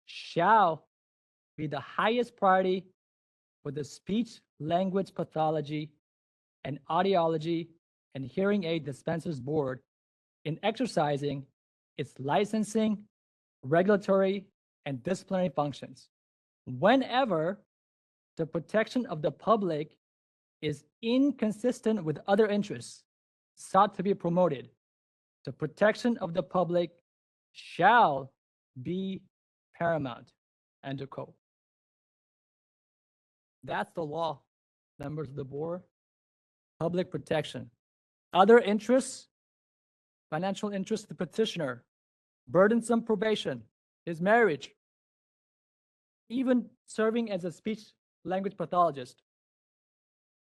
shall be the highest priority for the speech language pathology and audiology and hearing aid dispensers board in exercising its licensing, regulatory, and disciplinary functions. Whenever the protection of the public is inconsistent with other interests sought to be promoted, the protection of the public shall be paramount. End of quote. That's the law, members of the board. Public protection. Other interests, financial interest of the petitioner, burdensome probation, his marriage, even serving as a speech language pathologist.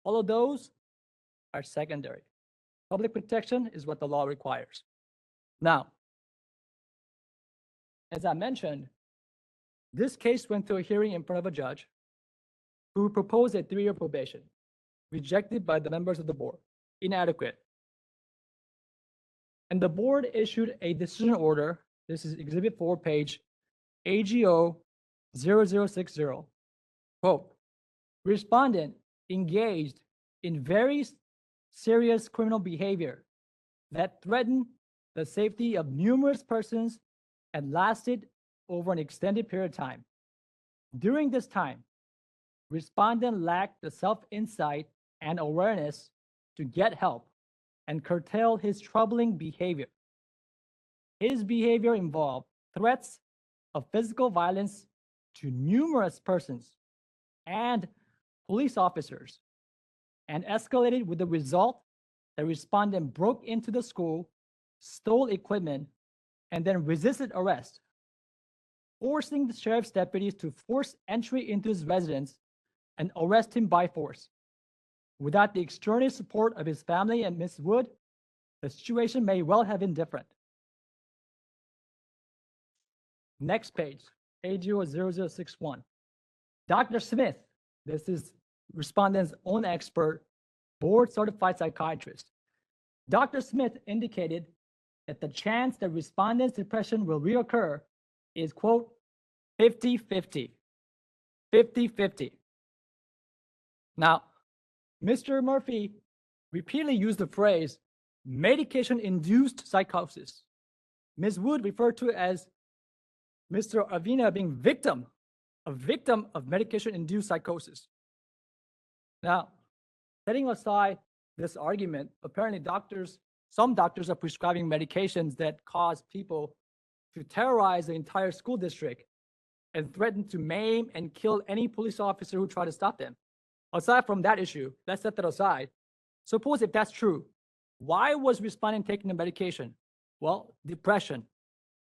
All of those are secondary. Public protection is what the law requires. Now, as I mentioned, this case went through a hearing in front of a judge who proposed a 3-year probation, rejected by the members of the board, inadequate. And the board issued a decision order. This is Exhibit 4, page AGO 0060. Quote, respondent engaged in very serious criminal behavior that threatened the safety of numerous persons and lasted over an extended period of time. During this time, respondent lacked the self-insight and awareness to get help and curtail his troubling behavior. His behavior involved threats of physical violence to numerous persons and police officers, and escalated with the result that respondent broke into the school, stole equipment, and then resisted arrest, forcing the sheriff's deputies to force entry into his residence and arrest him by force. Without the extraordinary support of his family and Ms. Wood, the situation may well have been different. Next page, AGO 0061. Dr. Smith, this is respondent's own expert, board certified psychiatrist. Dr. Smith indicated that the chance that respondent's depression will reoccur is, quote, 50-50. 50-50. Now, Mr. Murphy repeatedly used the phrase medication-induced psychosis. Ms. Wood referred to it as Mr. Avina being a victim of medication-induced psychosis. Now, setting aside this argument, apparently some doctors are prescribing medications that cause people to terrorize the entire school district and threaten to maim and kill any police officer who try to stop them. Aside from that issue, let's set that aside. Suppose if that's true, why was respondent taking the medication? Well, depression.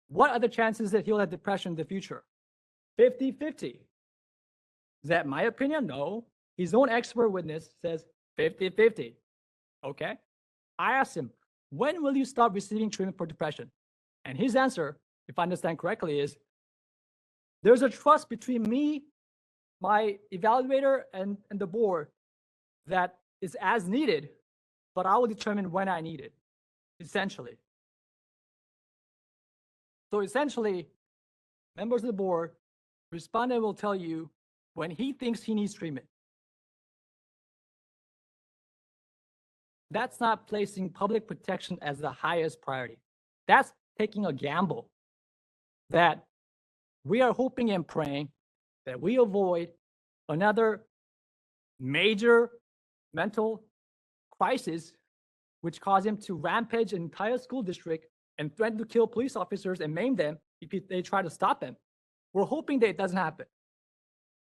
What are the chances that he'll have depression in the future? 50-50. Is that my opinion? No. His own expert witness says 50-50. Okay. I asked him, when will you stop receiving treatment for depression? And his answer, if I understand correctly, is there's a trust between me, my evaluator, and the board that is as needed, but I will determine when I need it, essentially. So essentially, members of the board, respondent will tell you when he thinks he needs treatment. That's not placing public protection as the highest priority. That's taking a gamble that we are hoping and praying that we avoid another major mental crisis, which caused him to rampage an entire school district and threaten to kill police officers and maim them if they try to stop him. We're hoping that it doesn't happen.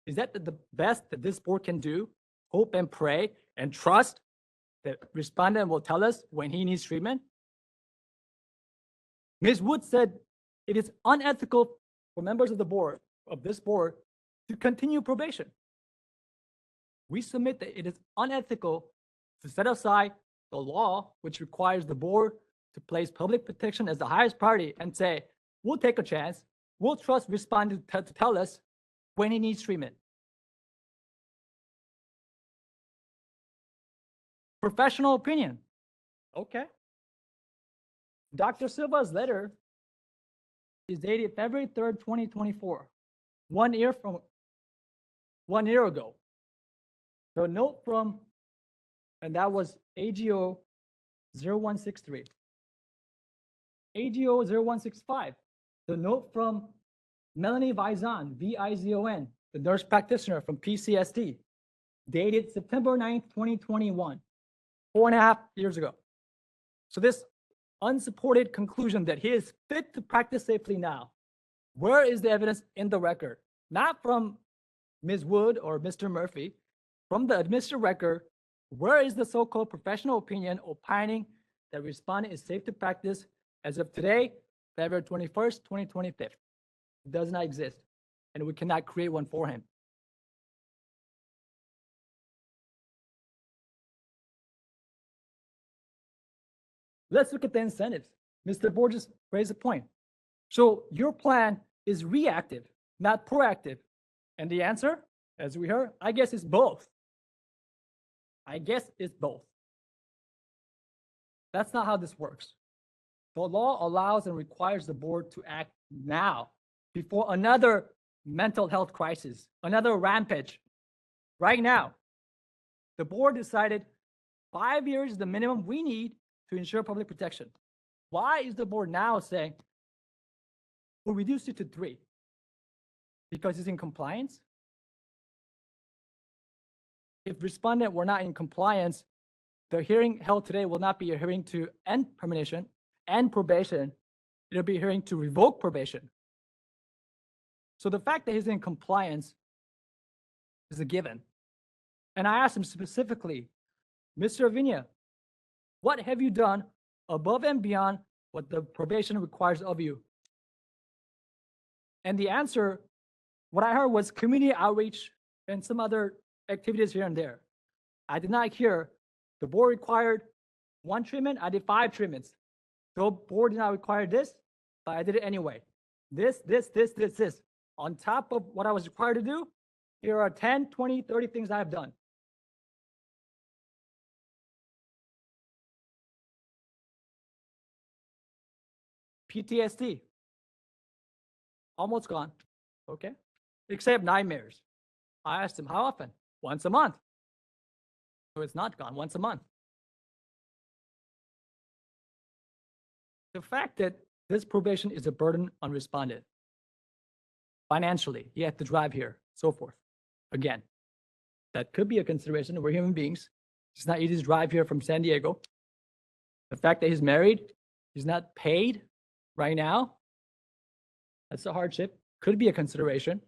Is that the best that this board can do? Hope and pray and trust that respondent will tell us when he needs treatment? Ms. Wood said it is unethical for members of the board, of this board, to continue probation. We submit that it is unethical to set aside the law, which requires the board to place public protection as the highest priority and say, we'll take a chance, we'll trust respondent to tell us when he needs treatment. Professional opinion. Okay. Dr. Silva's letter is dated February 3rd, 2024, 1 year ago. The note from, and that was AGO 0163. AGO 0165, the note from Melanie Vizon, V-I-Z-O-N, the nurse practitioner from PCSD, dated September 9th, 2021, 4.5 years ago. So this unsupported conclusion that he is fit to practice safely now, where is the evidence in the record? Not from Ms. Wood or Mr. Murphy, from the administrative record, where is the so-called professional opinion opining that respondent is safe to practice as of today, February 21st, 2025? It does not exist, and we cannot create one for him. Let's look at the incentives. Mr. Borges raised a point. So your plan is reactive, not proactive. And the answer, as we heard, I guess is both. I guess it's both. That's not how this works. The law allows and requires the board to act now before another mental health crisis, another rampage. Right now, the board decided 5 years is the minimum we need to ensure public protection. Why is the board now saying we'll reduce it to 3? Because it's in compliance? If respondent were not in compliance, the hearing held today will not be a hearing to end termination and probation. It'll be a hearing to revoke probation. So the fact that he's in compliance is a given. And I asked him specifically, Mr. Avinia, what have you done above and beyond what the probation requires of you? And the answer, what I heard was community outreach and some other activities here and there. I did not hear the board required 1 treatment, I did 5 treatments. The board did not require this, but I did it anyway. This. On top of what I was required to do, here are 10, 20, 30 things I have done. PTSD, almost gone, okay? Except nightmares. I asked him, how often? Once a month. So it's not gone, once a month. The fact that this probation is a burden on respondent. Financially, he had to drive here, so forth. Again, that could be a consideration. We're human beings. It's not easy to drive here from San Diego. The fact that he's married, he's not paid right now, that's a hardship. Could be a consideration.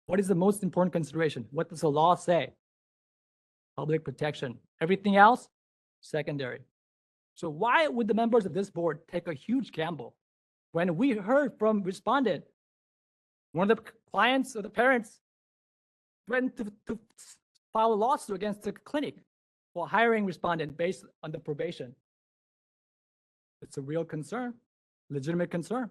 What is the most important consideration? What does the law say? Public protection. Everything else, secondary. So why would the members of this board take a huge gamble when we heard from respondent, one of the clients or the parents threatened to file a lawsuit against the clinic for hiring respondent based on the probation? It's a real concern, legitimate concern.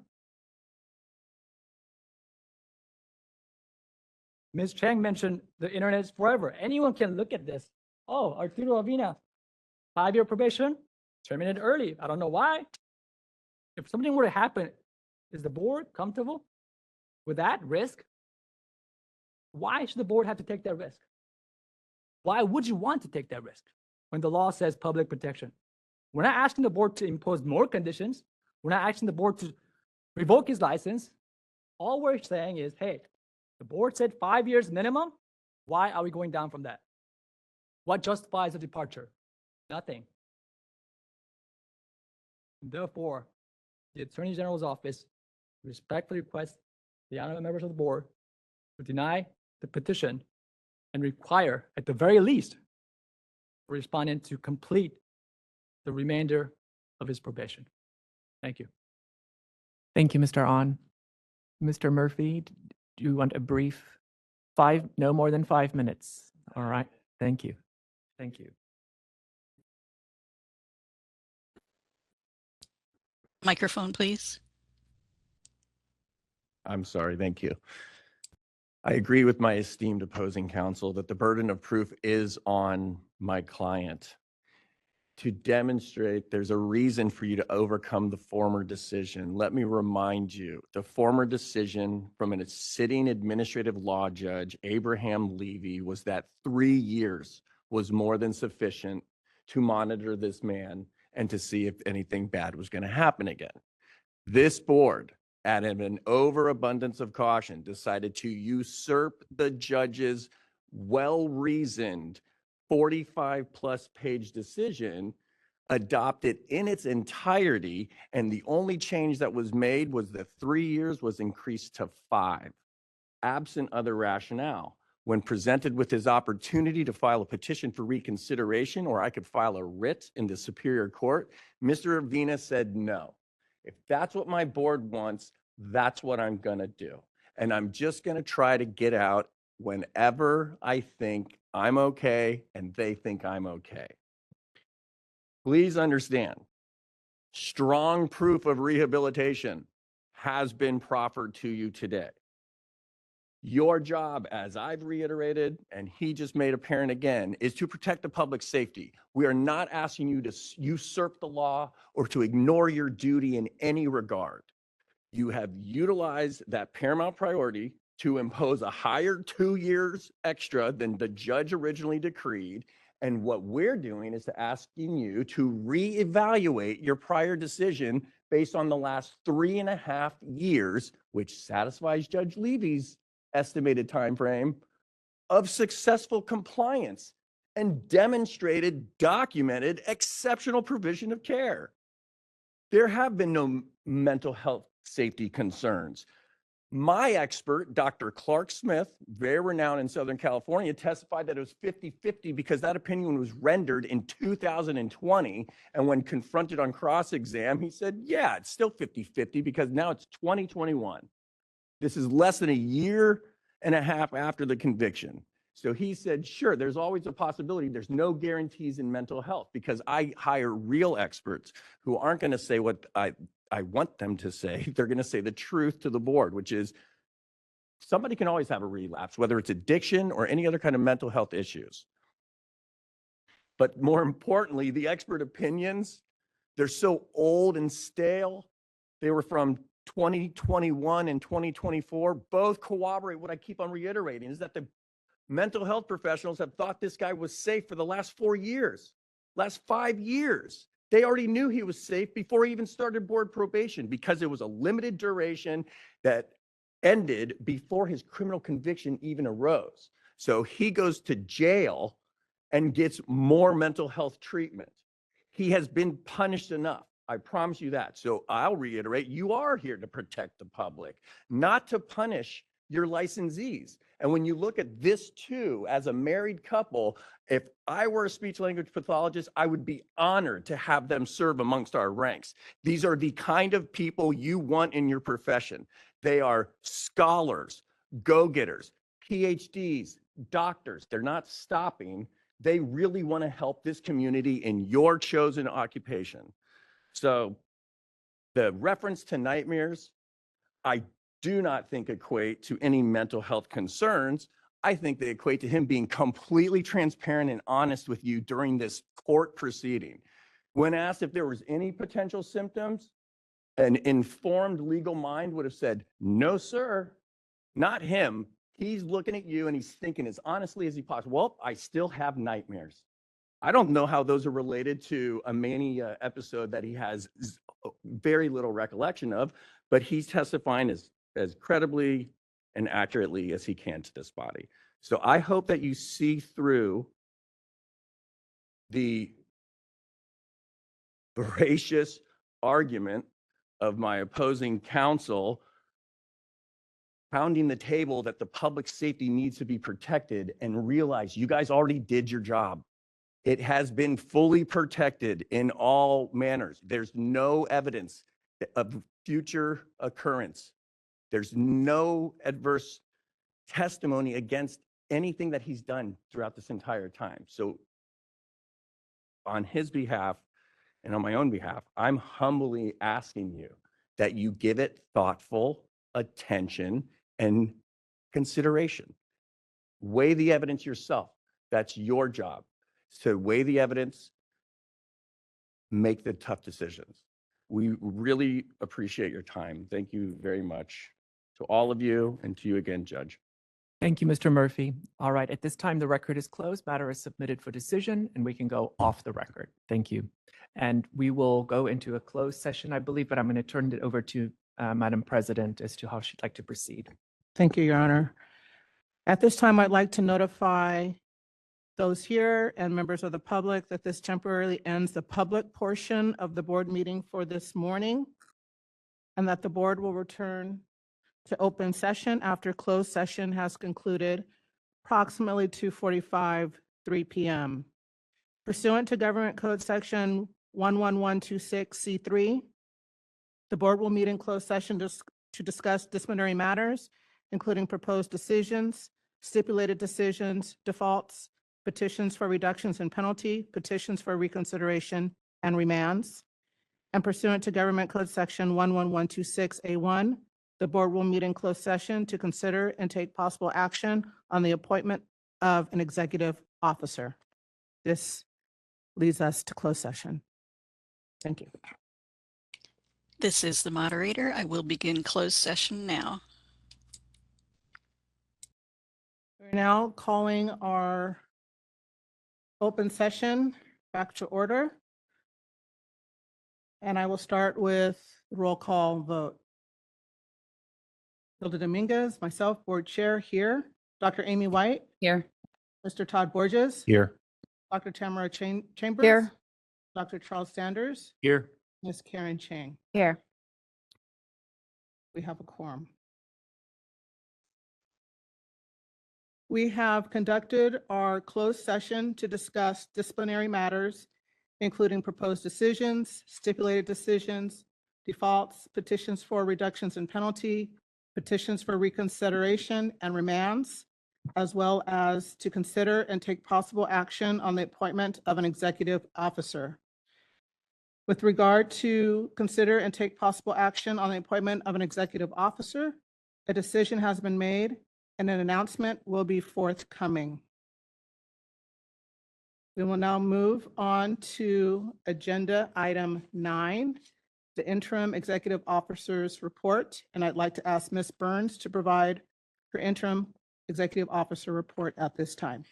Ms. Chang mentioned the internet is forever. Anyone can look at this. Oh, Arturo Avina, 5-year probation, terminated early. I don't know why. If something were to happen, is the board comfortable with that risk? Why should the board have to take that risk? Why would you want to take that risk when the law says public protection? We're not asking the board to impose more conditions. We're not asking the board to revoke his license. All we're saying is, hey, the board said 5 years minimum. Why are we going down from that? What justifies a departure? Nothing. Therefore, the Attorney General's office respectfully requests the honorable members of the board to deny the petition and require, at the very least, the respondent to complete the remainder of his probation. Thank you. Thank you, Mr. Ahn. Mr. Murphy, do you want a brief no more than 5 minutes? All right. Thank you. Thank you. Microphone, please. I'm sorry, thank you. I agree with my esteemed opposing counsel that the burden of proof is on my client to demonstrate there's a reason for you to overcome the former decision. Let me remind you, the former decision from a sitting administrative law judge, Abraham Levy, was that 3 years was more than sufficient to monitor this man and to see if anything bad was going to happen again. This board, out of an overabundance of caution, decided to usurp the judge's well-reasoned 45-plus page decision, adopt it in its entirety, and the only change that was made was the 3 years was increased to 5, absent other rationale. When presented with his opportunity to file a petition for reconsideration, or I could file a writ in the Superior Court, Mr. Avina said no. If that's what my board wants, that's what I'm going to do. And I'm just going to try to get out whenever I think I'm okay and they think I'm okay. Please understand, strong proof of rehabilitation has been proffered to you today. Your job, as I've reiterated, and he just made apparent again, is to protect the public safety. We are not asking you to usurp the law or to ignore your duty in any regard. You have utilized that paramount priority to impose a higher 2 years extra than the judge originally decreed. And what we're doing is asking you to reevaluate your prior decision based on the last 3.5 years, which satisfies Judge Levy's estimated time frame of successful compliance and demonstrated, documented exceptional provision of care. There have been no mental health safety concerns. My expert, Dr. Clark Smith, very renowned in Southern California, testified that it was 50-50 because that opinion was rendered in 2020. And when confronted on cross-exam, he said, yeah, it's still 50-50 because now it's 2021. This is less than 1.5 years after the conviction. So he said, sure, there's always a possibility. There's no guarantees in mental health because I hire real experts who aren't going to say what I want them to say. They're going to say the truth to the board, which is somebody can always have a relapse, whether it's addiction or any other kind of mental health issues. But more importantly, the expert opinions, they're so old and stale. They were from 2021 and 2024. Both corroborate what I keep on reiterating, is that the mental health professionals have thought this guy was safe for the last 4 years, last 5 years. They already knew he was safe before he even started board probation because it was a limited duration that ended before his criminal conviction even arose. So he goes to jail and gets more mental health treatment. He has been punished enough. I promise you that. So I'll reiterate, you are here to protect the public, not to punish your licensees. And when you look at this too, as a married couple, if I were a speech language pathologist, I would be honored to have them serve amongst our ranks. These are the kind of people you want in your profession. They are scholars, go-getters, PhDs, doctors. They're not stopping. They really want to help this community in your chosen occupation. So the reference to nightmares, I do not think equate to any mental health concerns. I think they equate to him being completely transparent and honest with you during this court proceeding. When asked if there was any potential symptoms, an informed legal mind would have said, no, sir, not him. He's looking at you and he's thinking as honestly as he possibly, well, I still have nightmares. I don't know how those are related to a mania episode that he has very little recollection of, but he's testifying as credibly and accurately as he can to this body. So I hope that you see through the voracious argument of my opposing counsel pounding the table that the public safety needs to be protected and realize you guys already did your job. It has been fully protected in all manners. There's no evidence of future occurrence. There's no adverse testimony against anything that he's done throughout this entire time. So on his behalf, and on my own behalf, I'm humbly asking you that you give it thoughtful attention and consideration. Weigh the evidence yourself. That's your job. So weigh the evidence, make the tough decisions. We really appreciate your time. Thank you very much to all of you and to you again, Judge. Thank you, Mr. Murphy. All right, at this time, the record is closed. Matter is submitted for decision, and we can go off the record. Thank you. And we will go into a closed session, I believe, but I'm going to turn it over to Madam President as to how she'd like to proceed. Thank you, Your Honor. At this time, I'd like to notify those here and members of the public that this temporarily ends the public portion of the board meeting for this morning, and that the board will return to open session after closed session has concluded approximately 2:45, 3 p.m. Pursuant to Government Code Section 11126C3, the board will meet in closed session to discuss disciplinary matters, including proposed decisions, stipulated decisions, defaults, petitions for reductions in penalty, petitions for reconsideration, and remands. And pursuant to Government Code Section 11126A1, the board will meet in closed session to consider and take possible action on the appointment of an executive officer. This leads us to closed session. Thank you. This is the moderator. I will begin closed session now. We're now calling our open session back to order. And I will start with roll call vote. Hilda Dominguez, myself, board chair, here. Dr. Amy White. Here. Mr. Todd Borges. Here. Dr. Tamara Chambers. Here. Dr. Charles Sanders. Here. Ms. Karen Chang. Here. We have a quorum. We have conducted our closed session to discuss disciplinary matters, including proposed decisions, stipulated decisions, defaults, petitions for reductions in penalty, petitions for reconsideration and remands, as well as to consider and take possible action on the appointment of an executive officer. With regard to consider and take possible action on the appointment of an executive officer, a decision has been made and an announcement will be forthcoming. We will now move on to agenda item 9, the interim executive officer's report. And I'd like to ask Ms. Burns to provide her interim executive officer report at this time.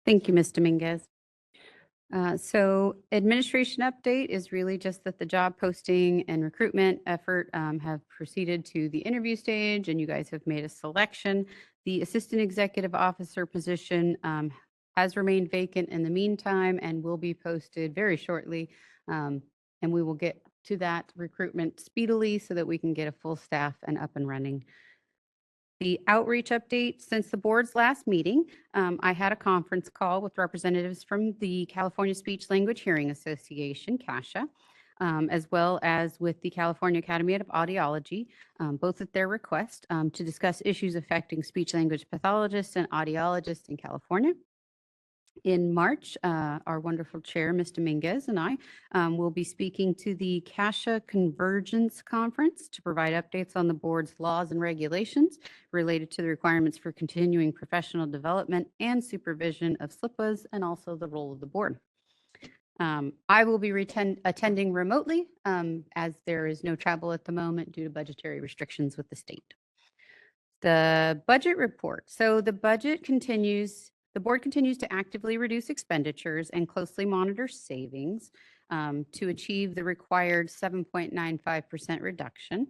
Thank you, Ms. Dominguez. So administration update is really just that the job posting and recruitment effort have proceeded to the interview stage, and you guys have made a selection. The assistant executive officer position has remained vacant in the meantime and will be posted very shortly. And we will get to that recruitment speedily so that we can get a full staff and up and running. The outreach update, since the board's last meeting, I had a conference call with representatives from the California Speech Language Hearing Association, CASHA, as well as with the California Academy of Audiology, both at their request, to discuss issues affecting speech language pathologists and audiologists in California. In March, our wonderful chair, Ms. Dominguez, and I will be speaking to the CASHA Convergence Conference to provide updates on the board's laws and regulations related to the requirements for continuing professional development and supervision of SLPAs, and also the role of the board. I will be attending remotely as there is no travel at the moment due to budgetary restrictions with the state. The budget report. So the budget continues. The board continues to actively reduce expenditures and closely monitor savings to achieve the required 7.95% reduction.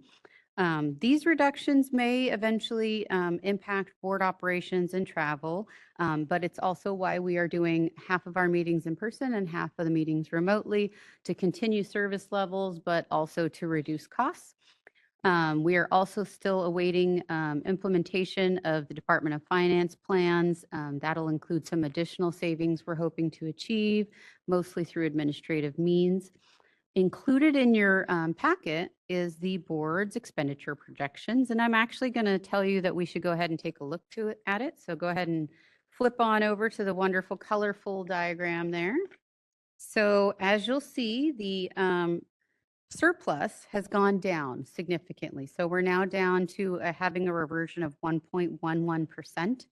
These reductions may eventually impact board operations and travel, but it's also why we are doing half of our meetings in person and half of the meetings remotely to continue service levels, but also to reduce costs. We are also still awaiting implementation of the Department of Finance plans. That'll include some additional savings we're hoping to achieve, mostly through administrative means. Included in your packet is the board's expenditure projections, and I'm actually going to tell you that we should go ahead and take a look at it. So go ahead and flip on over to the wonderful colorful diagram there. So as you'll see, the surplus has gone down significantly. So we're now down to having a reversion of 1.11%.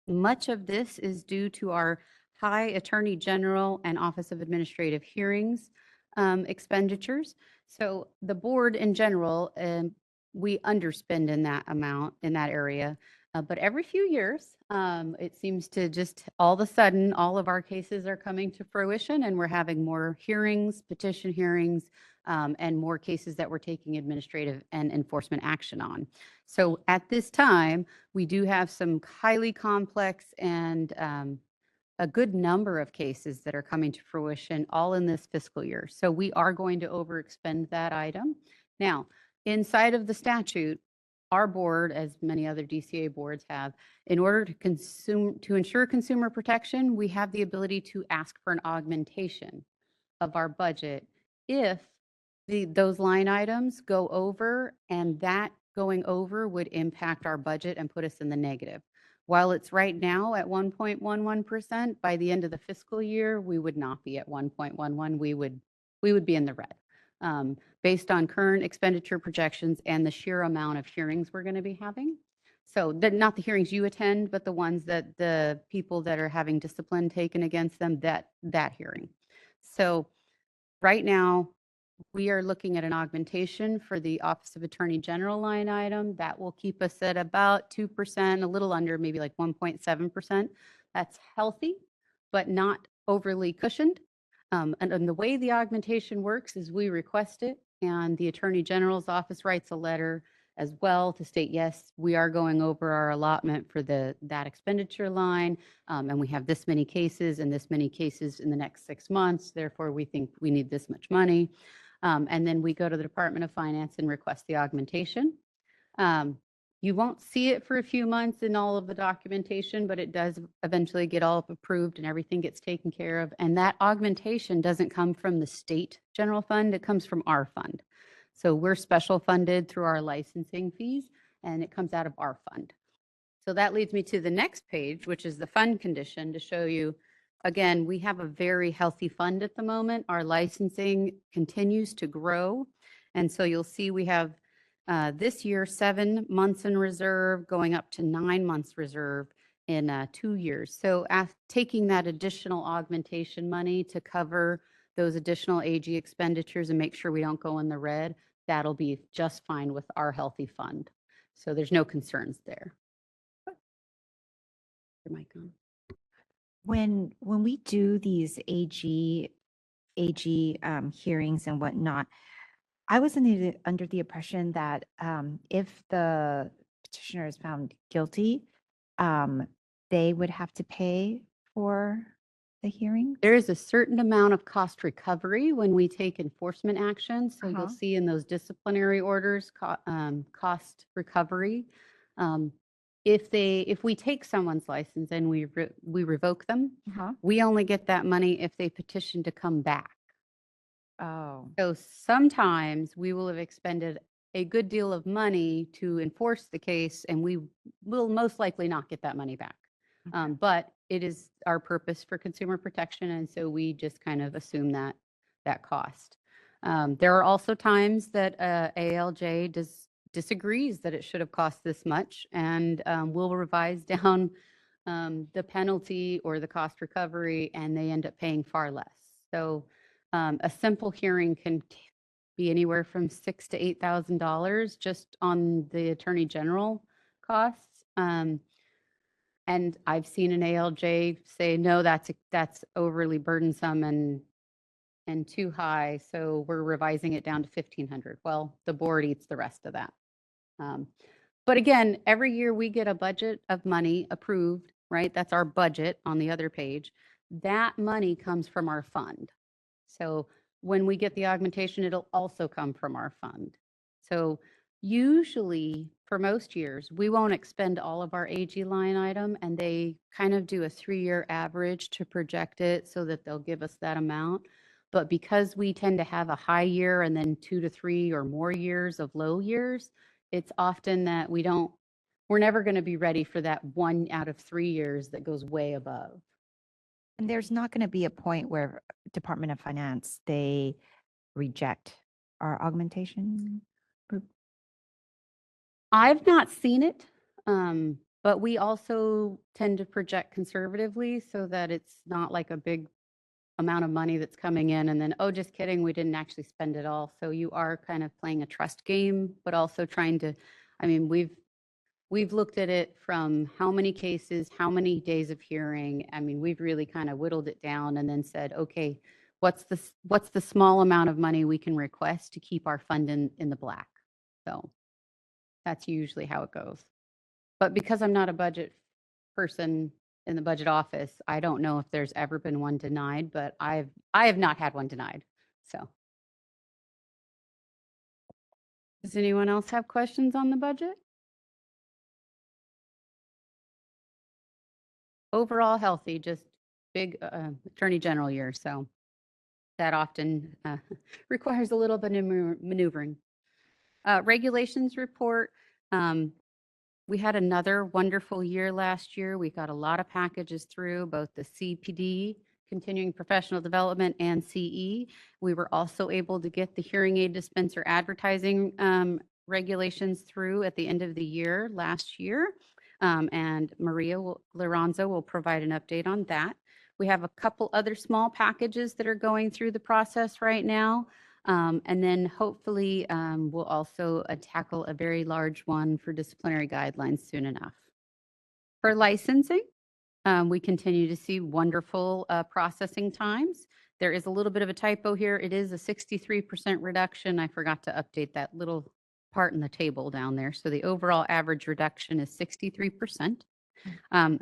Much of this is due to our high Attorney General and Office of Administrative Hearings expenditures. So the board in general, we underspend in that amount, in that area. But every few years, it seems to just all of a sudden, all of our cases are coming to fruition and we're having more hearings, petition hearings, and more cases that we're taking administrative and enforcement action on. So at this time, we do have some highly complex and a good number of cases that are coming to fruition all in this fiscal year. So we are going to overexpend that item. Now, inside of the statute, our board, as many other DCA boards have, in order to ensure consumer protection, we have the ability to ask for an augmentation of our budget if those line items go over, and that going over would impact our budget and put us in the negative. While it's right now at 1.11%, by the end of the fiscal year, we would not be at 1.11. We would be in the red. Based on current expenditure projections and the sheer amount of hearings we're going to be having. So not the hearings you attend, but the ones that the people that are having discipline taken against them, that hearing. So right now, we are looking at an augmentation for the Office of Attorney General line item. That will keep us at about 2%, a little under, maybe like 1.7%. That's healthy, but not overly cushioned. And the way the augmentation works is we request it, and the Attorney General's office writes a letter as well to state, yes, we are going over our allotment for that expenditure line, and we have this many cases and this many cases in the next 6 months. Therefore, we think we need this much money. And then we go to the Department of Finance and request the augmentation. You won't see it for a few months in all of the documentation, but it does eventually get all approved and everything gets taken care of. And that augmentation doesn't come from the state general fund, it comes from our fund. So we're special funded through our licensing fees, and it comes out of our fund. So that leads me to the next page, which is the fund condition, to show you, again, we have a very healthy fund at the moment. Our licensing continues to grow. And so you'll see we have this year, 7 months in reserve, going up to 9 months reserve in 2 years. So taking that additional augmentation money to cover those additional AG expenditures and make sure we don't go in the red, that'll be just fine with our healthy fund. So there's no concerns there. Your mic on. When we do these AG hearings and whatnot, I was under the impression that if the petitioner is found guilty, they would have to pay for the hearing. There is a certain amount of cost recovery when we take enforcement action. So you'll see in those disciplinary orders, cost recovery. If we take someone's license and we revoke them, we only get that money if they petition to come back. Oh. So sometimes we will have expended a good deal of money to enforce the case, and we will most likely not get that money back. But it is our purpose for consumer protection, and so we just kind of assume that cost. There are also times that ALJ disagrees that it should have cost this much, and will revise down the penalty or the cost recovery, and they end up paying far less. So a simple hearing can be anywhere from $6,000 to $8,000 just on the Attorney General costs. And I've seen an ALJ say, no, that's overly burdensome and too high, so we're revising it down to $1,500. Well, the board eats the rest of that. But again, every year we get a budget of money approved, right? That's our budget on the other page. That money comes from our fund. So when we get the augmentation, it'll also come from our fund. So usually, for most years, we won't expend all of our AG line item, and they kind of do a 3-year average to project it so that they'll give us that amount. But because we tend to have a high year and then 2 to 3 or more years of low years, it's often that we're never going to be ready for that 1 out of 3 years that goes way above. And there's not going to be a point where Department of Finance, they reject our augmentation group? I've not seen it, but we also tend to project conservatively so that it's not like a big amount of money that's coming in and then, oh, just kidding, we didn't actually spend it all. So you are kind of playing a trust game, but also trying to, I mean, we've looked at it from how many cases, how many days of hearing. I mean, we've really kind of whittled it down and then said, okay, what's the small amount of money we can request to keep our fund in the black? So that's usually how it goes. But because I'm not a budget person in the budget office, I don't know if there's ever been one denied, but I have not had one denied. So. Does anyone else have questions on the budget? Overall healthy, just big Attorney General year, so that often requires a little bit of maneuvering. Regulations report. We had another wonderful year last year. We got a lot of packages through, both the CPD, Continuing Professional Development, and CE. We were also able to get the hearing aid dispenser advertising regulations through at the end of the year last year. And Maria Lorenzo will provide an update on that. We have a couple other small packages that are going through the process right now. And then hopefully we'll also tackle a very large one for disciplinary guidelines soon enough. For licensing, we continue to see wonderful processing times. There is a little bit of a typo here. It is a 63% reduction. I forgot to update that little part in the table down there. So the overall average reduction is 63%.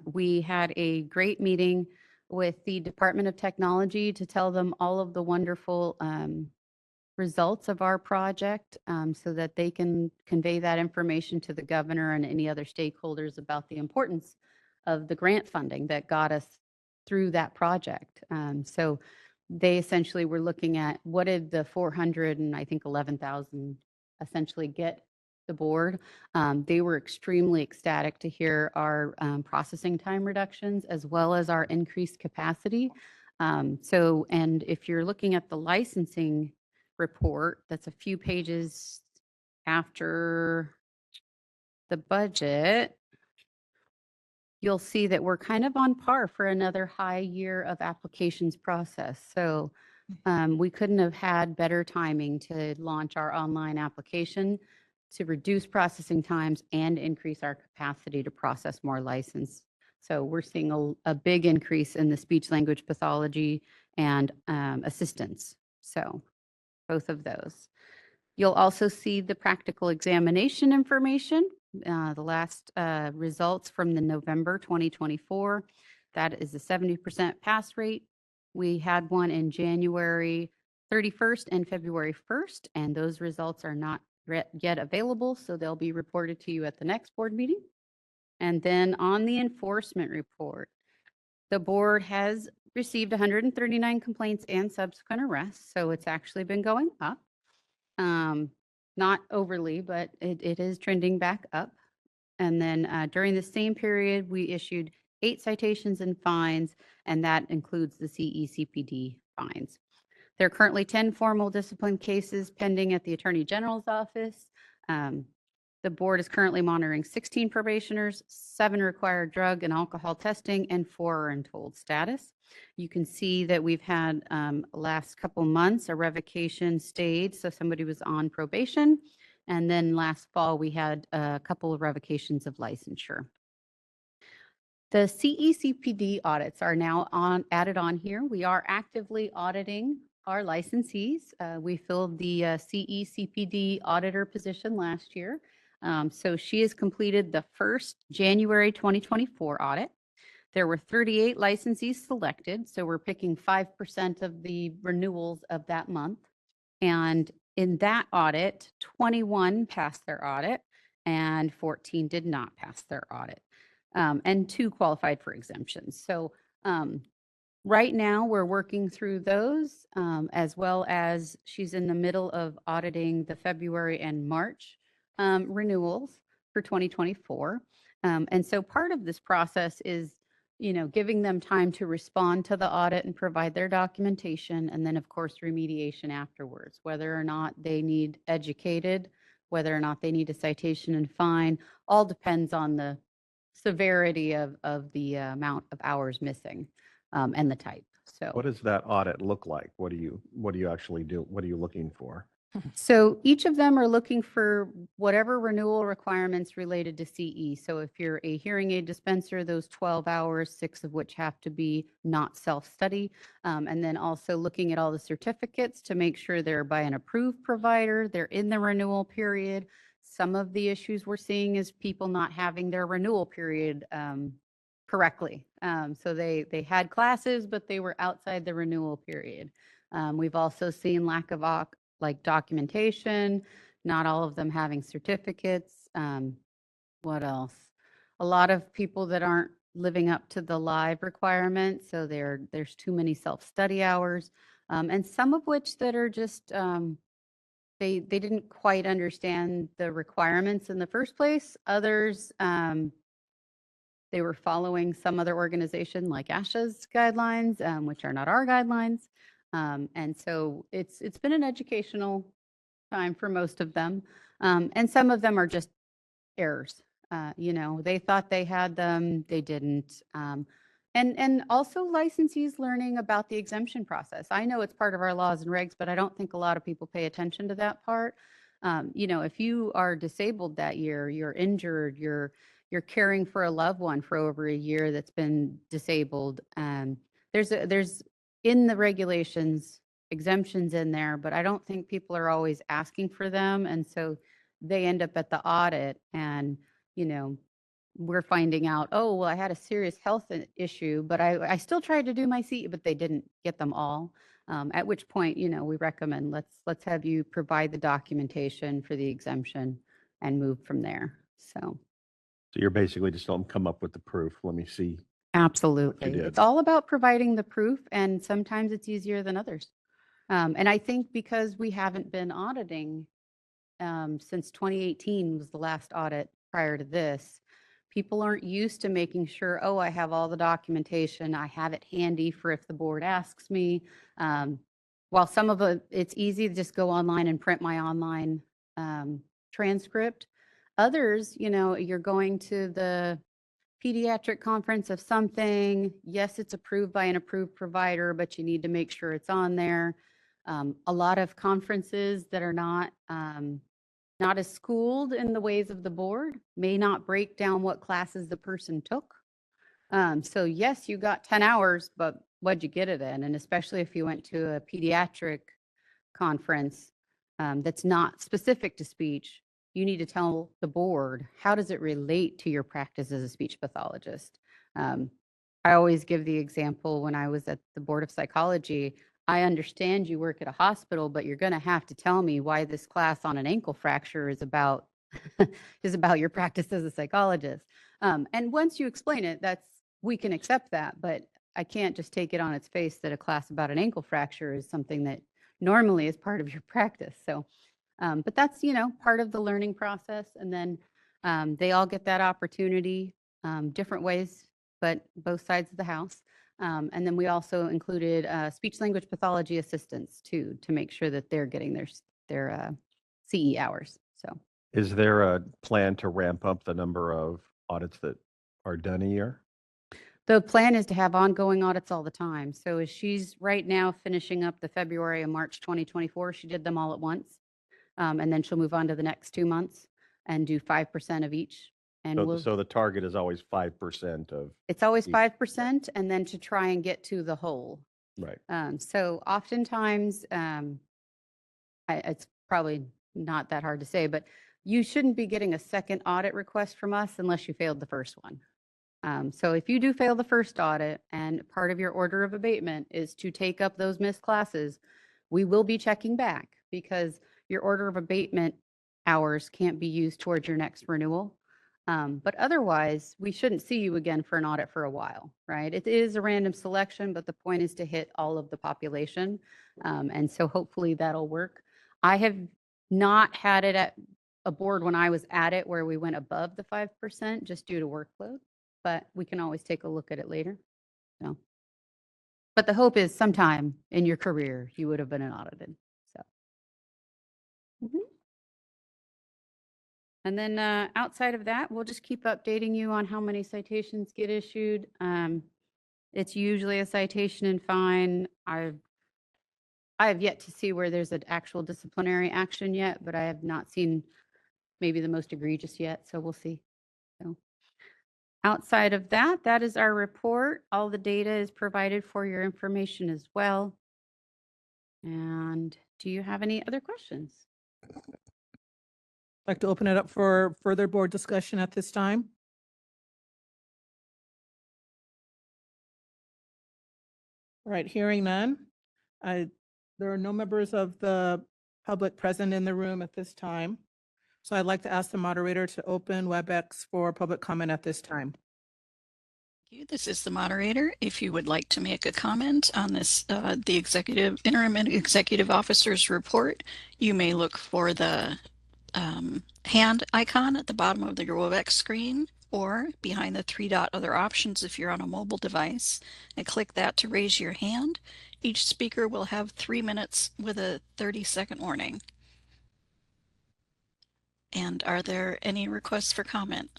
We had a great meeting with the Department of Technology to tell them all of the wonderful results of our project so that they can convey that information to the governor and any other stakeholders about the importance of the grant funding that got us through that project. So they essentially were looking at what did the 400 and I think 11,000 essentially get the board. They were extremely ecstatic to hear our processing time reductions as well as our increased capacity. And if you're looking at the licensing report that's a few pages after the budget, you'll see that we're kind of on par for another high year of applications process. So we couldn't have had better timing to launch our online application to reduce processing times and increase our capacity to process more license. So we're seeing a big increase in the speech language pathology and assistance. So both of those. You'll also see the practical examination information, the last results from the November 2024. That is a 70% pass rate. We had one in January 31st and February 1st, and those results are not yet available, so they'll be reported to you at the next board meeting. And then on the enforcement report, the board has received 139 complaints and subsequent arrests, so it's actually been going up. Not overly, but it is trending back up. And then during the same period, we issued 8 citations and fines, and that includes the CECPD fines. There are currently 10 formal discipline cases pending at the Attorney General's office. The board is currently monitoring 16 probationers, 7 require drug and alcohol testing, and 4 are in told status. You can see that we've had last couple months a revocation stayed, so somebody was on probation. And then last fall, we had a couple of revocations of licensure. The CECPD audits are now added on here. We are actively auditing our licensees. We filled the CECPD auditor position last year. So she has completed the first January 2024 audit. There were 38 licensees selected, so we're picking 5% of the renewals of that month. And in that audit, 21 passed their audit and 14 did not pass their audit. And 2 qualified for exemptions. So right now we're working through those as well as she's in the middle of auditing the February and March renewals for 2024. And so part of this process is giving them time to respond to the audit and provide their documentation, and then of course remediation afterwards, whether or not they need educated, whether or not they need a citation and fine, all depends on the severity of the amount of hours missing and the type. So. What does that audit look like? What do you actually do? What are you looking for? So each of them are looking for whatever renewal requirements related to CE. So if you're a hearing aid dispenser, those 12 hours, 6 of which have to be not self-study. And then also looking at all the certificates to make sure they're by an approved provider, they're in the renewal period. Some of the issues we're seeing is people not having their renewal period correctly. So they had classes, but they were outside the renewal period. We've also seen lack of like documentation, not all of them having certificates. What else? A lot of people that aren't living up to the live requirements. So there's too many self-study hours, and some of which that are just, they didn't quite understand the requirements in the first place. Others, they were following some other organization like ASHA's guidelines, which are not our guidelines. And so it's been an educational time for most of them. And some of them are just errors. They thought they had them, they didn't. And also licensees learning about the exemption process. I know it's part of our laws and regs, but I don't think a lot of people pay attention to that part. If you are disabled that year, you're injured, you're caring for a loved one for over a year that's been disabled. There's in the regulations exemptions in there, but I don't think people are always asking for them. And so they end up at the audit and, we're finding out, oh, well, I had a serious health issue, but I still tried to do my CE, but they didn't get them all. At which point, we recommend let's have you provide the documentation for the exemption and move from there. So you're basically just don't come up with the proof. Let me see. absolutely. did. It's all about providing the proof, and sometimes it's easier than others. And I think because we haven't been auditing since 2018 was the last audit prior to this, people aren't used to making sure, oh, I have all the documentation, I have it handy for if the board asks me. While some of it's easy to just go online and print my online transcript, others, you're going to the pediatric conference of something. Yes, it's approved by an approved provider, but you need to make sure it's on there. A lot of conferences that are not as schooled in the ways of the board may not break down what classes the person took. So yes, you got 10 hours, but what'd you get it in? And especially if you went to a pediatric conference that's not specific to speech, you need to tell the board, how does it relate to your practice as a speech pathologist? I always give the example when I was at the Board of Psychology. I understand you work at a hospital, but you're going to have to tell me why this class on an ankle fracture is about your practice as a psychologist. And once you explain it, we can accept that, but I can't just take it on its face that a class about an ankle fracture is something that normally is part of your practice. So, but that's, part of the learning process. And then they all get that opportunity different ways, but both sides of the house. And then we also included speech language pathology assistants too, to make sure that they're getting their CE hours. So Is there a plan to ramp up the number of audits that are done a year? the plan is to have ongoing audits all the time. So as she's right now finishing up the February and March 2024, she did them all at once. And then she'll move on to the next 2 months and do 5% of each. And So the target is always 5% of, it's always each. 5%, and then to try and get to the whole. right? So oftentimes, it's probably not that hard to say, but you shouldn't be getting a second audit request from us unless you failed the first one. So if you do fail the first audit and part of your order of abatement is to take up those missed classes, we will be checking back because your order of abatement hours can't be used towards your next renewal. But otherwise, we shouldn't see you again for an audit for a while, right? It is a random selection, but the point is to hit all of the population. And so hopefully that'll work. I have not had it at a board when I was at it where we went above the 5% just due to workload. but we can always take a look at it later. So, but the hope is sometime in your career, you would have been audited. So. Mhm. And then outside of that, we'll just keep updating you on how many citations get issued. It's usually a citation and fine. I have yet to see where there's an actual disciplinary action yet, but I have not seen maybe the most egregious yet. So we'll see. So outside of that, that is our report. All the data is provided for your information as well. And do you have any other questions? I'd like to open it up for further board discussion at this time. All right, hearing none. There are no members of the public present in the room at this time. So I'd like to ask the moderator to open WebEx for public comment at this time. This is the moderator. If you would like to make a comment on this, the interim and executive officer's report, you may look for the hand icon at the bottom of the WebEx screen or behind the 3-dot other options if you're on a mobile device, and click that to raise your hand. Each speaker will have 3 minutes with a 30-second warning. And are there any requests for comment?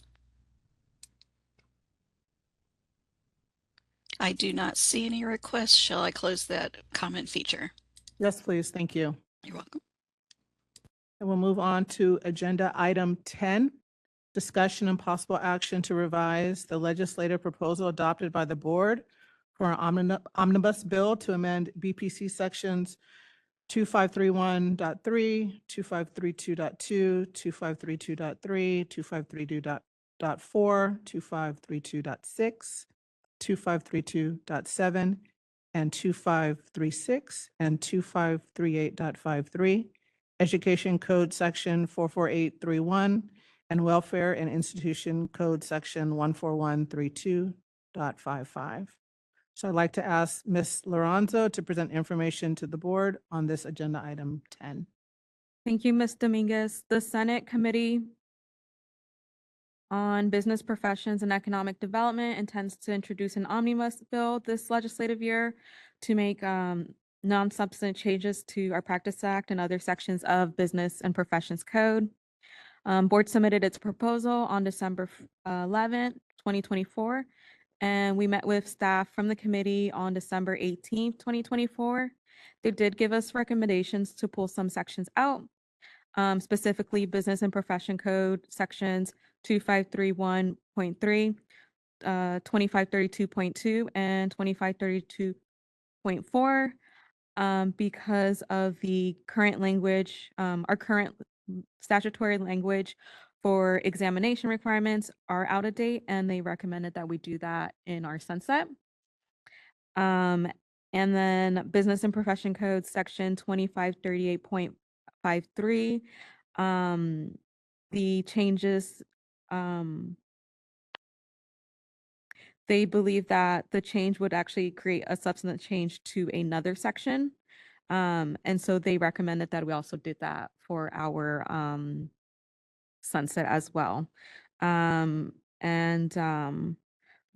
I do not see any requests. Shall I close that comment feature? Yes, please. Thank you. You're welcome. And we'll move on to agenda item 10, discussion and possible action to revise the legislative proposal adopted by the board for an omnibus bill to amend BPC sections 2531.3, 2532.2, 2532.3, 2532.4, 2532.6, 2532.7, and 2536 and 2538.53, Education Code Section 44831, and Welfare and Institution Code Section 14132.55. So I'd like to ask Ms. Lorenzo to present information to the board on this agenda item 10. Thank you, Ms. Dominguez. The Senate Committee on Business Professions and Economic Development intends to introduce an omnibus bill this legislative year to make non-substantive changes to our Practice Act and other sections of Business and Professions Code. Board submitted its proposal on December 11th, 2024, and we met with staff from the committee on December 18th, 2024. They did give us recommendations to pull some sections out, specifically Business and Profession Code sections 2531.3, 2532.2, and 2532.4. Because of the current language, our current statutory language for examination requirements are out of date, and they recommended that we do that in our sunset. And then Business and Profession Code Section 2538.53, the changes, they believe that the change would actually create a substantive change to another section. And so they recommended that we also did that for our sunset as well.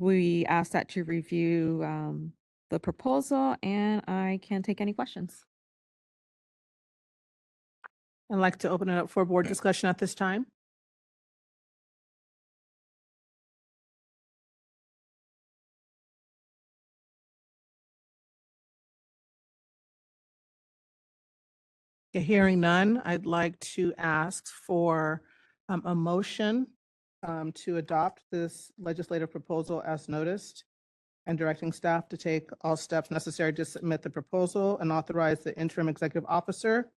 We asked that to review the proposal, and I can take any questions. I'd like to open it up for board discussion at this time. Okay, hearing none, I'd like to ask for a motion to adopt this legislative proposal as noticed, and directing staff to take all steps necessary to submit the proposal and authorize the interim executive officer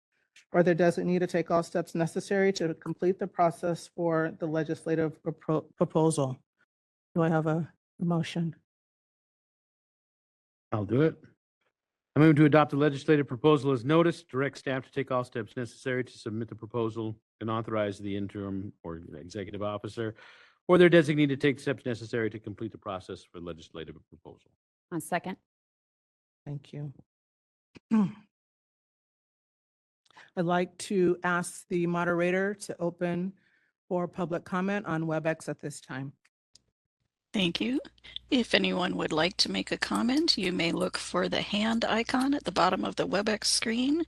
or their designee to take all steps necessary to complete the process for the legislative proposal. Do I have a motion? I'll do it. I move to adopt the legislative proposal as noticed, direct staff to take all steps necessary to submit the proposal, and authorize the interim or executive officer or their designee to take steps necessary to complete the process for legislative proposal. On second. Thank you. I'd like to ask the moderator to open for public comment on WebEx at this time. Thank you. If anyone would like to make a comment, you may look for the hand icon at the bottom of the WebEx screen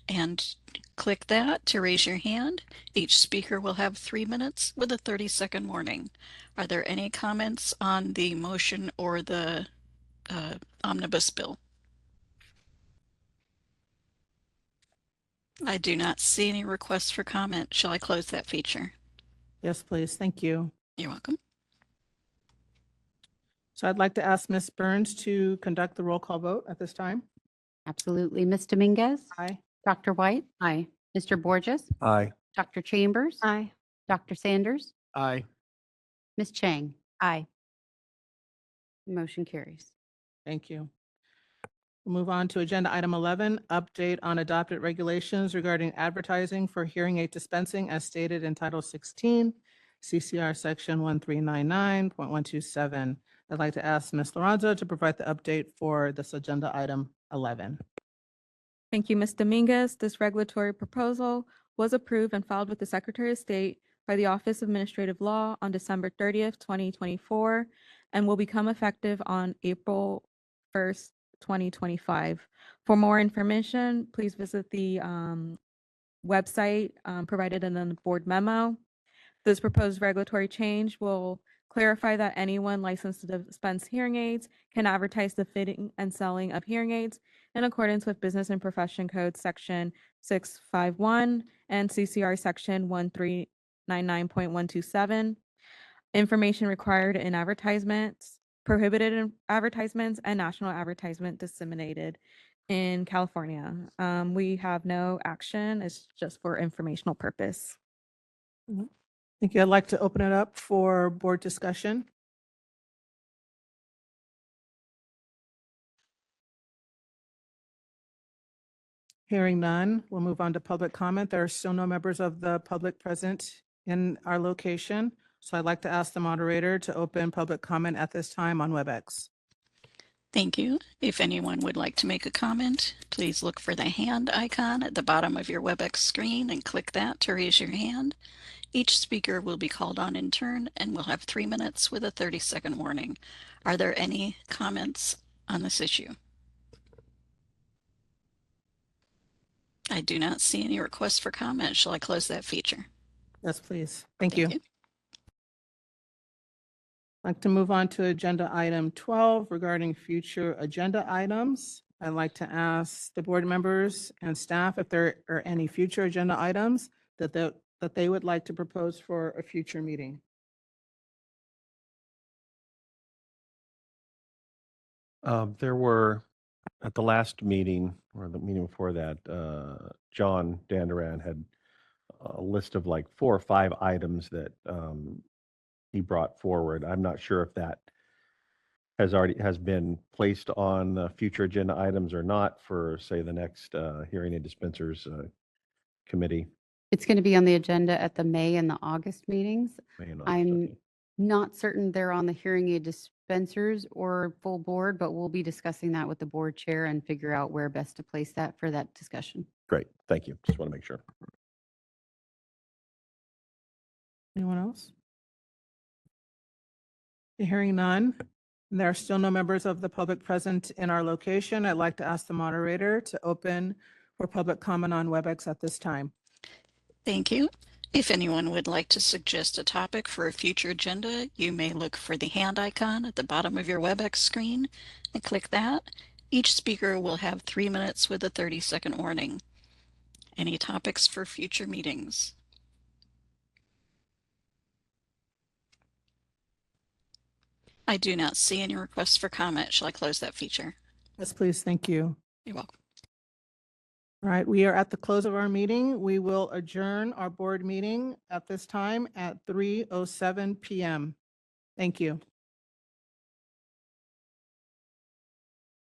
and click that to raise your hand. Each speaker will have 3 minutes with a 30-second warning. Are there any comments on the motion or the omnibus bill? I do not see any requests for comment. Shall I close that feature? Yes, please. Thank you. You're welcome. So I'd like to ask Ms. Burns to conduct the roll call vote at this time. Absolutely. Ms. Dominguez? Aye. Dr. White? Aye. Mr. Borges? Aye. Dr. Chambers? Aye. Dr. Sanders? Aye. Ms. Chang? Aye. Motion carries. Thank you. We'll move on to agenda item 11, update on adopted regulations regarding advertising for hearing aid dispensing as stated in Title 16, CCR Section 1399.127. I'd like to ask Ms. Lorenzo to provide the update for this agenda item 11. Thank you, Ms. Dominguez. This regulatory proposal was approved and filed with the Secretary of State by the Office of Administrative Law on December 30th, 2024, and will become effective on April 1st, 2025. For more information, please visit the website provided in the board memo. This proposed regulatory change will clarify that anyone licensed to dispense hearing aids can advertise the fitting and selling of hearing aids in accordance with Business and Profession Code Section 651 and CCR Section 1399.127. Information required in advertisements, prohibited in advertisements, and national advertisement disseminated in California. We have no action. It's just for informational purpose. Thank you. I'd like to open it up for board discussion. Hearing none, we'll move on to public comment. There are still no members of the public present in our location. So I'd like to ask the moderator to open public comment at this time on WebEx. Thank you. If anyone would like to make a comment, please look for the hand icon at the bottom of your WebEx screen and click that to raise your hand. Each speaker will be called on in turn and will have 3 minutes with a 30-second warning. Are there any comments on this issue? I do not see any requests for comment. Shall I close that feature? Yes, please. Thank you. I'd like to move on to agenda item 12 regarding future agenda items. I'd like to ask the board members and staff if there are any future agenda items that they would like to propose for a future meeting. There were, at the last meeting, or the meeting before that, John Danduran had a list of like 4 or 5 items that he brought forward. I'm not sure if that has been placed on future agenda items or not for, say, the next hearing aid dispensers committee. It's going to be on the agenda at the May and the August meetings. May and August, I'm okay. not certain they're on the hearing aid dispensers or full board, but we'll be discussing that with the board chair and figure out where best to place that for that discussion. Great, thank you. Just want to make sure. Anyone else? Hearing none, there are still no members of the public present in our location. I'd like to ask the moderator to open for public comment on WebEx at this time. Thank you. If anyone would like to suggest a topic for a future agenda, you may look for the hand icon at the bottom of your WebEx screen and click that. Each speaker will have 3 minutes with a 30-second warning. Any topics for future meetings? I do not see any requests for comment. Shall I close that feature? Yes, please. Thank you. You're welcome. All right, we are at the close of our meeting. We will adjourn our board meeting at this time at 3:07 p.m. Thank you.